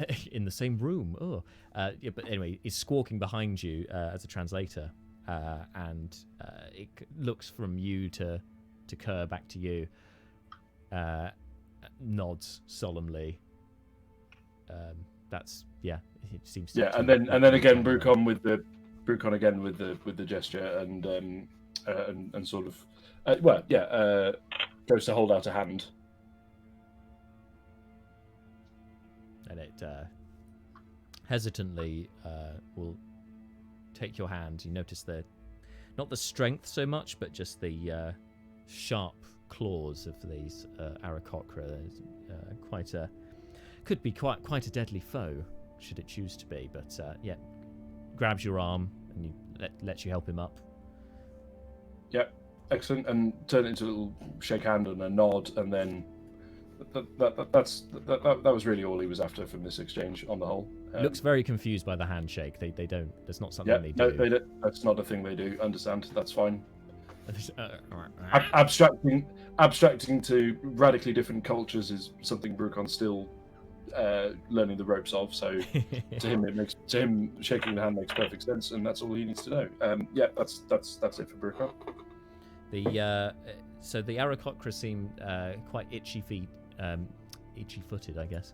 the same room. Yeah, but anyway, he's squawking behind you as a translator, and it looks from you to Kerr back to you, nods solemnly. That's it seems to And then again Brucon again with the gesture and sort of goes to hold out a hand, and it hesitantly will take your hand. You notice not the strength so much, but just the sharp claws of these Aarakocra. Could be quite a deadly foe, should it choose to be. But grabs your arm and lets you help him up. Yep, excellent, and turn it into a little shake hand and a nod, and then that was really all he was after from this exchange on the whole. Looks very confused by the handshake. They don't. That's not something they do. No, they don't. That's not a thing they do. Understand? That's fine. Abstracting to radically different cultures is something Brucon's still learning the ropes of. So to him shaking the hand makes perfect sense, and that's all he needs to know. That's it for Brucon. So the Aarakocra seem quite itchy-footed, I guess.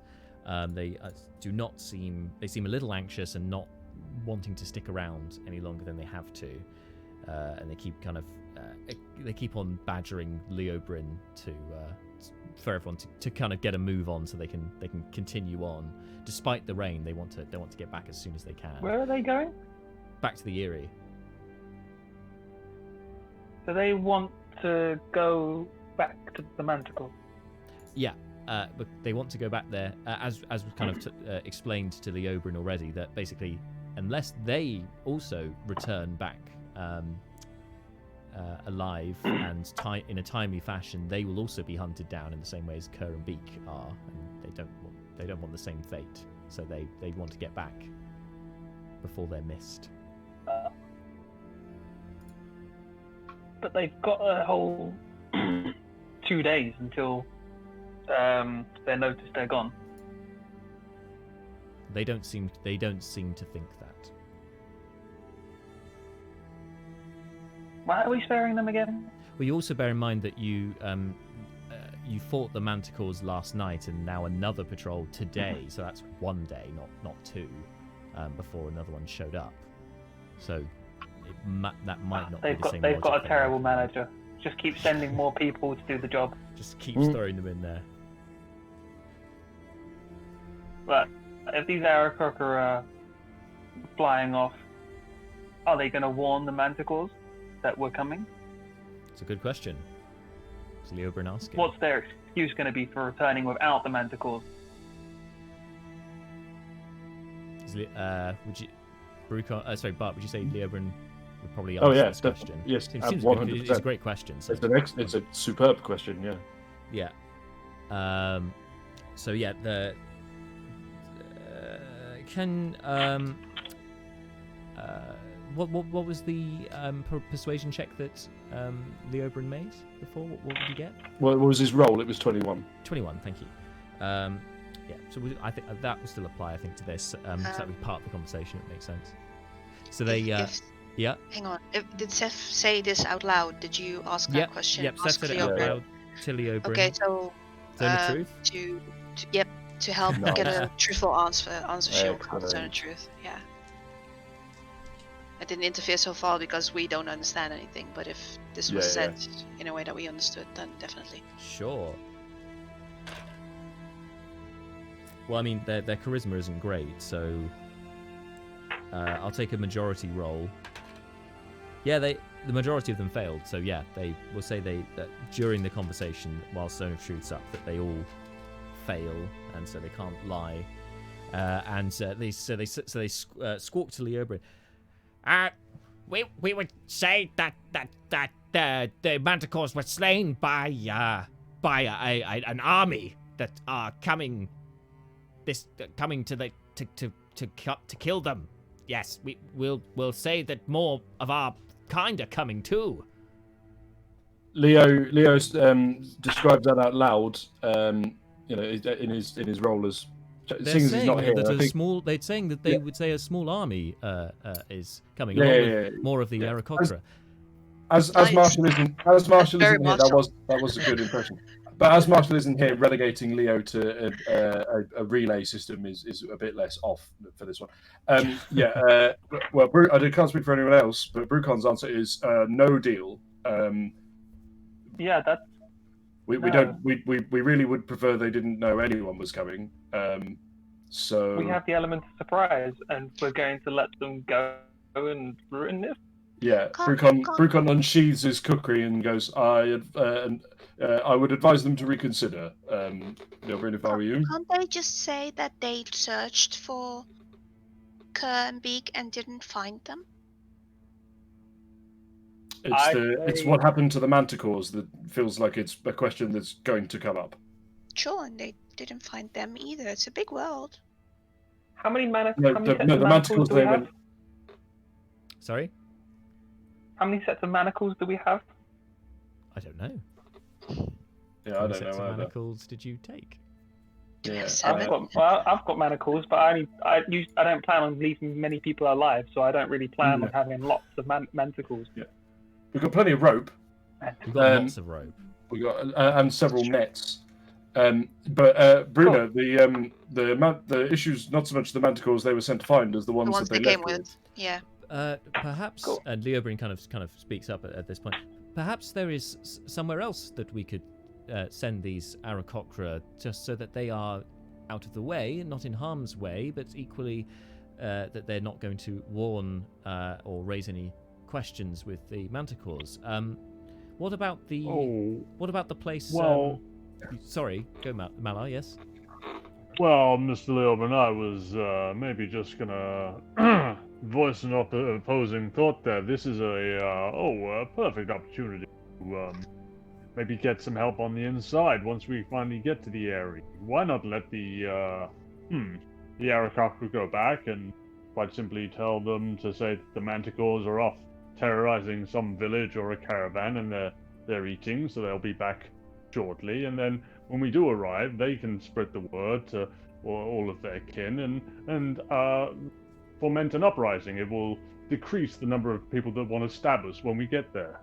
They do not seem. They seem a little anxious and not wanting to stick around any longer than they have to, and they keep on badgering Leobrin for everyone to kind of get a move on so they can continue on despite the rain. They want to get back as soon as they can. Where are they going? Back to the Erie. So they want to go back to the Manticore. Yeah, but they want to go back there, as was kind of explained to Leobrin already, that basically unless they also return back alive and in a timely fashion, they will also be hunted down in the same way as Kerr and Beak are, and they don't want the same fate. So they want to get back before they're missed. But they've got a whole 2 days until they're noticed they're gone. They don't seem to think that. Why are we sparing them again? Well, you also bear in mind that you fought the Manticores last night, and now another patrol today. So that's 1 day, not 2, before another one showed up. So that might not be the same. They've got logic a terrible manager. Just keep sending more people to do the job. Just keeps throwing them in there. But if these Aarakocra are flying off, are they going to warn the Manticores that we're coming? It's a good question. It's Leobrin asking. What's their excuse going to be for returning without the Manticores? Would you, Brucon? Sorry, Bart. Would you say Leobrin would probably Oh, answer yeah, this question? yes, Seems 100%. It's a great question. So. It's a superb question. Yeah. Yeah. So yeah, the what was the persuasion check that Leobrin made before? What did he get? Well, what was his roll? It was 21. 21. Thank you. Yeah. So I think that will still apply. I think to this. So that'd be part of the conversation. It makes sense. So they. Yeah. Hang on. Did Seth say this out loud? Did you ask that question? Yep. Seth said it out loud to Leobrin. Okay, so. Zone of truth. To help get a truthful answer, she'll call Zone of Truth. Yeah. I didn't interfere so far because we don't understand anything. But if this was said in a way that we understood, then definitely. Sure. Well, I mean, their charisma isn't great, so I'll take a majority roll. Yeah, the majority of them failed, so yeah, they will say that during the conversation, whilst Zone of Truth's up, that they all fail, and so they can't lie, and they squawk to Leobrin. We would say that the Manticores were slain by an army that are coming to kill them. Yes, we'll say that more of our kind are coming too. Leo describes that out loud. In his role as they're saying not here, they're saying that they would say a small army is coming along with more of the Aarakocra. As Marshall isn't here, that was a good impression. But as Marshall isn't here, relegating Leo to a relay system is a bit less off for this one. Well, I can't speak for anyone else, but Brucon's answer is no deal. Yeah, that's. We really would prefer they didn't know anyone was coming. So we have the element of surprise, and we're going to let them go and ruin this. Yeah, Brucon unsheathes his cookery and goes, I would advise them to reconsider. Leobrin, if I were you. Can't they just say that they searched for Kerr and Beak and didn't find them? It's what happened to the Manticores that feels like it's a question that's going to come up. Sure, and they didn't find them either. It's a big world. How many Manticores? The Manticores they went. Sorry? How many sets of manacles do we have? I don't know. Yeah, How I many don't sets know of either. manacles did you take? Yeah, I've got manacles, but I don't plan on leaving many people alive, so I don't really plan on having lots of manticles. Yeah. We've got plenty of rope. We've got lots of rope. We got and several nets. But Bruno, the issue's not so much the Manticores they were sent to find as the ones that they came left with. Yeah. Perhaps, and Leobrin kind of speaks up at this point. Perhaps there is somewhere else that we could send these Aarakocra just so that they are out of the way, not in harm's way, but equally that they're not going to warn or raise any questions with the Manticores. What about the place? Well, sorry, go Malar. Yes. Well, Mr. Leobrin, I was maybe just gonna voice an opposing thought there. This is a perfect opportunity to maybe get some help on the inside once we finally get to the area. Why not let the Aarakocra go back and quite simply tell them to say that the Manticores are off terrorizing some village or a caravan and they're eating, so they'll be back shortly, and then when we do arrive, they can spread the word to all of their kin and foment an uprising. It will decrease the number of people that want to stab us when we get there.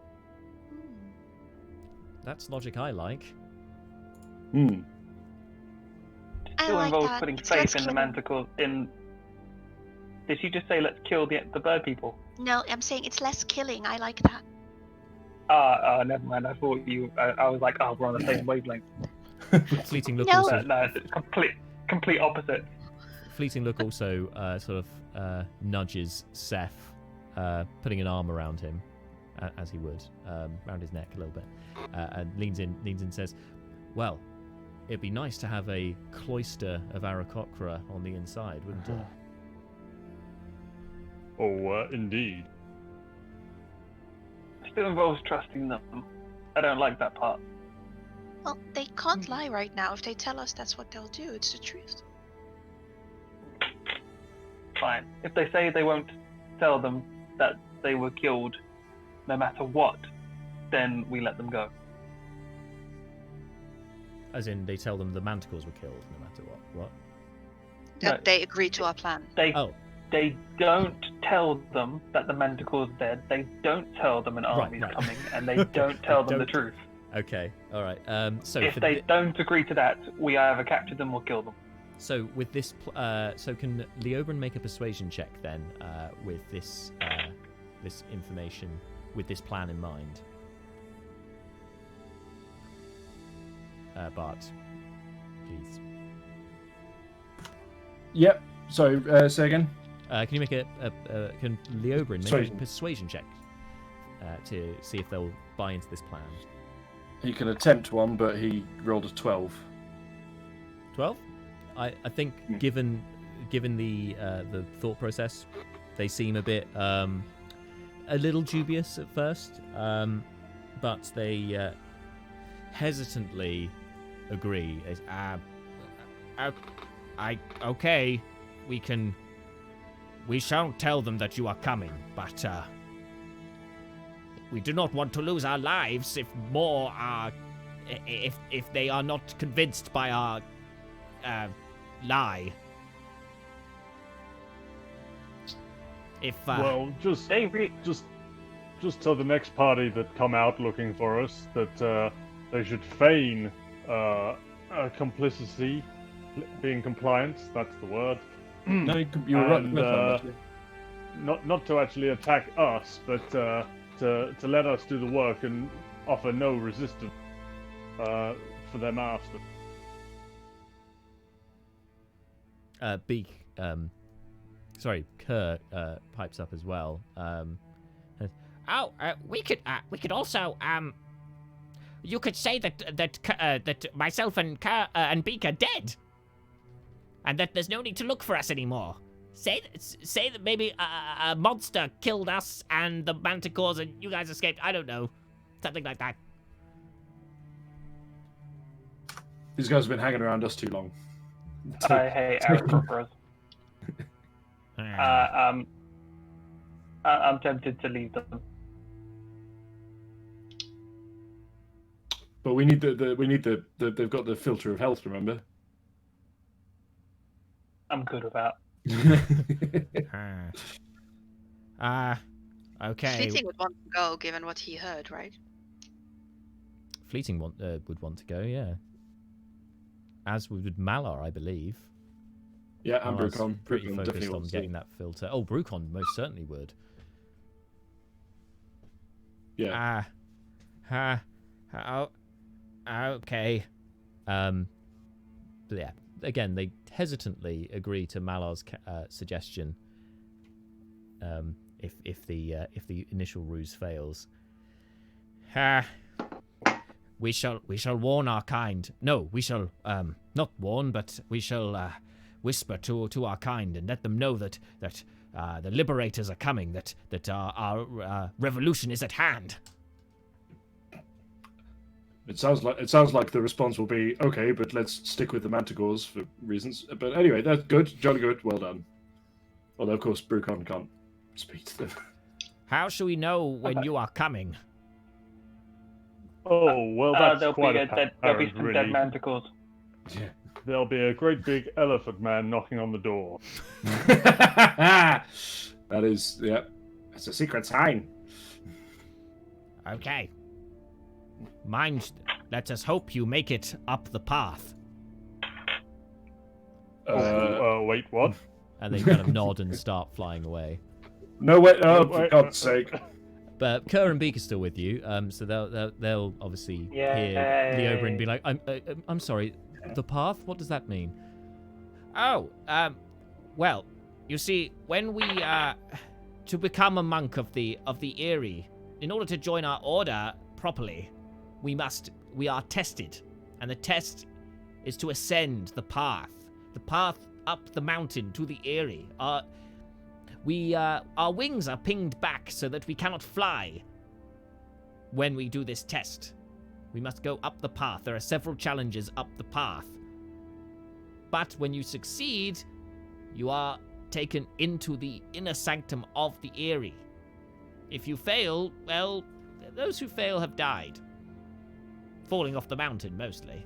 That's logic I like. Hmm. I Still like involves that. putting So let's faith in the kill 'em. manticores. Did she just say let's kill the bird people? No, I'm saying it's less killing. I like that. Never mind. I thought I was like, oh, we're on the same wavelength. Fleeting look No. also. No, it's complete opposite. Fleeting look also sort of nudges Seth, putting an arm around him, as he would, around his neck a little bit, and leans in, and says, "Well, it'd be nice to have a cloister of Aarakocra on the inside, wouldn't it?" Oh, indeed. Still involves trusting them. I don't like that part. Well, they can't lie right now. If they tell us that's what they'll do, it's the truth. Fine. If they say they won't tell them that they were killed no matter what, then we let them go. As in, they tell them the Manticores were killed, no matter what. What? That No. they agree to our plan. They don't tell them that the Manticore's dead. They don't tell them an army's right. coming, and they don't tell them the truth. Okay, all right. So If for they don't agree to that, we either capture them or kill them. So with this, so can Leobrin make a persuasion check then, with this this information, with this plan in mind? Bart, please. Yep. So, say again. Can you make can Leobrin make Persuasion. a persuasion check to see if they'll buy into this plan? He can attempt one, but he rolled a 12. 12? I think given the thought process, they seem a bit a little dubious at first, but they hesitantly agree. Okay, we shall tell them that you are coming, but we do not want to lose our lives if more are if they are not convinced by our lie. If Well, just They just tell the next party that come out looking for us that they should feign complicity, being compliance. That's the word. No, you were right. And, with that, actually. not to actually attack us, but to let us do the work and offer no resistance for their master. Kerr pipes up as well. We could also you could say that myself and Kerr and Beak are dead, and that there's no need to look for us anymore. Say that maybe a monster killed us and the Manticores and you guys escaped. I don't know, something like that. These guys have been hanging around us too long. I hate Aarakocras. I'm tempted to leave them. But we need the they've got the filter of health. Remember? I'm good with that. Okay. Fleeting would want to go, given what he heard, right? Fleeting would want to go, yeah. As would Malar, I believe. Yeah, and Malar's Brucon. pretty Brucon focused definitely on wants getting to. that filter. Oh, Brucon most certainly would. Yeah. Okay. But yeah, again, they hesitantly agree to Malar's suggestion. If the initial ruse fails, We shall warn our kind. No, we shall not warn, but we shall whisper to our kind and let them know that the liberators are coming. That our revolution is at hand. It sounds like the response will be okay, but let's stick with the Manticores for reasons. But anyway, that's good, jolly good, well done. Although of course Brucon can't speak to them. How shall we know when you are coming? Oh, well, that's there'll quite be there'll be some dead really. manticores. Yeah. There'll be a great big elephant man knocking on the door. That is, yeah. It's a secret sign. Okay. Mind, let us hope you make it up the path. Wait, what? And they kind of nod and start flying away. No, wait, oh, for Wait, God's sake. But Kerr and Beak are still with you, so they'll obviously hear Leobrin and be like, I'm sorry, the path? What does that mean? Oh, well, you see, when we to become a monk of the Eyrie, in order to join our order properly, we are tested, and the test is to ascend the path up the mountain to the Eyrie. Our wings are pinged back so that we cannot fly when we do this test. We must go up the path. There are several challenges up the path. But when you succeed, you are taken into the inner sanctum of the Eyrie. If you fail, well, those who fail have died. Falling off the mountain, mostly.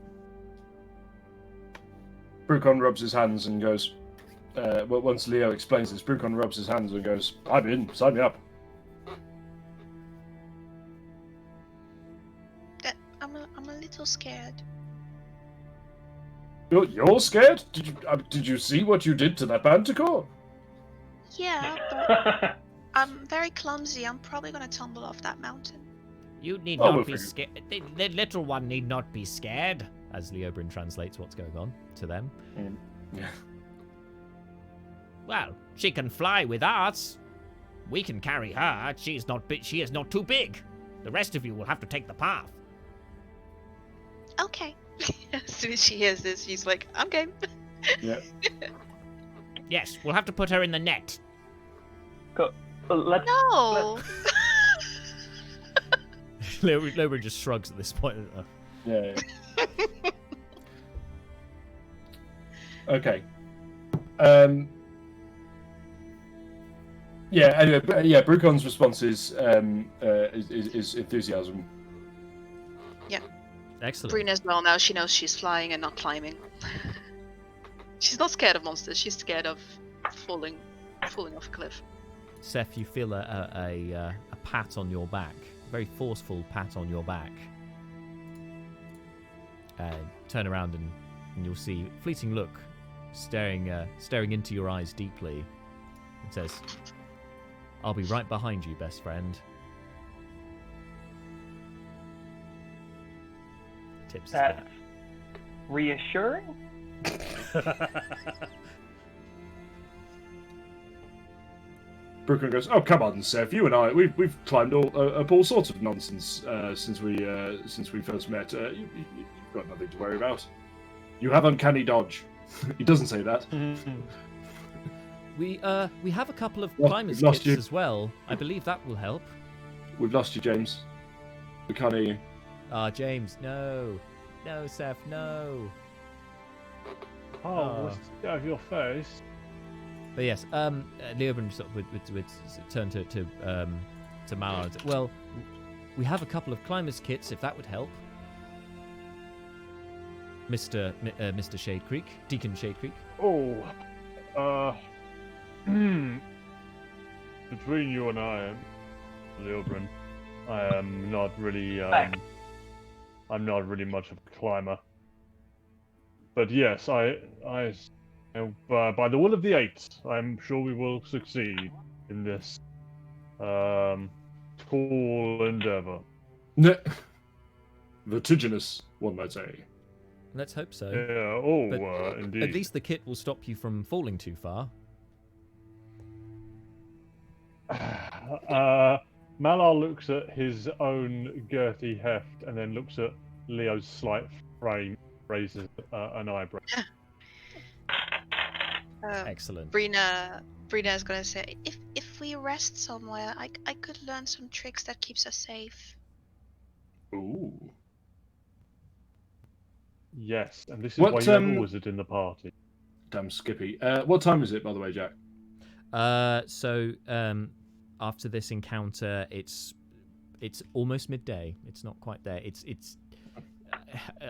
Brucon rubs his hands and goes, once Leo explains this, Brucon rubs his hands and goes, I'm in, sign me up. I'm a little scared. You're scared? Did you see what you did to that Manticore? Yeah, but I'm very clumsy. I'm probably gonna tumble off that mountain. You need Oh, not we'll be figure- scared. The little one need not be scared. As Leobrin translates what's going on to them. Yeah. Well, she can fly with us. We can carry her. She is not too big. The rest of you will have to take the path. Okay. As soon as she hears this, she's like, I'm game. Yeah. Yes, we'll have to put her in the net. Cool. Let's No. Leobrin just shrugs at this point. Yeah. Okay. Yeah. Anyway, yeah. Brucon's response is enthusiasm. Excellent. Brina as well. Now she knows she's flying and not climbing. She's not scared of monsters. She's scared of falling off a cliff. Seth, you feel a pat on your back, a very forceful pat on your back. Turn around and you'll see fleeting look staring into your eyes deeply. It says, "I'll be right behind you, best friend." Tips. That's reassuring. Brucon goes, "Oh, come on, Seth. You and I, we've climbed up all sorts of nonsense since we first met. You've got nothing to worry about. You have uncanny dodge." He doesn't say that. We have a couple of Well, climbers we've lost kits you. as well. I believe that will help. We've lost you, James. We can't hear you. Ah, James, no, Seth, no. Oh, what's out of your face? But yes, Leobrin sort of would turn to Malar and say, "Well, we have a couple of climbers kits, if that would help." Mr. Shade Creek, Deacon Shade Creek. Oh, between you and I, Leobrin, I am not really, I'm not really much of a climber. But yes, I by the will of the Eight, I'm sure we will succeed in this, tall endeavor. Vertiginous, one might say. Let's hope so. Yeah, But indeed. At least the kit will stop you from falling too far. Malar looks at his own girthy heft and then looks at Leo's slight frame, raises an eyebrow. Excellent. Brina is gonna say, if we rest somewhere, I could learn some tricks that keeps us safe. Ooh. Yes, and this is What, why you have a wizard in the party. Damn Skippy. What time is it, by the way, Jack? So after this encounter, it's It's almost midday. It's not quite there. It's.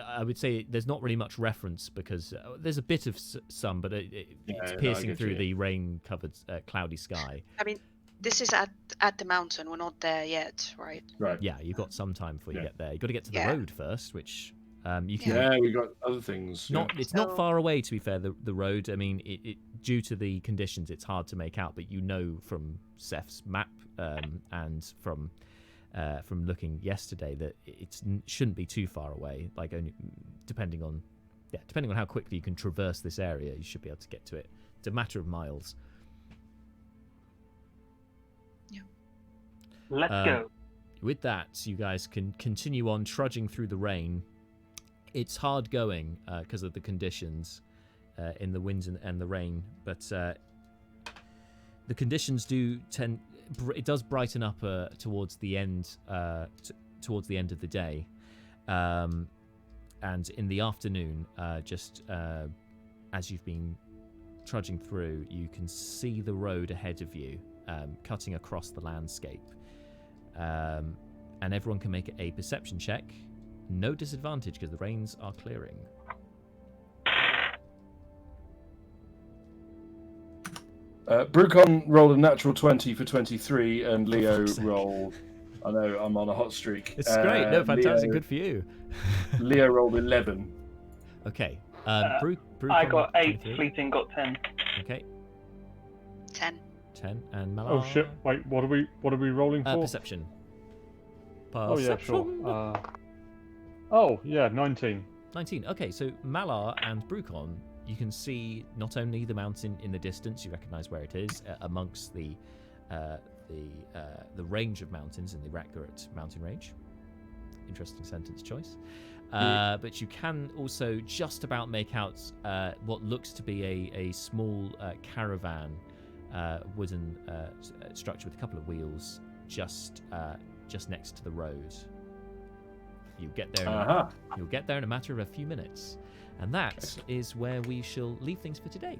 I would say there's not really much reference because there's a bit of sun, but it's piercing through the rain-covered, cloudy sky. I mean, this is at the mountain. We're not there yet, right? Right. Yeah, you've got some time before you get there. You've got to get to the road first, which you can. Yeah, we got other things. It's not far away, to be fair. The road. I mean, it due to the conditions, it's hard to make out, but you know from Seth's map and from looking yesterday that it shouldn't be too far away. Like only depending on how quickly you can traverse this area, you should be able to get to it. It's a matter of miles. Yeah. Let's go. With that, you guys can continue on trudging through the rain. It's hard going because of the conditions in the winds and the rain, but the conditions do tend. It does brighten up towards the end of the day, and in the afternoon, just as you've been trudging through, you can see the road ahead of you, cutting across the landscape, and everyone can make a perception check. No disadvantage because the rains are clearing. Brucon rolled a natural 20 for 23, and Leo rolled. I know I'm on a hot streak. It's great. No, fantastic. Good for you. Leo rolled 11. Okay. I got 8. Fleeting got 10. Okay. 10. 10 and Malar. Oh shit! Wait, what are we rolling for? Perception. Oh yeah, sure. Oh yeah, 19. 19. Okay, so Malar and Brucon, you can see not only the mountain in the distance, you recognise where it is amongst the range of mountains in the Aarakocra mountain range. Interesting sentence choice. But you can also just about make out what looks to be a small caravan, wooden structure with a couple of wheels, just next to the road. You'll get there. You'll get there in a matter of a few minutes, and that is where we shall leave things for today.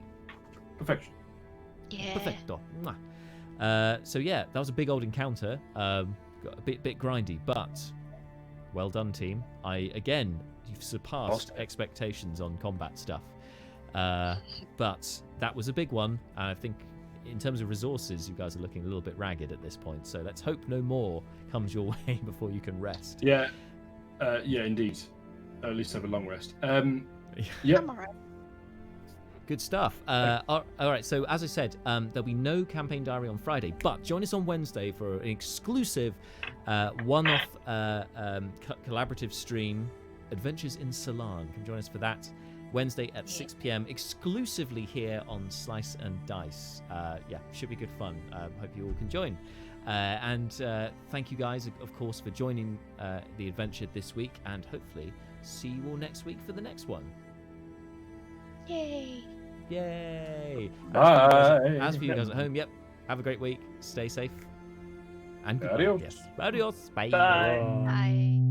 Perfection. Yeah. Perfecto. So yeah, that was a big old encounter. Got a bit grindy, but well done, team. You've surpassed expectations on combat stuff. But that was a big one. I think in terms of resources, you guys are looking a little bit ragged at this point. So let's hope no more comes your way before you can rest. Yeah. Yeah, indeed. At least have a long rest. Yeah. I'm alright. Good stuff. All right, so as I said, there'll be no campaign diary on Friday, but join us on Wednesday for an exclusive one-off collaborative stream, Adventures in Ceylon. Come join us for that Wednesday at 6 p.m. exclusively here on Slice and Dice. Yeah, should be good fun. Hope you all can join. And thank you guys, of course, for joining the adventure this week, and hopefully see you all next week for the next one. Yay. Yay! Bye. As for you guys at home, yep. Have a great week. Stay safe. And goodbye. Adios. Yes. Adios. Bye. Bye. Bye.